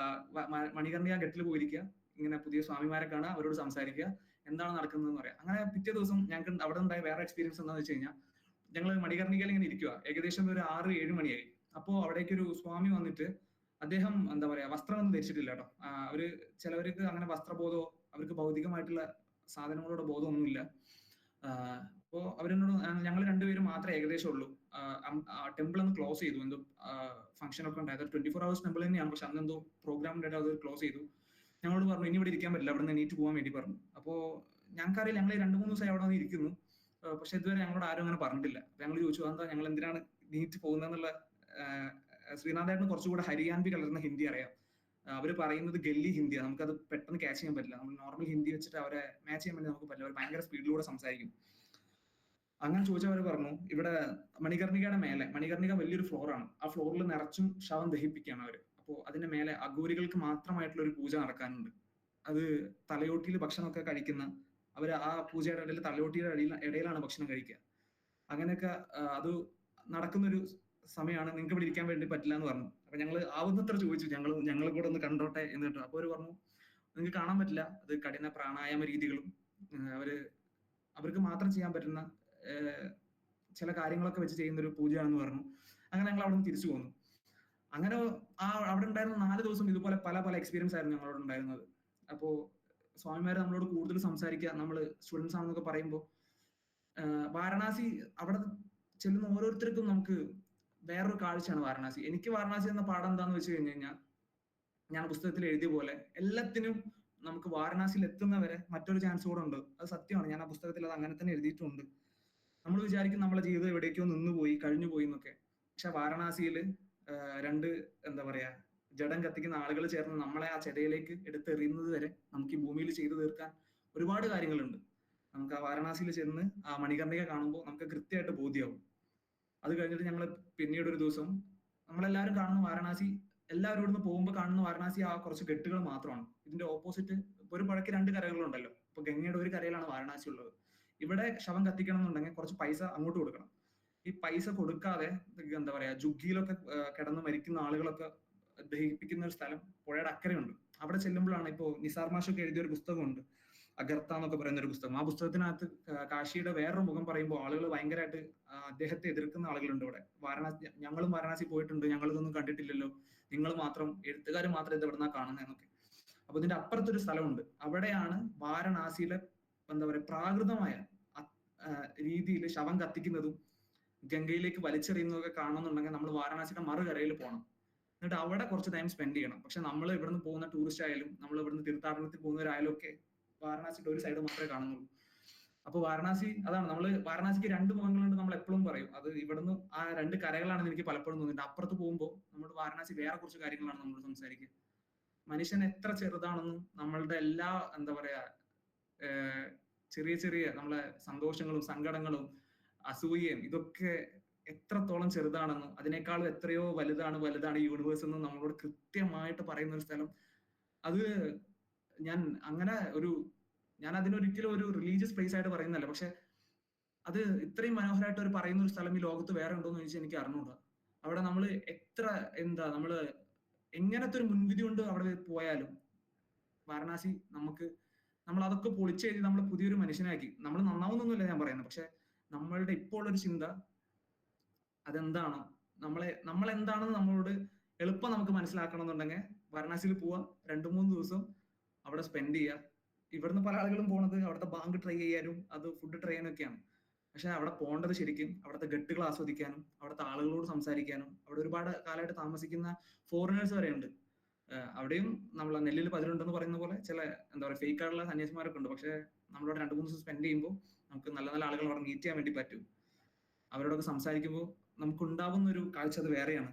മണികർണിക ഘട്ടിൽ പോയിരിക്കുക, ഇങ്ങനെ പുതിയ സ്വാമിമാരെ കാണുക, അവരോട് സംസാരിക്കുക, എന്താണ് നടക്കുന്നതെന്ന് പറയാം. അങ്ങനെ പിറ്റേ ദിവസം ഞങ്ങൾക്ക് അവിടെ ഉണ്ടായ വേറെ എക്സ്പീരിയൻസ് എന്താണെന്ന് വെച്ച് കഴിഞ്ഞാൽ, ഞങ്ങൾ മണികർണികയിൽ ഇങ്ങനെ ഇരിക്കുക. ഏകദേശം ഒരു 6-7 മണിയായി. അപ്പോൾ അവിടേക്ക് ഒരു സ്വാമി വന്നിട്ട്, അദ്ദേഹം എന്താ പറയാ വസ്ത്രമൊന്നും ധരിച്ചിട്ടില്ല കേട്ടോ. ചിലവർക്ക് അങ്ങനെ വസ്ത്രബോധമോ അവർക്ക് ഭൗതികമായിട്ടുള്ള സാധനങ്ങളോട് ബോധമൊന്നുമില്ല. അപ്പോൾ അവരെന്നോട്, ഞങ്ങൾ രണ്ടുപേരും മാത്രമേ ഏകദേശം ഉള്ളൂ. ടെമ്പിൾ ഒന്ന് ക്ലോസ് ചെയ്തു, എന്തോ ഫംഗ്ഷൻ ഒക്കെ ഉണ്ടായത്. 24 hours ടെമ്പിൾ തന്നെയാണ്, പക്ഷെ അന്ന് എന്തോ പ്രോഗ്രാമിൻ്റെ അത് ക്ലോസ് ചെയ്തു. ഞങ്ങളോട് പറഞ്ഞു ഇനി ഇവിടെ ഇരിക്കാൻ പറ്റില്ല, അവിടെ നിന്ന് എണീറ്റ് പോകാൻ വേണ്ടി പറഞ്ഞു. അപ്പോൾ ഞങ്ങൾക്കറിയില്ല, ഞങ്ങൾ 2-3 ദിവസമായി അവിടെ നിന്ന് ഇരിക്കുന്നു, പക്ഷെ ഇതുവരെ ഞങ്ങളോട് ആരും അങ്ങനെ പറഞ്ഞിട്ടില്ല. ഞങ്ങൾ ചോദിച്ചു എന്താ ഞങ്ങൾ എന്തിനാണ് നീറ്റ് പോകുന്നതെന്നുള്ള. ശ്രീനാഥേട്ടന് കുറച്ചുകൂടെ ഹരിയാൻവി കലർന്ന ഹിന്ദി അറിയാം. അവര് പറയുന്നത് ഗല്ലി ഹിന്ദിയാണ്, നമുക്കത് പെട്ടെന്ന് ക്യാച്ച് ചെയ്യാൻ പറ്റില്ല. നമ്മൾ നോർമൽ ഹിന്ദി വെച്ചിട്ട് അവരെ മാച്ച് ചെയ്യാൻ വേണ്ടി നമുക്ക് പറ്റില്ല. അവർ ഭയങ്കര സ്പീഡിലൂടെ സംസാരിക്കും. അങ്ങനെ ചോദിച്ചവർ പറഞ്ഞു ഇവിടെ മണികർണികയുടെ മേലെ, മണികർണിക വലിയൊരു ഫ്ലോറാണ്, ആ ഫ്ലോറിൽ നിറച്ചും ശവം ദഹിപ്പിക്കുകയാണ് അവര്. അപ്പോൾ അതിന്റെ മേലെ അഘോരികൾക്ക് മാത്രമായിട്ടുള്ള ഒരു പൂജ നടക്കാനുണ്ട്. അത് തലയോട്ടിയിൽ ഭക്ഷണമൊക്കെ കഴിക്കുന്ന അവര് ആ പൂജയുടെ ഇടയിൽ തലയോട്ടിയുടെ ഇടയിലാണ് ഭക്ഷണം കഴിക്കുക. അങ്ങനെയൊക്കെ അത് നടക്കുന്നൊരു സമയമാണ്. നിങ്ങൾക്ക് ഇവിടെ ഇരിക്കാൻ വേണ്ടി പറ്റില്ല എന്ന് പറഞ്ഞു. അപ്പൊ ഞങ്ങൾ ആവുന്നത്ര ചോദിച്ചു, ഞങ്ങൾ കൂടെ ഒന്ന് കണ്ടോട്ടെ എന്ന് കേട്ടോ. അപ്പൊ അവര് പറഞ്ഞു നിങ്ങൾക്ക് കാണാൻ പറ്റില്ല, അത് കഠിന പ്രാണായാമ രീതികളും അവർക്ക് മാത്രം ചെയ്യാൻ പറ്റുന്ന ചില കാര്യങ്ങളൊക്കെ വെച്ച് ചെയ്യുന്ന ഒരു പൂജയാണെന്ന് പറഞ്ഞു. അങ്ങനെ ഞങ്ങൾ അവിടെ നിന്ന് തിരിച്ചു പോന്നു. അങ്ങനെ അവിടെ ഉണ്ടായിരുന്ന 4 ദിവസം ഇതുപോലെ പല എക്സ്പീരിയൻസ് ആയിരുന്നു ഞങ്ങളോട് ഉണ്ടായിരുന്നത്. അപ്പോ സ്വാമിമാര് നമ്മളോട് കൂടുതൽ സംസാരിക്കുക, നമ്മൾ സ്റ്റുഡൻസ് ആണെന്നൊക്കെ പറയുമ്പോൾ വാരണാസി അവിടെ ചെല്ലുന്ന ഓരോരുത്തർക്കും നമുക്ക് വേറൊരു കാഴ്ചയാണ് വാരണാസി. എനിക്ക് വാരണാസി എന്ന പാഠം എന്താന്ന് വെച്ച് കഴിഞ്ഞ് കഴിഞ്ഞാൽ, ഞാൻ പുസ്തകത്തിൽ എഴുതിയ പോലെ എല്ലാത്തിനും നമുക്ക് വാരണാസിയിൽ എത്തുന്നവരെ മറ്റൊരു ചാൻസ് കൂടെ ഉണ്ട്. അത് സത്യമാണ്. ഞാൻ ആ പുസ്തകത്തിൽ അത് അങ്ങനെ തന്നെ എഴുതിയിട്ടുണ്ട്. നമ്മൾ വിചാരിക്കും നമ്മളെ ജീവിതം എവിടേക്കോ നിന്നുപോയി കഴിഞ്ഞു പോയി എന്നൊക്കെ. പക്ഷെ വാരണാസിയിൽ 2 എന്താ പറയാ ജഡം കത്തിക്കുന്ന ആളുകൾ ചേർന്ന് നമ്മളെ ആ ചെതയിലേക്ക് എടുത്തെറിയുന്നത് വരെ നമുക്ക് ഈ ഭൂമിയിൽ ചെയ്തു തീർക്കാൻ ഒരുപാട് കാര്യങ്ങളുണ്ട്. നമുക്ക് ആ വാരണാസിയിൽ ചെന്ന് ആ മണികർണിക കാണുമ്പോൾ നമുക്ക് കൃത്യമായിട്ട് ബോധ്യമാവും. അത് കഴിഞ്ഞിട്ട് ഞങ്ങൾ പിന്നീട് ഒരു ദിവസം നമ്മളെല്ലാവരും കാണുന്ന വാരണാസി, എല്ലാവരും ഇവിടുന്ന് പോകുമ്പോൾ കാണുന്ന വാരണാസി ആ കുറച്ച് കെട്ടുകൾ മാത്രമാണ്. ഇതിന്റെ ഓപ്പോസിറ്റ് ഒരു പുഴയ്ക്ക് 2 കരകളുണ്ടല്ലോ. ഇപ്പൊ ഗംഗയുടെ ഒരു കരയിലാണ് വാരണാസി ഉള്ളത്. ഇവിടെ ശവം കത്തിക്കണം എന്നുണ്ടെങ്കിൽ കുറച്ച് പൈസ അങ്ങോട്ട് കൊടുക്കണം. ഈ പൈസ കൊടുക്കാതെ എന്താ പറയാ ജുഗ്ഗിയിലൊക്കെ കിടന്ന് മരിക്കുന്ന ആളുകളൊക്കെ ദഹിപ്പിക്കുന്ന ഒരു സ്ഥലം പുഴയുടെ അക്കരയുണ്ട്. അവിടെ ചെല്ലുമ്പോഴാണ് ഇപ്പോൾ നിസാർ മാഷൊക്കെ എഴുതിയ ഒരു പുസ്തകമുണ്ട്, അഗർത്ത എന്നൊക്കെ പറയുന്ന ഒരു പുസ്തകം. ആ പുസ്തകത്തിനകത്ത് കാശിയുടെ വേറൊരു മുഖം പറയുമ്പോൾ ആളുകൾ ഭയങ്കരമായിട്ട് അദ്ദേഹത്തെ എതിർക്കുന്ന ആളുകളുണ്ട് ഇവിടെ. ഞങ്ങളും വാരണാസി പോയിട്ടുണ്ട്, ഞങ്ങളിതൊന്നും കണ്ടിട്ടില്ലല്ലോ, നിങ്ങൾ മാത്രം, എഴുത്തുകാർ മാത്രം ഇത് എവിടുന്നാ കാണുന്നതെന്നൊക്കെ. അപ്പൊ ഇതിന്റെ അപ്പുറത്തൊരു സ്ഥലമുണ്ട്. അവിടെയാണ് വാരണാസിയിലെ എന്താ പറയുക പ്രാകൃതമായ രീതിയിൽ ശവം കത്തിക്കുന്നതും ഗംഗയിലേക്ക് വലിച്ചെറിയുന്നതൊക്കെ കാണണമെന്നുണ്ടെങ്കിൽ നമ്മൾ വാരണാസിയുടെ മറുകരയിൽ പോകണം. എന്നിട്ട് അവിടെ കുറച്ച് ടൈം സ്പെൻഡ് ചെയ്യണം. പക്ഷെ നമ്മൾ ഇവിടുന്ന് പോകുന്ന ടൂറിസ്റ്റ് ആയാലും നമ്മൾ ഇവിടുന്ന് തീർത്ഥാടനത്തിൽ പോകുന്നവരായാലും ഒക്കെ വാരണാസിയുടെ ഒരു സൈഡ് മാത്രമേ കാണുന്നുള്ളൂ. അപ്പൊ വാരണാസി അതാണ്, നമ്മൾ വാരണാസിക്ക് 2 മുഖങ്ങളുണ്ട് നമ്മൾ എപ്പോഴും പറയും. അത് ഇവിടുന്ന് ആ 2 കരകളാണെന്ന് എനിക്ക് പലപ്പോഴും തോന്നിയിട്ട് അപ്പുറത്ത് പോകുമ്പോൾ നമ്മൾ വാരണാസി വേറെ കുറച്ച് കാര്യങ്ങളാണ് നമ്മൾ സംസാരിക്കുക. മനുഷ്യൻ എത്ര ചെറുതാണെന്നും നമ്മളുടെ എല്ലാ എന്താ പറയാ ചെറിയ ചെറിയ നമ്മളെ സന്തോഷങ്ങളും സങ്കടങ്ങളും അസൂയയും ഇതൊക്കെ എത്രത്തോളം ചെറുതാണെന്നും അതിനേക്കാളും എത്രയോ വലുതാണ് ഈ യൂണിവേഴ്സ് എന്നും നമ്മളോട് കൃത്യമായിട്ട് പറയുന്ന ഒരു സ്ഥലം. അത് ഞാൻ അതിനൊരിക്കലും ഒരു റിലീജിയസ് പ്ലേസ് ആയിട്ട് പറയുന്നല്ല, പക്ഷെ അത് ഇത്രയും മനോഹരമായിട്ട് ഒരു പറയുന്ന ഒരു സ്ഥലം ഈ ലോകത്ത് വേറെ ഉണ്ടോ എന്ന് ചോദിച്ചാൽ എനിക്ക് അറിഞ്ഞൂടാ. അവിടെ നമ്മൾ എത്ര നമ്മള് എങ്ങനത്തെ ഒരു മുൻവിധി കൊണ്ട് അവിടെ പോയാലും വാരണാസി നമ്മൾ അതൊക്കെ പൊളിച്ചെഴുതി നമ്മൾ പുതിയൊരു മനുഷ്യനാക്കി. നമ്മൾ നന്നാവുന്നൊന്നുമില്ല ഞാൻ പറയുന്നത്, പക്ഷെ നമ്മളുടെ ഇപ്പോൾ ഒരു ചിന്ത അതെന്താണോ നമ്മളെന്താണെന്ന് നമ്മളോട് എളുപ്പം നമുക്ക് മനസ്സിലാക്കണം എന്നുണ്ടെങ്കിൽ വാരണാസിയിൽ പോവാ, 2-3 ദിവസം അവിടെ സ്പെൻഡ് ചെയ്യുക. ഇവിടുന്ന് പല ആളുകളും പോണത് അവിടുത്തെ ബാങ്ക് ട്രൈ ചെയ്യാനും അത് ഫുഡ് ട്രൈ ചെയ്യാനൊക്കെയാണ്. പക്ഷെ അവിടെ പോകേണ്ടത് ശരിക്കും അവിടുത്തെ ഗട്ടുകൾ ആസ്വദിക്കാനും അവിടുത്തെ ആളുകളോട് സംസാരിക്കാനും. അവിടെ ഒരുപാട് കാലമായിട്ട് താമസിക്കുന്ന ഫോറിനേഴ്സ് വരെ ഉണ്ട്. അവിടെയും നമ്മൾ നെല്ലിൽ പതിരുണ്ടെന്ന് പറയുന്ന പോലെ ചില എന്താ പറയുക ഫേക്ക് ആയിട്ടുള്ള സന്യാസിമാരൊക്കെ ഉണ്ട്. പക്ഷെ നമ്മളവിടെ 2-3 ദിവസം സ്പെൻഡ് ചെയ്യുമ്പോൾ നമുക്ക് നല്ല നല്ല ആളുകൾ അവിടെ മീറ്റ് ചെയ്യാൻ വേണ്ടി പറ്റും. അവരോടൊക്കെ സംസാരിക്കുമ്പോൾ നമുക്ക് ഉണ്ടാവുന്ന ഒരു കാഴ്ച അത് വേറെയാണ്.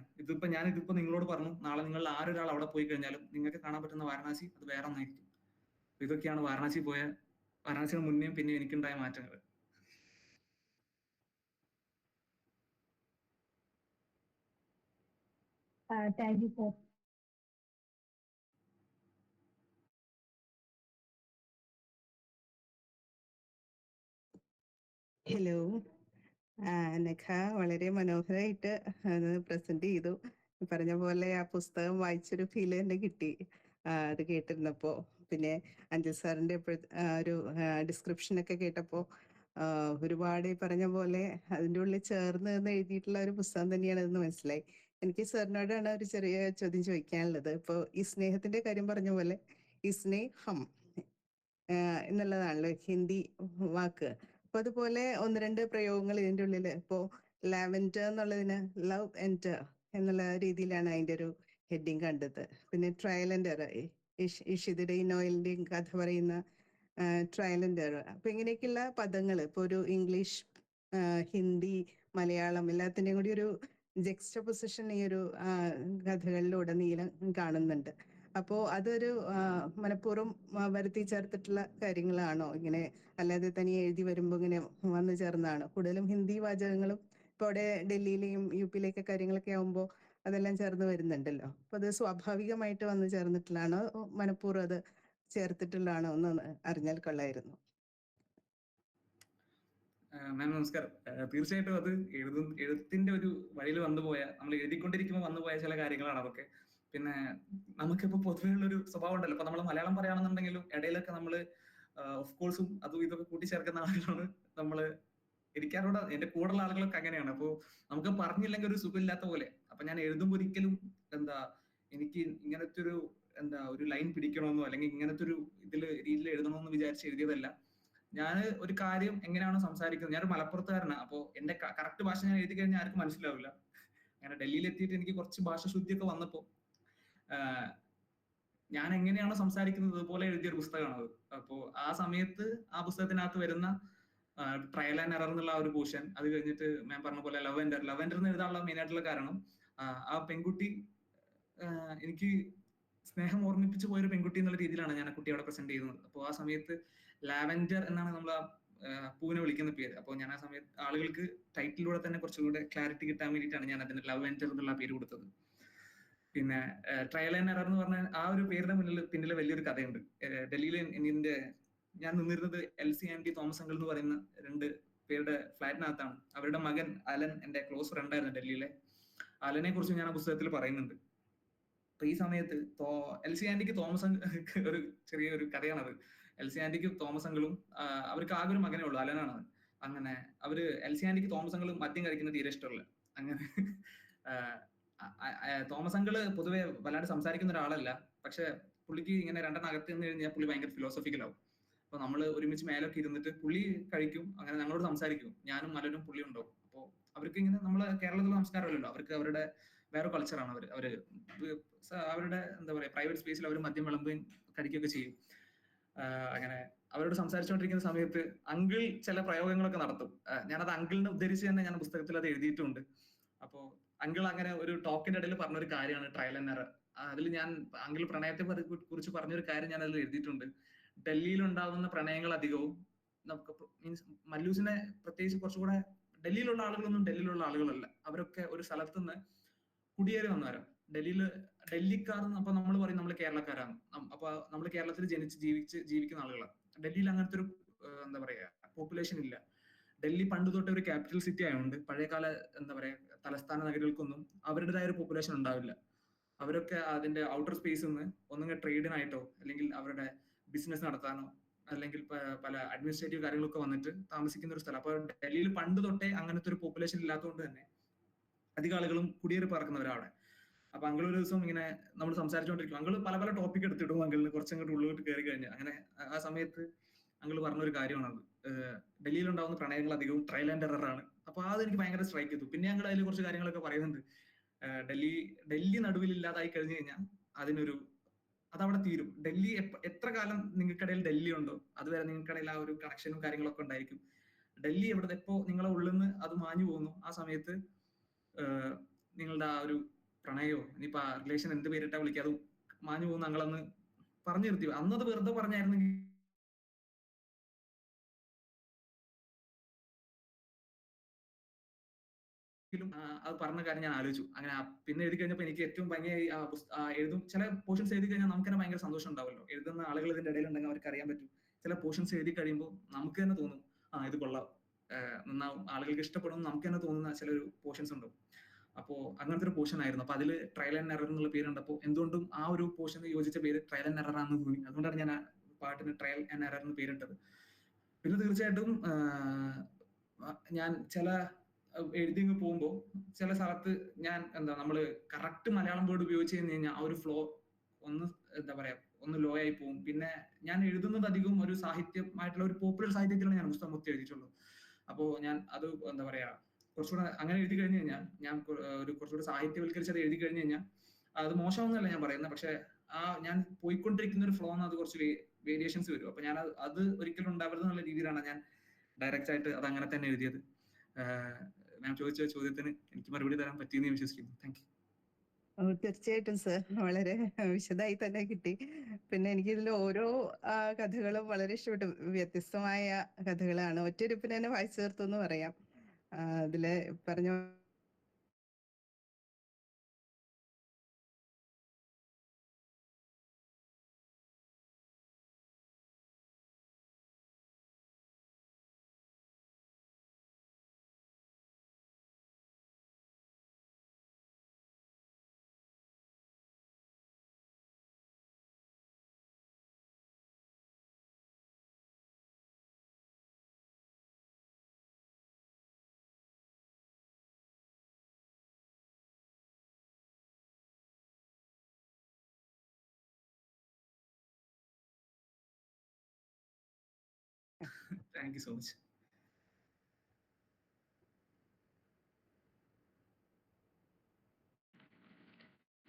ഞാനിതിപ്പോ നിങ്ങളോട് പറഞ്ഞു, നാളെ നിങ്ങൾ ആരൊരാൾ അവിടെ പോയി കഴിഞ്ഞാലും നിങ്ങൾക്ക് കാണാൻ പറ്റുന്ന വാരണാസി അത് വേറെ ഒന്നായിരിക്കും. ഇതൊക്കെയാണ് വാരണാസിയുടെ മുന്നേയും പിന്നെയും എനിക്കുണ്ടായ മാറ്റങ്ങൾ. Thank you sir. ഹലോ, നഖ വളരെ മനോഹരമായിട്ട് അത് പ്രസന്റ് ചെയ്തു. പറഞ്ഞ പോലെ ആ പുസ്തകം വായിച്ചൊരു ഫീൽ തന്നെ കിട്ടി അത് കേട്ടിരുന്നപ്പോ. പിന്നെ അഞ്ചൽ സാറിന്റെ ഒരു ഡിസ്ക്രിപ്ഷനൊക്കെ കേട്ടപ്പോ ഒരുപാട് ഈ പറഞ്ഞ പോലെ അതിൻ്റെ ഉള്ളിൽ ചേർന്ന് നിന്ന് എഴുതിയിട്ടുള്ള ഒരു പുസ്തകം തന്നെയാണ് എന്ന് മനസ്സിലായി. എനിക്ക് സാറിനോടാണ് ഒരു ചെറിയ ചോദ്യം ചോദിക്കാനുള്ളത്. ഇപ്പോൾ ഈ സ്നേഹത്തിന്റെ കാര്യം പറഞ്ഞ പോലെ ഈ സ്നേഹം എന്നുള്ളതാണല്ലോ ഹിന്ദി വാക്ക്. അപ്പൊ അതുപോലെ 1-2 പ്രയോഗങ്ങൾ ഇതിൻ്റെ ഉള്ളിൽ ഇപ്പോ ലാവൻഡർ എന്നുള്ളതിന് ലവ് എൻറ്റർ എന്നുള്ള രീതിയിലാണ് അതിൻ്റെ ഒരു ഹെഡിങ് കണ്ടത്. പിന്നെ ട്രയൽ ആൻഡ് എറർ, ഇഷിതയുടെയും നോയലിന്റെയും കഥ പറയുന്ന ട്രയൽ ആൻഡ് എറർ. അപ്പൊ ഇങ്ങനെയൊക്കെയുള്ള പദങ്ങൾ ഇപ്പൊ ഒരു ഇംഗ്ലീഷ്, ഹിന്ദി, മലയാളം എല്ലാത്തിൻ്റെയും കൂടി ഒരു ജെക്സ്റ്റപ്പൊസിഷൻ ഈ ഒരു കഥകളിലുടനീളം കാണുന്നുണ്ട്. അപ്പോ അതൊരു മനഃപൂർവ്വം വരുത്തി ചേർത്തിട്ടുള്ള കാര്യങ്ങളാണോ ഇങ്ങനെ, അല്ലാതെ തനിയെ എഴുതി വരുമ്പോൾ ഇങ്ങനെ വന്നു ചേർന്നാണോ? കൂടുതലും ഹിന്ദി വാചകങ്ങളും ഇപ്പൊ അവിടെ ഡൽഹിയിലെയും UP-യിലെയൊക്കെ കാര്യങ്ങളൊക്കെ ആകുമ്പോൾ അതെല്ലാം ചേർന്ന് വരുന്നുണ്ടല്ലോ. അപ്പൊ അത് സ്വാഭാവികമായിട്ട് വന്നു ചേർന്നിട്ടുള്ളതാണോ മനഃപൂർവ്വം അത് ചേർത്തിട്ടുള്ളതാണോ എന്ന് അറിഞ്ഞാൽ കൊള്ളായിരുന്നു. മാം നമസ്കാരം. തീർച്ചയായിട്ടും അത് എഴുത്തിന്റെ ഒരു വഴിയിൽ വന്നുപോയ, നമ്മൾ എഴുതിക്കൊണ്ടിരിക്കുമ്പോൾ വന്നുപോയ ചില കാര്യങ്ങളാണ് അതൊക്കെ. പിന്നെ നമുക്കിപ്പോ പൊതുവെയുള്ളൊരു സ്വഭാവം ഉണ്ടല്ലോ. ഇപ്പൊ നമ്മൾ മലയാളം പറയുകയാണെന്നുണ്ടെങ്കിലും ഇടയിലൊക്കെ നമ്മൾ ഓഫ് കോഴ്സും അതും ഇതൊക്കെ കൂട്ടിച്ചേർക്കുന്ന ആളുകളാണ് നമ്മള്. എനിക്കറിവിടെ എന്റെ കൂടെയുള്ള ആളുകളൊക്കെ അങ്ങനെയാണ്. അപ്പൊ നമുക്ക് പറഞ്ഞില്ലെങ്കിൽ ഒരു സുഖമില്ലാത്ത പോലെ. അപ്പൊ ഞാൻ എഴുതുമ്പോൾ ഒരിക്കലും എനിക്ക് ഇങ്ങനത്തെ ഒരു ലൈൻ പിടിക്കണമെന്നോ അല്ലെങ്കിൽ ഇങ്ങനത്തെ ഒരു രീതിയിൽ എഴുതണമെന്ന് വിചാരിച്ച് എഴുതിയതല്ല. ഞാൻ ഒരു കാര്യം എങ്ങനെയാണോ സംസാരിക്കുന്നത്, ഞാനൊരു മലപ്പുറത്തുകാരനാണ്. അപ്പോൾ എന്റെ കറക്റ്റ് ഭാഷ ഞാൻ എഴുതി കഴിഞ്ഞാൽ ആർക്കും മനസ്സിലാവില്ല. അങ്ങനെ ഡൽഹിയിൽ എത്തിയിട്ട് എനിക്ക് കുറച്ച് ഭാഷാശുദ്ധിയൊക്കെ വന്നപ്പോൾ ഞാൻ എങ്ങനെയാണോ സംസാരിക്കുന്നത് അതുപോലെ എഴുതിയൊരു പുസ്തകമാണത്. അപ്പോൾ ആ സമയത്ത് ആ പുസ്തകത്തിനകത്ത് വരുന്ന ട്രയൽ ആൻഡ് എറർ എന്നുള്ള ഒരു പോർഷൻ, അത് കഴിഞ്ഞിട്ട് ഞാൻ പറഞ്ഞ പോലെ ലവ് എൻഡർ എന്ന് എഴുതാനുള്ള മെയിൻ ആയിട്ടുള്ള കാരണം ആ പെൺകുട്ടി എനിക്ക് സ്നേഹം ഓർമ്മിപ്പിച്ചു പോയൊരു പെൺകുട്ടി എന്നുള്ള രീതിയിലാണ് ഞാൻ ആ കുട്ടി അവിടെ പ്രസന്റ് ചെയ്യുന്നത്. അപ്പോൾ ആ സമയത്ത് ലാവൻഡർ എന്നാണ് നമ്മൾ ആ പൂവിനെ വിളിക്കുന്ന പേര്. അപ്പോൾ ഞാൻ ആ സമയത്ത് ആളുകൾക്ക് ടൈറ്റിലൂടെ തന്നെ കുറച്ചുകൂടെ ക്ലാരിറ്റി കിട്ടാൻ വേണ്ടിയിട്ടാണ് ഞാൻ അതിന് ലവ് എൻഡർ എന്നുള്ള പേര് കൊടുത്തത്. പിന്നെ ട്രയൽ ആൻഡ് എറർ എന്ന് പറഞ്ഞ ആ ഒരു പേരിന്റെ പിന്നിൽ വലിയൊരു കഥയുണ്ട്. ഡൽഹിയിൽ ഞാൻ നിന്നിരുന്നത് LC ആൻഡി തോമസ് അങ്കിൾ എന്ന് പറയുന്ന 2 പേരുടെ ഫ്ലാറ്റിനകത്താണ്. അവരുടെ മകൻ അലൻ എന്റെ ക്ലോസ് ഫ്രണ്ട് ആയിരുന്നു ഡൽഹിയിലെ. അലനെ കുറിച്ച് ഞാൻ ആ പുസ്തകത്തിൽ പറയുന്നുണ്ട്. അപ്പൊ ഈ സമയത്ത് LC ആൻഡിക്ക് തോമസ് ഒരു ചെറിയൊരു കഥയാണത്. LC ആൻഡിക്ക് തോമസ് അങ്കിളും അവർക്ക് ആകെ ഒരു മകനേ ഉള്ളൂ, അലനാണ്. അങ്ങനെ LC ആൻഡിക്ക് തോമസ് അങ്കിളും മദ്യം കഴിക്കുന്നത് തീരെ ഇഷ്ടമല്ല. അങ്ങനെ തോമസ് അങ്കിള് പൊതുവെ വല്ലാണ്ട് സംസാരിക്കുന്ന ഒരാളല്ല. പക്ഷെ പുള്ളിക്ക് ഇങ്ങനെ 2 അകത്ത് നിന്ന് കഴിഞ്ഞാൽ പുള്ളി ഭയങ്കര ഫിലോസഫിക്കലാവും. അപ്പൊ നമ്മൾ ഒരുമിച്ച് മേലൊക്കെ ഇരുന്നിട്ട് പുള്ളി കഴിക്കും, അങ്ങനെ ഞങ്ങളോട് സംസാരിക്കും. ഞാനും അലനും പുള്ളി ഉണ്ടാവും. അപ്പോൾ അവർക്ക് ഇങ്ങനെ നമ്മളെ കേരളത്തിലെ സംസ്കാരമല്ലല്ലോ, അവർക്ക് അവരുടെ വേറെ കൾച്ചറാണ് അവര് അവരുടെ എന്താ പറയാ പ്രൈവറ്റ് സ്പേസിൽ അവർ മദ്യം വിളമ്പുകയും കഴിക്കുകയൊക്കെ ചെയ്യും. അങ്ങനെ അവരോട് സംസാരിച്ചുകൊണ്ടിരിക്കുന്ന സമയത്ത് അങ്കിൾ ചില പ്രയോഗങ്ങളൊക്കെ നടത്തും. ഞാനത് അങ്കിളിനെ ഉദ്ധരിച്ച് തന്നെ ഞാൻ പുസ്തകത്തിൽ അത് എഴുതിയിട്ടുണ്ട്. അപ്പോ അങ്കിൾ അങ്ങനെ ഒരു ടോക്കിന്റെ ഇടയിൽ പറഞ്ഞൊരു കാര്യമാണ് ട്രയൽ ആൻഡ് എറർ. അതിൽ ഞാൻ അങ്കിൾ പ്രണയത്തെ കുറിച്ച് പറഞ്ഞൊരു കാര്യം ഞാൻ അതിൽ എഴുതിയിട്ടുണ്ട്. ഡൽഹിയിൽ ഉണ്ടാകുന്ന പ്രണയങ്ങൾ അധികവും നമുക്ക് മീൻസ് മല്ലൂസിനെ പ്രത്യേകിച്ച് കുറച്ചുകൂടെ ഡൽഹിയിലുള്ള ആളുകളൊന്നും ഡൽഹിയിലുള്ള ആളുകളല്ല. അവരൊക്കെ ഒരു സ്ഥലത്തുനിന്ന് കുടിയേറി വന്നവരാണ്. ഡൽഹിക്കാർ അപ്പൊ നമ്മൾ പറയും നമ്മൾ കേരളക്കാരാണ്. അപ്പൊ നമ്മൾ കേരളത്തിൽ ജീവിക്കുന്ന ആളുകളാണ്. ഡൽഹിയിൽ അങ്ങനത്തെ ഒരു എന്താ പറയാ പോപ്പുലേഷൻ ഇല്ല. ഡൽഹി പണ്ട് തൊട്ടേ ഒരു ക്യാപിറ്റൽ സിറ്റി ആയതുകൊണ്ട് പഴയകാല എന്താ പറയാ തലസ്ഥാന നഗരങ്ങൾക്കൊന്നും അവരുടേതായ ഒരു പോപ്പുലേഷൻ ഉണ്ടാവില്ല. അവരൊക്കെ അതിന്റെ ഔട്ടർ സ്പേസിൽ നിന്ന് ഒന്നുകിൽ ട്രേഡിനായിട്ടോ അല്ലെങ്കിൽ അവരുടെ ബിസിനസ് നടത്താനോ അല്ലെങ്കിൽ പല അഡ്മിനിസ്ട്രേറ്റീവ് കാര്യങ്ങളൊക്കെ വന്നിട്ട് താമസിക്കുന്ന ഒരു സ്ഥലം. അപ്പൊ ഡൽഹിയിൽ പണ്ട് തൊട്ടേ അങ്ങനത്തെ ഒരു പോപ്പുലേഷൻ ഇല്ലാത്തതുകൊണ്ട് തന്നെ അധികം ആളുകളും കുടിയേറി പാർക്കുന്നവരാണ്. അപ്പൊ അങ്കിൾ ഒരു ദിവസം ഇങ്ങനെ നമ്മൾ സംസാരിച്ചുകൊണ്ടിരിക്കും. അങ്കിൾ പല പല ടോപ്പിക് എടുത്തിടും. അങ്കിളിന് കുറച്ചങ്ങോട്ട് ഉള്ളിലോട്ട് കയറി കഴിഞ്ഞാൽ അങ്ങനെ ആ സമയത്ത് അങ്കിൾ പറഞ്ഞൊരു കാര്യമാണത്. ഡൽഹിയിൽ ഉണ്ടാവുന്ന പ്രണയങ്ങൾ അധികവും ട്രയൽ ആൻഡ് എറർ ആണ്. അപ്പൊ അതെനിക്ക് ഭയങ്കര സ്ട്രൈക്ക് ചെയ്തു. പിന്നെ ഞങ്ങൾ അതിൽ കുറച്ച് കാര്യങ്ങളൊക്കെ പറയുന്നുണ്ട്. ഡൽഹി നടുവിൽ ഇല്ലാതായി കഴിഞ്ഞു കഴിഞ്ഞാൽ അതവിടെ തീരും. ഡൽഹി എത്ര കാലം നിങ്ങൾക്കിടയിൽ ഡൽഹി ഉണ്ടോ അതുവരെ നിങ്ങൾക്കിടയിൽ ആ ഒരു കണക്ഷനും കാര്യങ്ങളൊക്കെ ഉണ്ടായിരിക്കും. ഡൽഹി എവിടെ എപ്പോ നിങ്ങളെ ഉള്ളിൽ നിന്ന് അത് മാഞ്ഞു പോകുന്നു ആ സമയത്ത് നിങ്ങളുടെ ആ ഒരു പ്രണയോ ഇനിയിപ്പോ റിലേഷൻ എന്ത് പേരിട്ടാ വിളിക്കുക അത് മാഞ്ഞു പോകുന്ന ഞങ്ങളന്ന് പറഞ്ഞു നിർത്തി. അന്നത് വെറുതെ പറഞ്ഞായിരുന്നെങ്കിൽ അത് പറഞ്ഞ കാര്യം ഞാൻ ആലോചിച്ചു. അങ്ങനെ പിന്നെ എഴുതി കഴിഞ്ഞപ്പോൾ എനിക്ക് ഏറ്റവും ഭംഗിയായി എഴുതും. ചില പോർഷൻസ് എഴുതി കഴിഞ്ഞാൽ നമുക്ക് തന്നെ ഭയങ്കര സന്തോഷം ഉണ്ടാവുമല്ലോ. എഴുതുന്ന ആളുകൾ ഇതിന്റെ ഇടയിൽ ഉണ്ടെങ്കിൽ അവർക്ക് അറിയാൻ പറ്റും. ചില പോർഷൻസ് എഴുതി കഴിയുമ്പോൾ നമുക്ക് തന്നെ തോന്നും ഇത് കൊള്ളാം, നന്നാവും, ആളുകൾക്ക് ഇഷ്ടപ്പെടും നമുക്ക് തന്നെ തോന്നുന്ന ചില ഒരു പോർഷൻസ് ഉണ്ടാവും. അപ്പോ അങ്ങനത്തെ ഒരു പോർഷൻ ആയിരുന്നു. അപ്പൊ അതിൽ ട്രയൽ ആൻഡ് എറർ എന്നുള്ള പേരുണ്ടപ്പോൾ എന്തുകൊണ്ടും ആ ഒരു പോർഷന് യോജിച്ച പേര് ട്രയൽ ആൻഡ് എറർ ആണെന്ന് തോന്നി. അതുകൊണ്ടാണ് ഞാൻ ആ പാട്ടിന് ട്രയൽ ആൻഡ് എറർ എന്ന് പേരിട്ടത്. പിന്നെ തീർച്ചയായിട്ടും ഞാൻ ചില എഴുതിങ്ങ് പോകുമ്പോൾ ചില സ്ഥലത്ത് ഞാൻ നമ്മള് കറക്റ്റ് മലയാളം വേർഡ് ഉപയോഗിച്ച് കഴിഞ്ഞാൽ ആ ഒരു ഫ്ലോ ഒന്ന് ലോ ആയി പോകും. പിന്നെ ഞാൻ എഴുതുന്നത് അധികം ഒരു സാഹിത്യമായിട്ടുള്ള ഒരു പോപ്പുലർ സാഹിത്യത്തിലാണ് ഞാൻ പുസ്തകം മൊത്തം എഴുതിയിട്ടുള്ളത്. അപ്പോ ഞാൻ അത് കുറച്ചുകൂടെ അങ്ങനെ എഴുതി കഴിഞ്ഞു കഴിഞ്ഞാൽ ഞാൻ ഒരു കുറച്ചുകൂടെ സാഹിത്യവൽക്കരിച്ചത് എഴുതി കഴിഞ്ഞു കഴിഞ്ഞാൽ അത് മോശമൊന്നുമല്ല ഞാൻ പറയുന്നത്. പക്ഷെ ഞാൻ പോയിക്കൊണ്ടിരിക്കുന്ന ഒരു ഫ്ലോ അത് കുറച്ച് വേരിയേഷൻസ് വരും. അപ്പൊ ഞാൻ അത് ഒരിക്കലും ഉണ്ടാവരുത് എന്നുള്ള രീതിയിലാണ് ഞാൻ ഡയറക്റ്റ് ആയിട്ട് അത് അങ്ങനെ തന്നെ എഴുതിയത്. മാം ചോദിച്ച ചോദ്യത്തിന് എനിക്ക് മറുപടി തരാൻ പറ്റിയെന്ന് ഞാൻ വിശ്വസിക്കുന്നു. Thank you. തീർച്ചയായിട്ടും സർ, വളരെ വിശദമായി തന്നെ കിട്ടി. പിന്നെ എനിക്കിതിൽ ഓരോ കഥകളും വളരെ ഇഷ്ടപ്പെട്ടു. വ്യത്യസ്തമായ കഥകളാണ്. ഒറ്റയിരുപ്പിന് തന്നെ വായിച്ചു തീർത്തു എന്ന് പറയാം. അതില് പറഞ്ഞ thank you so much.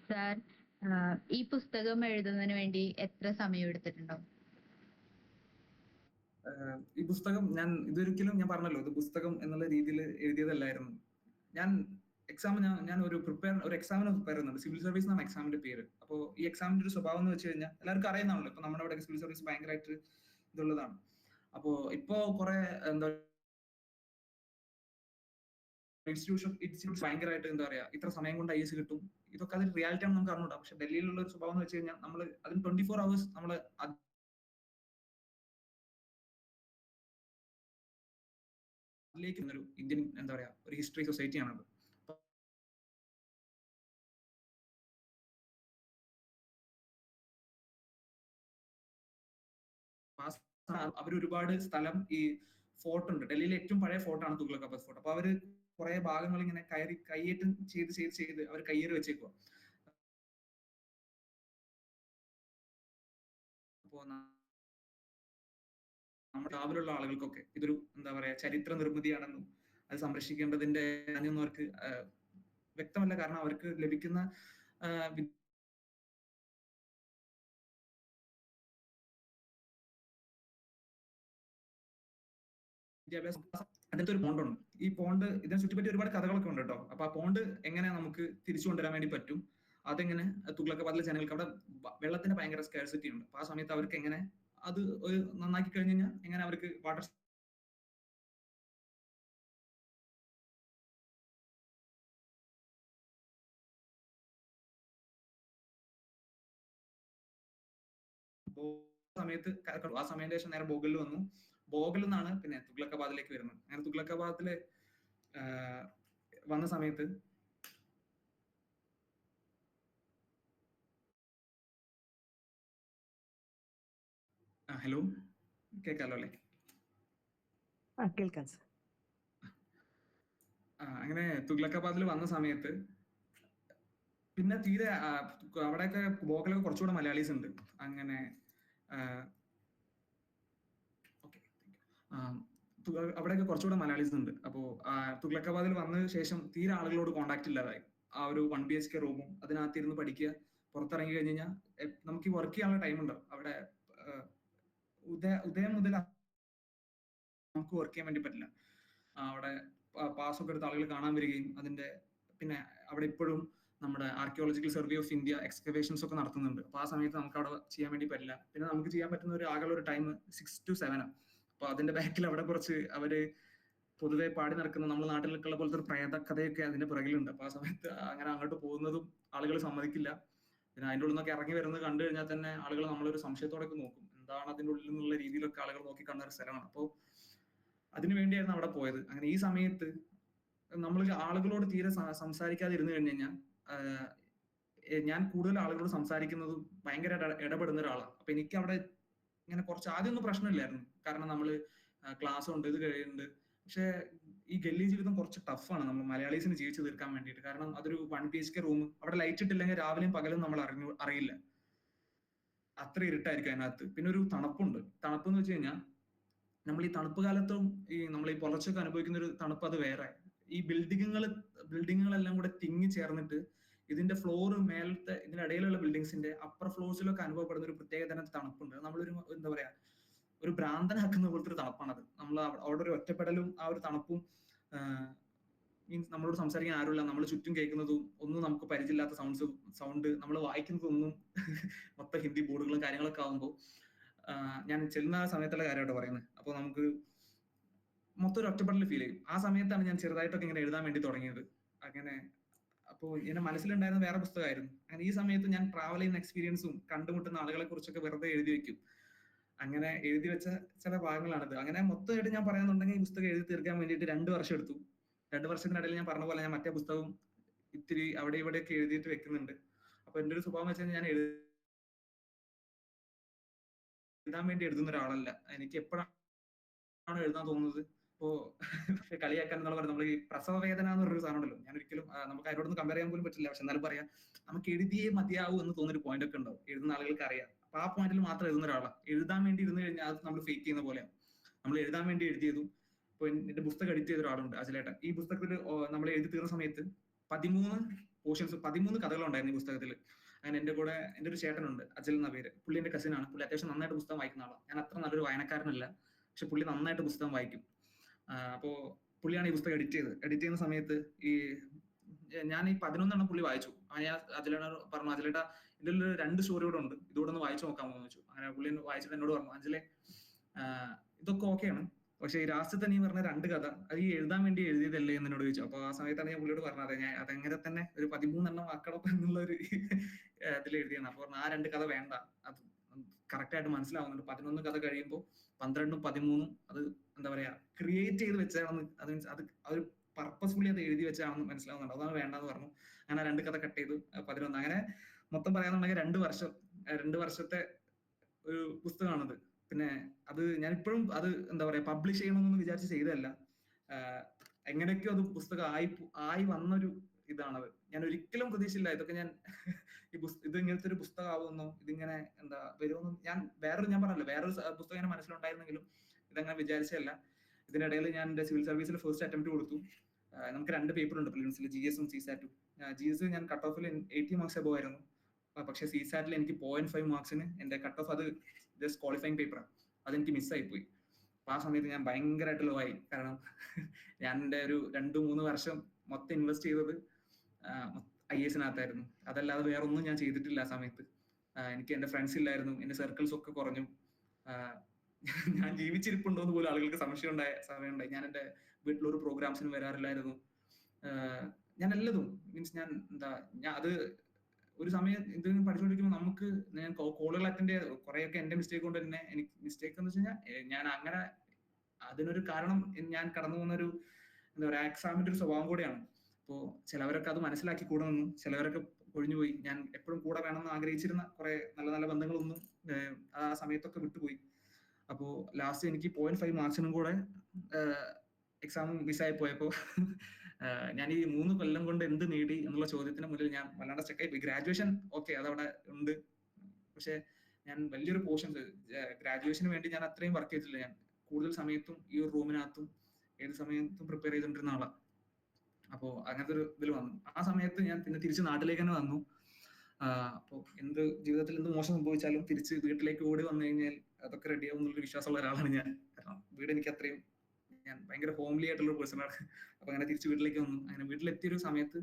Sir, ഈ പുസ്തകം എഴുതുന്നതിന് വേണ്ടി എത്ര സമയം എടുത്തിട്ടുണ്ടാവും? ഈ പുസ്തകം ഇതൊരിക്കലും ഞാൻ പറഞ്ഞല്ലോ, ഇത് പുസ്തകം എന്നുള്ള രീതിയിൽ എഴുതിയതല്ലായിരുന്നു. ഞാൻ ഒരു എക്സാമിന് പ്രിപ്പയർ ചെയ്യുന്നുണ്ട്. സിവിൽ സർവീസ് എന്നാണ് എക്സാമിന്റെ പേര്. അപ്പോൾ ഈ എക്സാമിന്റെ ഒരു സ്വഭാവം എന്ന് വെച്ച് കഴിഞ്ഞാൽ എല്ലാവർക്കും അറിയുന്നതാണല്ലോ, ഇപ്പൊ നമ്മുടെ അവിടെ സിവിൽ സർവീസ് ഭയങ്കരമായിട്ട് ഇതുള്ളതാണ്. അപ്പോ ഇപ്പോ കുറെ ഇൻസ്റ്റിറ്റ്യൂട്ട്സ് ഭയങ്കരമായിട്ട് ഇത്ര സമയം കൊണ്ട് IAS കിട്ടും, ഇതൊക്കെ അതിൽ റിയാലിറ്റി ആണ് നമുക്ക് അറിഞ്ഞൂടാ. പക്ഷെ ഡൽഹിയിലുള്ള ഒരു സ്വഭാവം എന്ന് വെച്ച് കഴിഞ്ഞാൽ നമ്മൾ അതിന് 24 hours നമ്മൾ അതിലേക്ക് ഒരു ഇന്ത്യൻ ഒരു ഹിസ്റ്ററി സൊസൈറ്റിയാണത്. അവർ ഒരുപാട് സ്ഥലം ഈ ഫോർട്ട് ഉണ്ട്. ഡൽഹിയിലെ ഏറ്റവും പഴയ ഫോർട്ടാണ് തുഗ്ലക് അബ്ബാസ് ഫോർട്ട്. അപ്പൊ അവര് കുറെ ഭാഗങ്ങൾ ഇങ്ങനെ കയ്യേറ്റം ചെയ്ത് അവർ കയ്യേറി വെച്ചേക്കുക. അപ്പോ നമ്മുടെ കാവിലുള്ള ആളുകൾക്കൊക്കെ ഇതൊരു ചരിത്ര നിർമ്മിതിയാണെന്നും അത് സംരക്ഷിക്കേണ്ടതിന്റെ അവർക്ക് വ്യക്തമല്ല. കാരണം അവർക്ക് ലഭിക്കുന്ന വിദ്യാഭ്യാസം അതിനകത്ത് ഒരു പോണ്ടുണ്ട്. ഈ പോണ്ട് ഇതിനെ ചുറ്റിപ്പറ്റി ഒരുപാട് കഥകളൊക്കെ ഉണ്ട് കേട്ടോ. അപ്പൊ ആ പോണ്ട് എങ്ങനെ നമുക്ക് തിരിച്ചു കൊണ്ടുവരാൻ വേണ്ടി പറ്റും, അതെങ്ങനെ തുഗ്ലക്കാബാദിലെ ജനങ്ങൾക്ക് അവിടെ വെള്ളത്തിന് ഭയങ്കര സ്കാർസിറ്റി ഉണ്ട്. അപ്പൊ ആ സമയത്ത് അവർക്ക് എങ്ങനെ അത് ഒരു നന്നാക്കി കഴിഞ്ഞ് കഴിഞ്ഞാൽ എങ്ങനെ അവർക്ക് വാട്ടർ സമയത്ത് ആ സമയത്തിന് ശേഷം നേരെ ബോഗലിൽ വന്നു. ബോഗലിൽ നിന്നാണ് പിന്നെ തുഗ്ലക്കാബാദിലേക്ക് വരുന്നത്. അങ്ങനെ തുഗ്ലക്കാബാദില് വന്ന സമയത്ത് ഹലോ കേൾക്കാലോ അല്ലേ? കേൾക്കാം സർ. അങ്ങനെ തുഗ്ലക്കാബാദിൽ വന്ന സമയത്ത് പിന്നെ തീരെ അവിടെയൊക്കെ ബോഗലൊക്കെ കുറച്ചുകൂടെ മലയാളീസ് ഉണ്ട്. അങ്ങനെ അവിടെയൊക്കെ കുറച്ചുകൂടെ മലയാളീസ് ഉണ്ട്. അപ്പോൾ തുഗ്ലക്കാബാദിൽ വന്ന ശേഷം തീരെ ആളുകളോട് കോണ്ടാക്ട് ഇല്ലാതായി. ആ ഒരു 1 BHK റൂമും അതിനകത്ത് ഇരുന്ന് പഠിക്കുക, പുറത്തിറങ്ങി കഴിഞ്ഞ് കഴിഞ്ഞാൽ നമുക്ക് ഈ വർക്ക് ചെയ്യാനുള്ള ടൈം ഉണ്ടാവും. അവിടെ ഉദയം മുതൽ നമുക്ക് വർക്ക് ചെയ്യാൻ വേണ്ടി പറ്റില്ല. അവിടെ പാസ്സൊക്കെ എടുത്ത ആളുകൾ കാണാൻ വരികയും അതിന്റെ പിന്നെ അവിടെ ഇപ്പോഴും നമ്മുടെ archaeological survey of India excavations ഒക്കെ നടത്തുന്നുണ്ട്. അപ്പൊ ആ സമയത്ത് നമുക്ക് അവിടെ ചെയ്യാൻ വേണ്ടി പറ്റില്ല. പിന്നെ നമുക്ക് ചെയ്യാൻ പറ്റുന്ന ഒരു ആകെയുള്ള ഒരു ടൈം 6 to 7. അപ്പൊ അതിന്റെ ബാക്കിൽ അവിടെ കുറച്ച് അവര് പൊതുവെ പാടി നടക്കുന്ന നമ്മുടെ നാട്ടിലൊക്കെയുള്ള പോലത്തെ ഒരു പ്രേത കഥയൊക്കെ അതിന്റെ പുറകിലുണ്ട്. അപ്പൊ ആ സമയത്ത് അങ്ങനെ അങ്ങോട്ട് പോകുന്നതും ആളുകൾ സമ്മതിക്കില്ല. പിന്നെ അതിൻ്റെ ഉള്ളിൽ നിന്നൊക്കെ ഇറങ്ങി വരുന്നത് കണ്ടു കഴിഞ്ഞാൽ തന്നെ ആളുകൾ നമ്മളൊരു സംശയത്തോടൊക്കെ നോക്കും. എന്താണ് അതിൻ്റെ ഉള്ളിൽ നിന്നുള്ള രീതിയിലൊക്കെ ആളുകൾ നോക്കി കാണുന്ന ഒരു സ്ഥലമാണ്. അപ്പോൾ അതിനു വേണ്ടിയായിരുന്നു അവിടെ പോയത്. അങ്ങനെ ഈ സമയത്ത് നമ്മൾ ആളുകളോട് തീരെ സംസാരിക്കാതെ ഇരുന്ന് കഴിഞ്ഞ് കഴിഞ്ഞാൽ ഞാൻ കൂടുതൽ ആളുകളോട് സംസാരിക്കുന്നതും ഭയങ്കര ഇടപെടുന്ന ഒരാളാണ്. അപ്പൊ എനിക്ക് അവിടെ ഇങ്ങനെ കുറച്ച് ആദ്യമൊന്നും പ്രശ്നമില്ലായിരുന്നു. കാരണം നമ്മള് ക്ലാസ് ഉണ്ട്, ഇത് കഴിയുന്നുണ്ട്. പക്ഷെ ഈ ഗല്ലി ജീവിതം കുറച്ച് ടഫാണ് നമ്മൾ മലയാളീസിന് ജീവിച്ചു തീർക്കാൻ വേണ്ടിയിട്ട്. കാരണം അതൊരു 1 BHK റൂം, അവിടെ ലൈറ്റ് ഇട്ടില്ലെങ്കിൽ രാവിലെയും പകലും നമ്മൾ അറിയില്ല. അത്ര ഇരുട്ടായിരിക്കും അതിനകത്ത്. പിന്നെ ഒരു തണുപ്പുണ്ട്. തണുപ്പ് എന്ന് വെച്ച് കഴിഞ്ഞാൽ നമ്മൾ ഈ തണുപ്പ് കാലത്തും ഈ നമ്മൾ ഈ പുലർച്ചൊക്കെ അനുഭവിക്കുന്ന ഒരു തണുപ്പ് അത് വേറെ. ഈ ബിൽഡിങ്ങുകളെല്ലാം കൂടെ തിങ്ങി ചേർന്നിട്ട് ഇതിന്റെ ഫ്ലോർ മേലത്തെ ഇതിനിടയിലുള്ള ബിൽഡിങ്സിന്റെ അപ്പർ ഫ്ലോർസിലൊക്കെ അനുഭവപ്പെടുന്ന ഒരു പ്രത്യേക തരം തണുപ്പുണ്ട്. നമ്മളൊരു എന്താ പറയാ ഒരു ഭ്രാന്തനാക്കുന്ന പോലത്തെ ഒരു തണുപ്പാണത്. നമ്മൾ അവിടെ ഒരു ഒറ്റപ്പെടലും ആ ഒരു തണുപ്പും മീൻസ് നമ്മളോട് സംസാരിക്കാൻ ആരുമില്ല. നമ്മൾ ചുറ്റും കേൾക്കുന്നതും ഒന്നും നമുക്ക് പരിചയമില്ലാത്ത സൗണ്ട് നമ്മൾ വായിക്കുന്നതൊന്നും മൊത്തം ഹിന്ദി ബോർഡുകളും കാര്യങ്ങളൊക്കെ ആകുമ്പോൾ ഞാൻ ചെല്ലുന്ന സമയത്തുള്ള കാര്യമായിട്ട് പറയുന്നത്. അപ്പോൾ നമുക്ക് മൊത്തം ഒരു ഒറ്റപ്പെടൽ ഫീൽ ചെയ്യും. ആ സമയത്താണ് ഞാൻ ചെറുതായിട്ടൊക്കെ ഇങ്ങനെ എഴുതാൻ വേണ്ടി തുടങ്ങിയത്. അങ്ങനെ അപ്പോൾ എന്റെ മനസ്സിലുണ്ടായിരുന്ന വേറെ പുസ്തകമായിരുന്നു. അങ്ങനെ ഈ സമയത്ത് ഞാൻ ട്രാവൽ ചെയ്യുന്ന എക്സ്പീരിയൻസും കണ്ടുമുട്ടുന്ന ആളുകളെ കുറിച്ചൊക്കെ വെറുതെ എഴുതി വെക്കും. അങ്ങനെ എഴുതി വെച്ച ചില ഭാഗങ്ങളാണിത്. അങ്ങനെ മൊത്തമായിട്ട് ഞാൻ പറയുന്നുണ്ടെങ്കിൽ ഈ പുസ്തകം എഴുതി തീർക്കാൻ വേണ്ടിയിട്ട് 2 വർഷം എടുത്തു. 2 വർഷത്തിനിടയിൽ ഞാൻ പറഞ്ഞ പോലെ ഞാൻ മറ്റേ പുസ്തകം ഇത്തിരി അവിടെ ഇവിടെയൊക്കെ എഴുതിയിട്ട് വെക്കുന്നുണ്ട്. അപ്പൊ എന്റെ ഒരു സ്വഭാവം വെച്ച് കഴിഞ്ഞാൽ ഞാൻ എഴുതാൻ വേണ്ടി എഴുതുന്ന ഒരാളല്ല. എനിക്ക് എപ്പോഴാണ് എഴുതാൻ തോന്നുന്നത്, ഇപ്പോ കളിയാക്കാൻ എന്നുള്ള പറയുന്നത് നമ്മൾ ഈ പ്രസവ വേദന എന്ന് പറഞ്ഞൊരു സാധനം ഉണ്ടല്ലോ. ഞാൻ ഒരിക്കലും നമുക്ക് അതിനോടൊന്നും കമ്പയർ ചെയ്യാൻ പോലും പറ്റില്ല. പക്ഷെ എന്നാലും പറയാം, നമുക്ക് എഴുതിയേ മതിയാവൂ എന്ന് തോന്നുന്നൊരു പോയിന്റ് ഒക്കെ ഉണ്ടാവും. എഴുതുന്ന ആളുകൾക്ക് അറിയാം. അപ്പൊ ആ പോയിന്റിൽ മാത്രം എഴുതുന്ന ഒരാളാണ്. എഴുതാൻ വേണ്ടി ഇരുന്ന് കഴിഞ്ഞാൽ അത് നമ്മൾ ഫേക്ക് ചെയ്യുന്ന പോലെയാണ്. നമ്മൾ എഴുതാൻ വേണ്ടി എഴുതിയതും ഇപ്പൊ എന്റെ പുസ്തകം എഡിറ്റ് ചെയ്ത ഒരാളുണ്ട്, അജിലേട്ടൻ. ഈ പുസ്തകത്തിൽ നമ്മൾ എഴുതി തീർന്ന സമയത്ത് 13 കഥകളുണ്ടായിരുന്നു ഈ പുസ്തകത്തിൽ. അങ്ങനെ എന്റെ കൂടെ എന്റെ ഒരു ചേട്ടനുണ്ട്, അജൽ എന്ന പേര്. പുള്ളി എന്റെ കസിനാണ്. പുള്ളി അത്യാവശ്യം നന്നായിട്ട് പുസ്തകം വായിക്കുന്ന ആളാണ്. ഞാൻ അത്ര നല്ലൊരു വായനക്കാരനല്ല, പക്ഷെ പുള്ളി നന്നായിട്ട് പുസ്തകം വായിക്കും. അപ്പോ പുള്ളിയാണ് ഈ പുസ്തകം എഡിറ്റ് ചെയ്യുന്ന സമയത്ത് ഞാൻ ഈ 11 പുള്ളി വായിച്ചു. ഞാൻ അജലേട്ട പറഞ്ഞു, അജലേട്ട ഇതിൽ 2 സ്റ്റോറി കൂടെ ഉണ്ട്, ഇതുകൂടെ ഒന്ന് വായിച്ചു നോക്കാമോ എന്ന് വെച്ചു. അങ്ങനെ പുള്ളി വായിച്ചിട്ട് എന്നോട് പറഞ്ഞു, അജലെ ഇതൊക്കെ ഓക്കെയാണ്, പക്ഷെ ഈ ലാസ്റ്റത്തെ നീ പറഞ്ഞ 2 കഥ അത് ഈ എഴുതാൻ വേണ്ടി എഴുതിയതല്ലേ എന്ന് എന്നോട് ചോദിച്ചു. അപ്പൊ ആ സമയത്താണ് ഞാൻ പുള്ളിയോട് പറഞ്ഞത്, ഞാൻ അതെങ്ങനെ തന്നെ ഒരു 13 ആക്കണം എന്നുള്ള ഒരു ഇതിൽ എഴുതിയാണ്. അപ്പൊ ആ 2 കഥ വേണ്ട, അത് കറക്റ്റ് ആയിട്ട് മനസ്സിലാവുന്നുണ്ട്. 11 കഥ കഴിയുമ്പോൾ 12ഉം 13ഉം അത് എന്താ പറയാ ക്രിയേറ്റ് ചെയ്ത് വെച്ചാണെന്ന്, അത് മീൻസ് അത് ഒരു പർപ്പസ്ഫുള്ളി അത് എഴുതി വെച്ചാണെന്ന് മനസ്സിലാവുന്നുണ്ട്. അതാണ് വേണ്ടെന്ന് പറഞ്ഞു. അങ്ങനെ 2 കഥ കട്ട് ചെയ്തു, 11. അങ്ങനെ മൊത്തം പറയാന്നുണ്ടെങ്കിൽ 2 വർഷത്തെ ഒരു പുസ്തകമാണത്. പിന്നെ അത് ഞാൻ ഇപ്പോഴും അത് എന്താ പറയാ പബ്ലിഷ് ചെയ്യണമെന്നൊന്നും വിചാരിച്ച് ചെയ്തതല്ല. എങ്ങനെയൊക്കെയോ അത് പുസ്തകം ആയി വന്നൊരു ഇതാണത്. ഞാൻ ഒരിക്കലും പ്രതീക്ഷയില്ല ഇതൊക്കെ ഞാൻ ഇത് ഇങ്ങനത്തെ ഒരു പുസ്തകമാവുമെന്നോ ഇതിങ്ങനെ എന്താ വരുമെന്നും ഞാൻ പറഞ്ഞല്ലോ വേറൊരു പുസ്തകം എന്റെ മനസ്സിലുണ്ടായിരുന്നെങ്കിലും ഇതങ്ങനെ വിചാരിച്ചതല്ല. ഇതിനിടയിൽ ഞാൻ എന്റെ സിവിൽ സർവീസിൽ ഫസ്റ്റ് അറ്റംപ്റ്റ് കൊടുത്തു. നമുക്ക് 2 പേപ്പർ ഉണ്ട് പ്രിലിംസിൽ, GS-ഉം CSAT-ഉം. GS ഞാൻ കട്ട് ഓഫിൽ 80 മാർക്സ് എബോ ആയിരുന്നു. പക്ഷെ CSAT എനിക്ക് 0.5 മാർക്സിന് എന്റെ കട്ട് ഓഫ് അത് ജസ്റ്റ് ക്വാളിഫയിങ് പേപ്പറാണ്, അതെനിക്ക് മിസ്സായി പോയി. അപ്പൊ ആ സമയത്ത് ഞാൻ ഭയങ്കരമായിട്ട് ലോ ആയി. കാരണം ഞാൻ എൻ്റെ ഒരു 2-3 വർഷം മൊത്തം ഇൻവെസ്റ്റ് ചെയ്തത് IAS-നകത്തായിരുന്നു. അതല്ലാതെ വേറെ ഒന്നും ഞാൻ ചെയ്തിട്ടില്ല ആ സമയത്ത്. എനിക്ക് എന്റെ ഫ്രണ്ട്സ് ഇല്ലായിരുന്നു, എന്റെ സർക്കിൾസ് ഒക്കെ കുറഞ്ഞു. ഞാൻ ജീവിച്ചിരിപ്പുണ്ടോ എന്ന് പോലും ആളുകൾക്ക് സമയമുണ്ടായി. ഞാൻ എന്റെ വീട്ടിലൊരു പ്രോഗ്രാംസിന് വരാറില്ലായിരുന്നു. ഞാൻ എല്ലതും മീൻസ് ഞാൻ അത് ഒരു സമയം എന്തെങ്കിലും പഠിച്ചുകൊണ്ടിരിക്കുമ്പോൾ നമുക്ക് ഞാൻ കോളുകൾ അറ്റൻഡ് ചെയ്ത് കുറെയൊക്കെ എന്റെ മിസ്റ്റേക്ക് കൊണ്ട് തന്നെ എനിക്ക് മിസ്റ്റേക്ക് എന്ന് വെച്ച് കഴിഞ്ഞാൽ ഞാൻ അങ്ങനെ അതിനൊരു കാരണം ഞാൻ കടന്നു പോകുന്ന ഒരു എന്താ പറയുക എക്സാമിന്റെ ഒരു സ്വഭാവം കൂടെയാണ്. അപ്പോൾ ചിലവരൊക്കെ അത് മനസ്സിലാക്കി കൂടെ നിന്നു, ചിലവരൊക്കെ ഒഴിഞ്ഞുപോയി. ഞാൻ എപ്പോഴും കൂടെ വേണമെന്ന് ആഗ്രഹിച്ചിരുന്ന കുറെ നല്ല നല്ല ബന്ധങ്ങളൊന്നും ആ സമയത്തൊക്കെ വിട്ടുപോയി. അപ്പോൾ ലാസ്റ്റ് എനിക്ക് 0.5 മാർക്സിനും കൂടെ എക്സാം മിസ്സായി പോയപ്പോൾ ഞാൻ ഈ 3 കൊല്ലം കൊണ്ട് എന്ത് നേടി എന്നുള്ള ചോദ്യത്തിന് മുന്നിൽ ഞാൻ വല്ലാണ്ട് സ്റ്റക്കായി പോയി. ഗ്രാജുവേഷൻ ഓക്കെ അതവിടെ ഉണ്ട്, പക്ഷെ ഞാൻ വലിയൊരു പോർഷൻസ് ഗ്രാജുവേഷന് വേണ്ടി ഞാൻ അത്രയും വർക്ക് ചെയ്തിട്ടില്ല. ഞാൻ കൂടുതൽ സമയത്തും ഈ ഒരു റൂമിനകത്തും ഏത് സമയത്തും പ്രിപ്പയർ ചെയ്തുകൊണ്ടിരുന്ന ആളാണ്. അപ്പോൾ അങ്ങനത്തെ ഒരു ഇതിൽ വന്നു. ആ സമയത്ത് ഞാൻ പിന്നെ തിരിച്ച് നാട്ടിലേക്ക് തന്നെ വന്നു. അപ്പോൾ ജീവിതത്തിൽ എന്ത് മോശം സംഭവിച്ചാലും തിരിച്ച് വീട്ടിലേക്ക് ഓടി വന്നു കഴിഞ്ഞാൽ അതൊക്കെ റെഡിയാവും എന്നുള്ളൊരു വിശ്വാസമുള്ള ഒരാളാണ് ഞാൻ. കാരണം വീട് എനിക്ക് അത്രയും, ഞാൻ ഭയങ്കര ഹോംലി ആയിട്ടുള്ള പേഴ്സണാണ്. അപ്പൊ അങ്ങനെ തിരിച്ച് വീട്ടിലേക്ക് വന്നു. അങ്ങനെ വീട്ടിലെത്തിയൊരു സമയത്ത്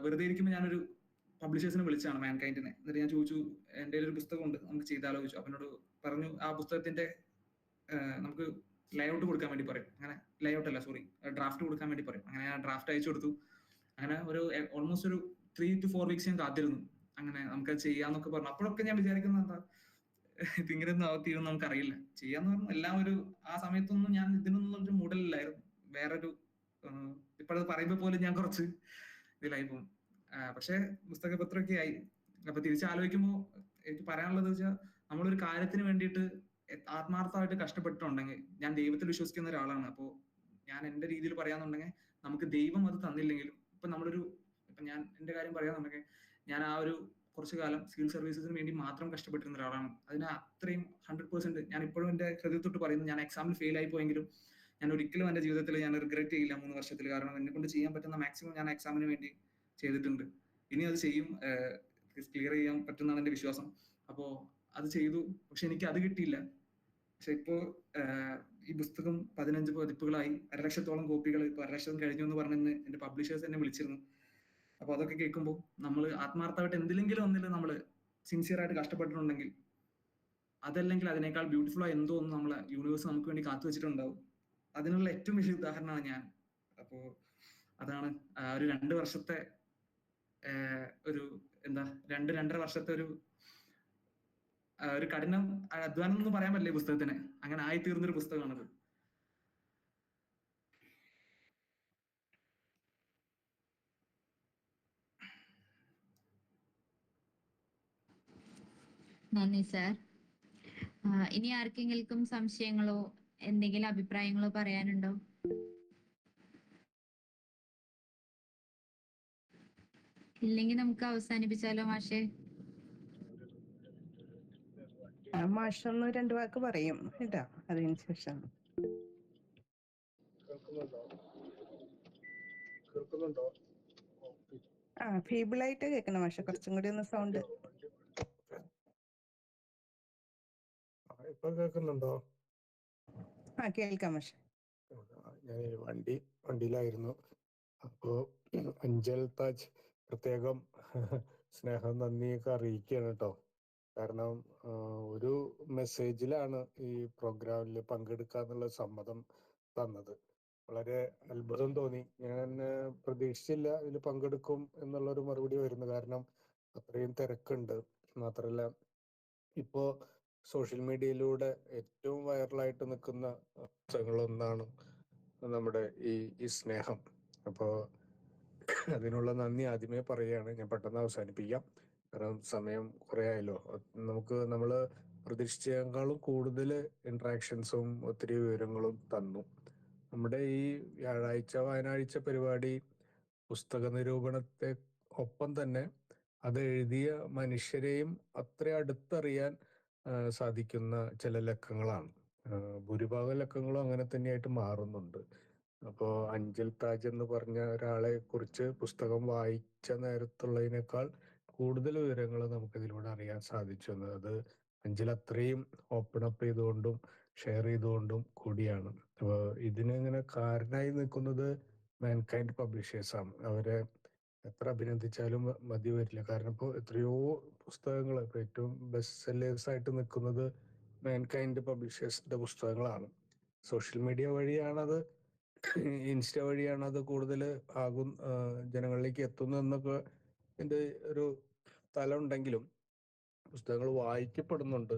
വെറുതെ ഇരിക്കുമ്പോൾ ഞാനൊരു പബ്ലിഷേഴ്സിനെ വിളിച്ചാണ്, മാൻകൈൻഡിനെ. എന്നിട്ട് ഞാൻ ചോദിച്ചു, എൻ്റെ ഒരു പുസ്തകമുണ്ട്, നമുക്ക് ചെയ്താലോ ചോദിച്ചു. അപ്പൊ എന്നോട് പറഞ്ഞു ആ പുസ്തകത്തിന്റെ നമുക്ക് ലേഔട്ട് കൊടുക്കാൻ വേണ്ടി പറയും. അങ്ങനെ ലേഔട്ട് അല്ല സോറി ഡ്രാഫ്റ്റ് കൊടുക്കാൻ വേണ്ടി പറയും. അങ്ങനെ ഞാൻ ഡ്രാഫ്റ്റ് അയച്ചു കൊടുത്തു. അങ്ങനെ ഒരു ഓൾമോസ്റ്റ് ഒരു 3 to 4 weeks ഞാൻ കാത്തിരുന്നു. അങ്ങനെ നമുക്കത് ചെയ്യാന്നൊക്കെ പറഞ്ഞു. അപ്പോഴൊക്കെ ഞാൻ വിചാരിക്കുന്നത് എന്താ, ഇതിങ്ങനെയൊന്നും ആവത്തീരും നമുക്കറിയില്ല. ചെയ്യാന്ന് പറഞ്ഞു എല്ലാം ഒരു ആ സമയത്തൊന്നും ഞാൻ ഇതിനൊന്നും ഒരു മൂഡലില്ലായിരുന്നു. വേറൊരു ഇപ്പോഴത് പറയുമ്പോൾ പോലും ഞാൻ കുറച്ച് ഇതിലായി പോകും. പക്ഷെ പുസ്തകപത്രമൊക്കെ ആയി. അപ്പൊ തിരിച്ചാലോചിക്കുമ്പോൾ എനിക്ക് പറയാനുള്ളത് വെച്ചാൽ നമ്മളൊരു കാര്യത്തിന് വേണ്ടിയിട്ട് ആത്മാർത്ഥമായിട്ട് കഷ്ടപ്പെട്ടിട്ടുണ്ടെങ്കിൽ, ഞാൻ ദൈവത്തിൽ വിശ്വസിക്കുന്ന ഒരാളാണ്. അപ്പോൾ ഞാൻ എന്റെ രീതിയിൽ പറയാന്നുണ്ടെങ്കിൽ നമുക്ക് ദൈവം അത് തന്നില്ലെങ്കിലും ഇപ്പൊ ഞാൻ എന്റെ കാര്യം പറയാന്നുണ്ടെങ്കിൽ ഞാൻ ആ ഒരു കുറച്ചു കാലം സിവിൽ സർവീസസിന് വേണ്ടി മാത്രം കഷ്ടപ്പെട്ടിരുന്ന ഒരാളാണ്. അതിന് അത്രയും 100% ഞാൻ ഇപ്പോഴും എന്റെ ഹൃദയത്തൊട്ട് പറയുന്നു, ഞാൻ എക്സാമിൽ ഫെയിൽ ആയി പോയെങ്കിലും ഞാൻ ഒരിക്കലും എന്റെ ജീവിതത്തിൽ ഞാൻ റിഗ്രറ്റ് ചെയ്യില്ല 3 വർഷത്തിൽ. കാരണം എന്നെ കൊണ്ട് ചെയ്യാൻ പറ്റുന്ന മാക്സിമം ഞാൻ എക്സാമിന് വേണ്ടി ചെയ്തിട്ടുണ്ട്. ഇനി അത് ചെയ്യും, ക്ലിയർ ചെയ്യാൻ പറ്റുന്നതാണ് എന്റെ വിശ്വാസം. അപ്പോ അത് ചെയ്തു. പക്ഷെ എനിക്ക് അത് കിട്ടിയില്ല. പക്ഷെ ഇപ്പോ ഈ പുസ്തകം 15 പതിപ്പുകളായി, 1,00,000-ഓളം കോപ്പികൾ, ഇപ്പൊ 1,00,000 കഴിഞ്ഞു എന്ന് പറഞ്ഞ് എന്റെ പബ്ലിഷേഴ്സ് എന്നെ വിളിച്ചിരുന്നു. അപ്പൊ അതൊക്കെ കേൾക്കുമ്പോൾ നമ്മൾ ആത്മാർത്ഥമായിട്ട് എന്തിലെങ്കിലും ഒന്നിൽ നമ്മൾ സിൻസിയർ ആയിട്ട് കഷ്ടപ്പെട്ടിട്ടുണ്ടെങ്കിൽ, അതല്ലെങ്കിൽ അതിനേക്കാൾ ബ്യൂട്ടിഫുൾ ആയി എന്തോ ഒന്ന് നമ്മളെ യൂണിവേഴ്സ് നമുക്ക് വേണ്ടി കാത്തു വെച്ചിട്ടുണ്ടാവും. അതിനുള്ള ഏറ്റവും വലിയ ഉദാഹരണമാണ് ഞാൻ. അപ്പോ അതാണ് ഒരു 2 വർഷത്തെ ഒരു 2-2.5 വർഷത്തെ ഒരു കഠിനം അധ്വാനം എന്ന് പറയാൻ പറ്റില്ല ഈ പുസ്തകത്തിന്. അങ്ങനെ ആയി തീർന്നൊരു പുസ്തകമാണത്. നന്ദി സാർ. ഇനി ആർക്കെങ്കിലും സംശയങ്ങളോ എന്തെങ്കിലും അഭിപ്രായങ്ങളോ പറയാനുണ്ടോ? ഇല്ലെങ്കിൽ നമുക്ക് അവസാനിപ്പിച്ചാലോ മാഷേ? മാഷൊന്ന് 2 വാക്ക് പറയും കേട്ടോ, അതിനുശേഷം. കേൾക്കുന്നുണ്ടോ? ഫീബിളായിട്ട് കേൾക്കണം മാഷെ, കുറച്ചും കൂടി ഒന്ന് സൗണ്ട്. ഇപ്പൊ കേൾക്കുന്നുണ്ടോ? കേൾക്കാം മാഷെ. ഞാൻ വണ്ടിയിലായിരുന്നു. അപ്പോ അഞ്ചൽ താജ് പ്രത്യേകം സ്നേഹം നന്ദിയൊക്കെ അറിയിക്കുകയാണ് കേട്ടോ. കാരണം ഒരു മെസ്സേജിലാണ് ഈ പ്രോഗ്രാമിൽ പങ്കെടുക്കാന്നുള്ള സമ്മതം തന്നത്. വളരെ അത്ഭുതം തോന്നി. ഞാൻ പ്രതീക്ഷിച്ചില്ല ഇതിൽ പങ്കെടുക്കും എന്നുള്ളൊരു മറുപടി വരുന്നു. കാരണം അത്രയും തിരക്കുണ്ട്. മാത്രമല്ല ഇപ്പോ സോഷ്യൽ മീഡിയയിലൂടെ ഏറ്റവും വൈറലായിട്ട് നിൽക്കുന്ന പുസ്തകങ്ങളൊന്നാണ് നമ്മുടെ ഈ സ്നേഹം. അപ്പോ അതിനുള്ള നന്ദി ആദ്യമേ പറയുകയാണ്. ഞാൻ പെട്ടെന്ന് അവസാനിപ്പിക്കാം, കാരണം സമയം കുറെ ആയല്ലോ. നമ്മള് പ്രതീക്ഷിച്ചതിനേക്കാളും കൂടുതൽ ഇന്ററാക്ഷൻസും ഒത്തിരി വിവരങ്ങളും തന്നു. നമ്മുടെ ഈ വ്യാഴാഴ്ച വായനാഴ്ച പരിപാടി പുസ്തക നിരൂപണത്തെ ഒപ്പം തന്നെ അത് എഴുതിയ മനുഷ്യരെയും അത്ര അടുത്തറിയാൻ സാധിക്കുന്ന ചില ലക്കങ്ങളാണ്. ഭൂരിഭാഗം ലക്കങ്ങളും അങ്ങനെ തന്നെയായിട്ട് മാറുന്നുണ്ട്. അപ്പോ അഞ്ചൽ താജ് എന്ന് പറഞ്ഞ ഒരാളെ കുറിച്ച് പുസ്തകം വായിച്ച നേരത്തുള്ളതിനേക്കാൾ കൂടുതൽ വിവരങ്ങൾ നമുക്ക് ഇതിലൂടെ അറിയാൻ സാധിച്ചു. അത് അഞ്ചൽ അത്രയും ഓപ്പൺ അപ്പ് ചെയ്തുകൊണ്ടും ഷെയർ ചെയ്തുകൊണ്ടും കൂടിയാണ്. അപ്പോൾ ഇതിന് ഇങ്ങനെ കാരണമായി നിൽക്കുന്നത് മാൻകൈൻഡ് പബ്ലിഷേഴ്സ് ആണ്. അവരെ എത്ര അഭിനന്ദിച്ചാലും മതി വരില്ല. കാരണം ഇപ്പോൾ എത്രയോ പുസ്തകങ്ങൾ ഇപ്പോൾ ഏറ്റവും ബെസ്റ്റ് സെല്ലേഴ്സ് ആയിട്ട് നിൽക്കുന്നത് മാൻകൈൻഡ് പബ്ലിഷേഴ്സിന്റെ പുസ്തകങ്ങളാണ്. സോഷ്യൽ മീഡിയ വഴിയാണത്, ഇൻസ്റ്റ വഴിയാണ് അത് കൂടുതൽ ജനങ്ങളിലേക്ക് എത്തുന്നതെന്നൊക്കെ എൻ്റെ ഒരു തലം ഉണ്ടെങ്കിലും പുസ്തകങ്ങൾ വായിക്കപ്പെടുന്നുണ്ട്,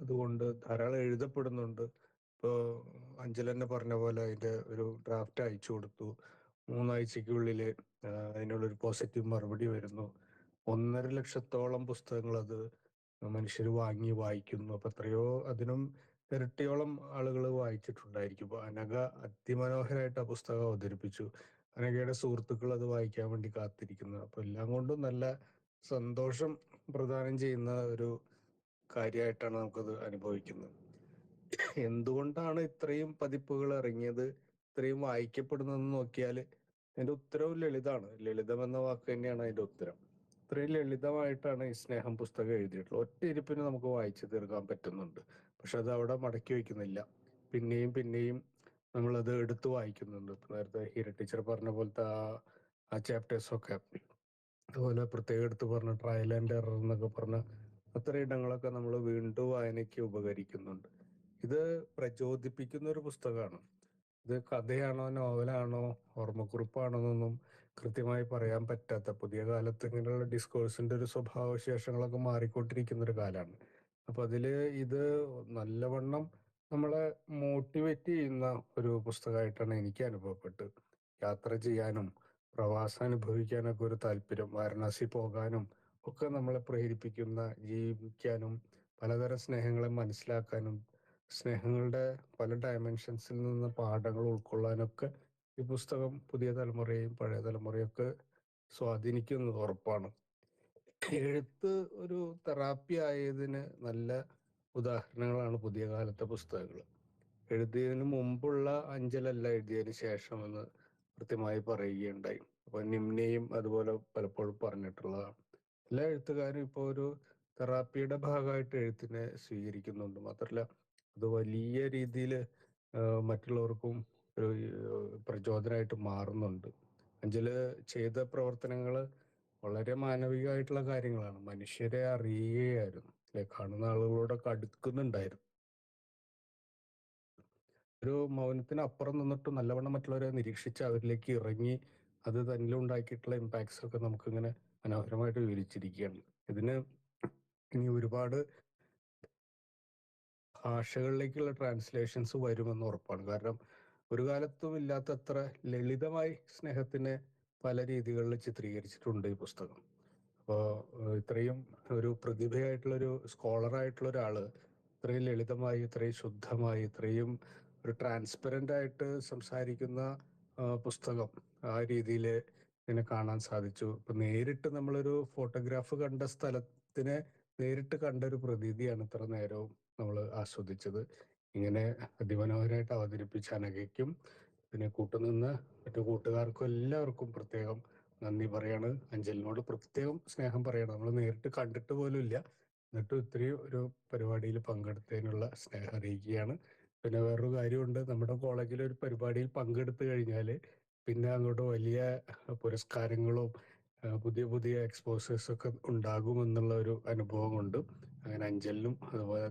അതുകൊണ്ട് ധാരാളം എഴുതപ്പെടുന്നുണ്ട്. ഇപ്പോൾ അഞ്ചൽ തന്നെ പറഞ്ഞ പോലെ അതിൻ്റെ ഒരു ഡ്രാഫ്റ്റ് അയച്ചു കൊടുത്തു, 3 ആഴ്ചക്കുള്ളിൽ അതിനുള്ളൊരു പോസിറ്റീവ് മറുപടി വരുന്നു. 1.5 ലക്ഷത്തോളം പുസ്തകങ്ങൾ അത് മനുഷ്യർ വാങ്ങി വായിക്കുന്നു. അപ്പൊ എത്രയോ അതിനും ഇരട്ടിയോളം ആളുകൾ വായിച്ചിട്ടുണ്ടായിരിക്കും. ഇപ്പൊ അനഘ അതിമനോഹരമായിട്ട് ആ പുസ്തകം അവതരിപ്പിച്ചു. അനഘയുടെ സുഹൃത്തുക്കൾ അത് വായിക്കാൻ വേണ്ടി കാത്തിരിക്കുന്നു. അപ്പൊ എല്ലാം കൊണ്ടും നല്ല സന്തോഷം പ്രദാനം ചെയ്യുന്ന ഒരു കാര്യമായിട്ടാണ് നമുക്കത് അനുഭവിക്കുന്നത്. എന്തുകൊണ്ടാണ് ഇത്രയും പതിപ്പുകൾ ഇറങ്ങിയത്, ഇത്രയും വായിക്കപ്പെടുന്നതെന്ന് നോക്കിയാൽ അതിന്റെ ഉത്തരവും ലളിതാണ്. ലളിതം എന്ന വാക്ക് തന്നെയാണ് അതിന്റെ ഉത്തരം. ഇത്രയും ലളിതമായിട്ടാണ് ഈ സ്നേഹം പുസ്തകം എഴുതിയിട്ടുള്ളത്. ഒറ്റ ഇരിപ്പിന് നമുക്ക് വായിച്ചു തീർക്കാൻ പറ്റുന്നുണ്ട്. പക്ഷെ അത് അവിടെ മടക്കി വയ്ക്കുന്നില്ല. പിന്നെയും പിന്നെയും നമ്മളത് എടുത്തു വായിക്കുന്നുണ്ട്. ഇപ്പൊ നേരത്തെ ഹീര ടീച്ചർ പറഞ്ഞ പോലത്തെ ആ ചാപ്റ്റേഴ്സൊക്കെ, അതുപോലെ പ്രത്യേകം എടുത്ത് പറഞ്ഞ ട്രയൽ ആൻഡ് എറർ എന്നൊക്കെ പറഞ്ഞ അത്തരം ഇടങ്ങളൊക്കെ നമ്മൾ വീണ്ടും വായനയ്ക്ക് ഉപകരിക്കുന്നുണ്ട്. ഇത് പ്രചോദിപ്പിക്കുന്ന ഒരു പുസ്തകമാണ്. ഇത് കഥയാണോ നോവലാണോ ഓർമ്മക്കുറിപ്പാണോ എന്നൊന്നും കൃത്യമായി പറയാൻ പറ്റാത്ത, പുതിയ കാലത്ത് ഇങ്ങനെയുള്ള ഡിസ്കോഴ്സിന്റെ ഒരു സ്വഭാവവിശേഷങ്ങളൊക്കെ മാറിക്കൊണ്ടിരിക്കുന്ന ഒരു കാലമാണ്. അപ്പൊ അതില് ഇത് നല്ലവണ്ണം നമ്മളെ മോട്ടിവേറ്റ് ചെയ്യുന്ന ഒരു പുസ്തകമായിട്ടാണ് എനിക്ക് അനുഭവപ്പെട്ടത്. യാത്ര ചെയ്യാനും പ്രവാസം അനുഭവിക്കാനൊക്കെ ഒരു താല്പര്യം, വാരണാസി പോകാനും ഒക്കെ നമ്മളെ പ്രേരിപ്പിക്കുന്ന, ജീവിക്കാനും പലതരം സ്നേഹങ്ങളെ മനസ്സിലാക്കാനും സ്നേഹങ്ങളുടെ പല ഡയമെൻഷൻസിൽ നിന്ന് പാഠങ്ങൾ ഉൾക്കൊള്ളാനൊക്കെ ഈ പുസ്തകം പുതിയ തലമുറയെയും പഴയ തലമുറയും ഒക്കെ സ്വാധീനിക്കുന്നത് ഉറപ്പാണ്. എഴുത്ത് ഒരു തെറാപ്പി ആയതിന് നല്ല ഉദാഹരണങ്ങളാണ് പുതിയ കാലത്തെ പുസ്തകങ്ങൾ. എഴുതിയതിന് മുമ്പുള്ള അഞ്ചലല്ല എഴുതിയതിന് ശേഷമെന്ന് കൃത്യമായി പറയുകയുണ്ടായി. അപ്പൊ നിമ്നയും അതുപോലെ പലപ്പോഴും പറഞ്ഞിട്ടുള്ളതാണ്. എല്ലാ എഴുത്തുകാരും ഇപ്പോൾ ഒരു തെറാപ്പിയുടെ ഭാഗമായിട്ട് എഴുത്തിനെ സ്വീകരിക്കുന്നുണ്ട്. മാത്രമല്ല അത് വലിയ രീതിയിൽ മറ്റുള്ളവർക്കും ഒരു പ്രചോദനമായിട്ട് മാറുന്നുണ്ട്. അഞ്ചല് ചെയ്ത പ്രവർത്തനങ്ങൾ വളരെ മാനവികമായിട്ടുള്ള കാര്യങ്ങളാണ്. മനുഷ്യരെ അറിയുകയായിരുന്നു, അല്ലെ, കാണുന്ന ആളുകളോടൊക്കെ അടുക്കുന്നുണ്ടായിരുന്നു. ഒരു മൗനത്തിന് അപ്പുറം നിന്നിട്ട് നല്ലവണ്ണം മറ്റുള്ളവരെ നിരീക്ഷിച്ച് അവരിലേക്ക് ഇറങ്ങി അത് തന്നിലുണ്ടാക്കിയിട്ടുള്ള ഇമ്പാക്ട്സ് ഒക്കെ നമുക്കിങ്ങനെ മനോഹരമായിട്ട് വിവരിച്ചിരിക്കുകയാണ്. ഇതിന് ഇനി ഒരുപാട് ഭാഷകളിലേക്കുള്ള ട്രാൻസ്ലേഷൻസ് വരുമെന്ന് ഉറപ്പാണ്. കാരണം ഒരു കാലത്തും ഇല്ലാത്തത്ര ലളിതമായി സ്നേഹത്തിനെ പല രീതികളിൽ ചിത്രീകരിച്ചിട്ടുണ്ട് ഈ പുസ്തകം. അപ്പോൾ ഇത്രയും ഒരു പ്രതിഭയായിട്ടുള്ള ഒരു സ്കോളറായിട്ടുള്ള ഒരാള് ഇത്രയും ലളിതമായി, ഇത്രയും ശുദ്ധമായി, ഇത്രയും ഒരു ട്രാൻസ്പെറന്റ് ആയിട്ട് സംസാരിക്കുന്ന പുസ്തകം ആ രീതിയിൽ ഇങ്ങനെ കാണാൻ സാധിച്ചു. ഇപ്പൊ നേരിട്ട് നമ്മളൊരു ഫോട്ടോഗ്രാഫ് കണ്ട സ്ഥലത്തിനെ നേരിട്ട് കണ്ട ഒരു പ്രതീതിയാണ് ഇത്ര നേരവും നമ്മൾ ആസ്വദിച്ചത്. ഇങ്ങനെ അതിമനോഹരമായിട്ട് അവതരിപ്പിച്ച അനഘയ്ക്കും പിന്നെ കൂട്ടുനിന്ന് മറ്റു കൂട്ടുകാർക്കും എല്ലാവർക്കും പ്രത്യേകം നന്ദി പറയാണ്. അഞ്ജലിനോട് പ്രത്യേകം സ്നേഹം പറയണം. നമ്മൾ നേരിട്ട് കണ്ടിട്ട് പോലും ഇല്ല, എന്നിട്ടും ഇത്രയും ഒരു പരിപാടിയിൽ പങ്കെടുത്തതിനുള്ള സ്നേഹം അറിയിക്കുകയാണ്. പിന്നെ വേറൊരു കാര്യമുണ്ട്, നമ്മുടെ കോളേജിലെ ഒരു പരിപാടിയിൽ പങ്കെടുത്തു കഴിഞ്ഞാൽ പിന്നെ അങ്ങോട്ട് വലിയ പുരസ്കാരങ്ങളും പുതിയ പുതിയ എക്സ്പോസേഴ്സ് ഒക്കെ ഉണ്ടാകുമെന്നുള്ള ഒരു അനുഭവം കൊണ്ട് അങ്ങനെ അഞ്ജലിനും അതുപോലെ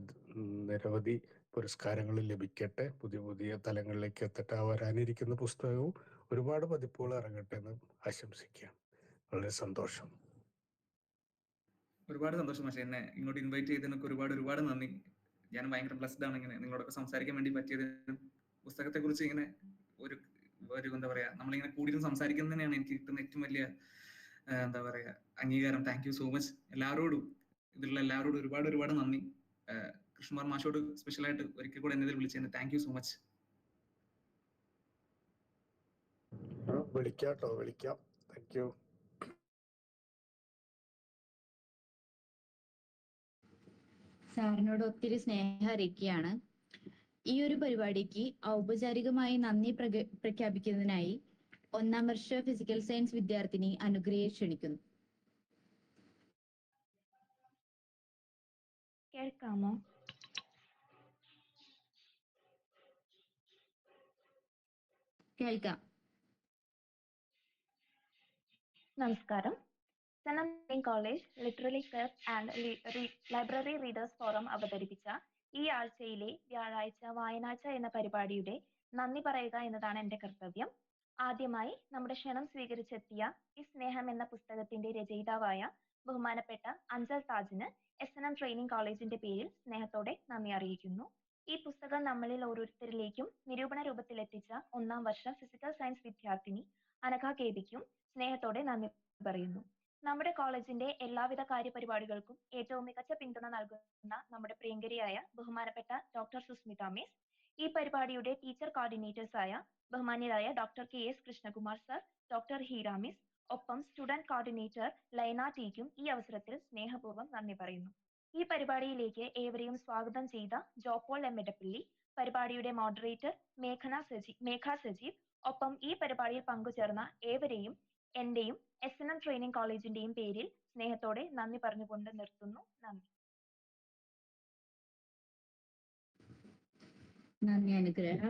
നിരവധി പുരസ്കാരങ്ങൾ ലഭിക്കട്ടെ, പുതിയ പുതിയ തലങ്ങളിലേക്ക് എത്തട്ടെ. വരാനിരിക്കുന്ന പുസ്തകവും ഒരുപാട് പതിപ്പുകൾ ഇറങ്ങട്ടെ എന്ന് ആശംസിക്കുകയാണ്. വളരെ സന്തോഷം. ഒരുപാട് സന്തോഷം പക്ഷേ എന്നെ ഇങ്ങോട്ട് ഇൻവൈറ്റ് ചെയ്തതിനൊക്കെ ഒരുപാട് ഒരുപാട് നന്ദി. ഞാൻ ഭയങ്കര ബ്ലസ്ഡ് ആണ് ഇങ്ങനെ നിങ്ങളോടൊക്കെ സംസാരിക്കാൻ വേണ്ടി പറ്റിയതിനും പുസ്തകത്തെ കുറിച്ച് ഇങ്ങനെ ഒരു ഒരു എന്താ പറയാ നമ്മളിങ്ങനെ കൂടിയിരുന്ന് സംസാരിക്കുന്നത് തന്നെയാണ് എനിക്ക് കിട്ടുന്ന ഏറ്റവും വലിയ എന്താ പറയാ അംഗീകാരം. താങ്ക് യു സോ മച്ച് എല്ലാവരോടും, ഇതിലുള്ള എല്ലാവരോടും ഒരുപാട് ഒരുപാട് നന്ദി. കൃഷ്ണകുമാർ മാഷോട് സ്പെഷ്യലായിട്ട് ഒരിക്കൽ കൂടെ എന്നെ വിളിച്ചതിന് താങ്ക് യു സോ മച്ച്. വിളിക്കാം. Thank you. സാറിനോട് ഒത്തിരി സ്നേഹം അറിയിക്കുകയാണ്. ഈ ഒരു പരിപാടിക്ക് ഔപചാരികമായി നന്ദി പ്രഖ്യാപിക്കുന്നതിനായി 1ാം വർഷ ഫിസിക്കൽ സയൻസ് വിദ്യാർത്ഥിനി അനുഗ്രയെ ക്ഷണിക്കുന്നു. കേൾക്കാമോ? കേൾക്കാം. നമസ്കാരം. SNM training college literary club and library readers forum അവതരിപ്പിച്ച ഈ ആഴ്ചയിലെ വ്യാഴാഴ്ച വായനാഴ്ച എന്ന പരിപാടിയുടെ നന്ദി പറയുക എന്നതാണ് എന്റെ കർത്തവ്യം. ആദ്യമായി നമ്മുടെ ക്ഷണം സ്വീകരിച്ചെത്തിയ ഈ സ്നേഹം എന്ന പുസ്തകത്തിന്റെ രചയിതാവായ ബഹുമാനപ്പെട്ട അഞ്ചൽ താജിന് എസ്എൻഎം ട്രെയിനിംഗ് കോളേജിന്റെ പേരിൽ സ്നേഹത്തോടെ നന്ദി അറിയിക്കുന്നു. ഈ പുസ്തകം നമ്മളിൽ ഓരോരുത്തരിലേക്കും നിരൂപണ രൂപത്തിലെത്തിച്ച 1ാം വർഷ ഫിസിക്കൽ സയൻസ് വിദ്യാർത്ഥിനി അനഘ കേബിക്കും സ്നേഹത്തോടെ നന്ദി പറയുന്നു. നമ്മുടെ കോളേജിന്റെ എല്ലാവിധ കാര്യപരിപാടികൾക്കും ഏറ്റവും മികച്ച പിന്തുണ നൽകുന്ന നമ്മുടെ പ്രിയങ്കരിയായ ബഹുമാനപ്പെട്ട ഡോക്ടർ സുസ്മിത മിസ്, ഈ പരിപാടിയുടെ ടീച്ചർ കോർഡിനേറ്റേഴ്സായ ബഹുമാന്യരായ doctor KS Krishnakumar sir, doctor Heera miss, ഒപ്പം സ്റ്റുഡന്റ് കോർഡിനേറ്റർ ലൈന ടിക്കും ഈ അവസരത്തിൽ സ്നേഹപൂർവ്വം നന്ദി പറയുന്നു. ഈ പരിപാടിയിലേക്ക് ഏവരെയും സ്വാഗതം ചെയ്ത ജോപോൾ എം എടപ്പള്ളി, പരിപാടിയുടെ മോഡറേറ്റർ മേഘ സജീവ്, ഒപ്പം ഈ പരിപാടിയിൽ പങ്കുചേർന്ന ഏവരെയും എന്റെയും എസ്എൻഎം ട്രെയിനിംഗ് കോളേജിന്റെയും പേരിൽ സ്നേഹത്തോടെ നന്ദി പറഞ്ഞുകൊണ്ട് നിർത്തുന്നു. നന്ദി. നന്ദി അനുഗ്രഹ.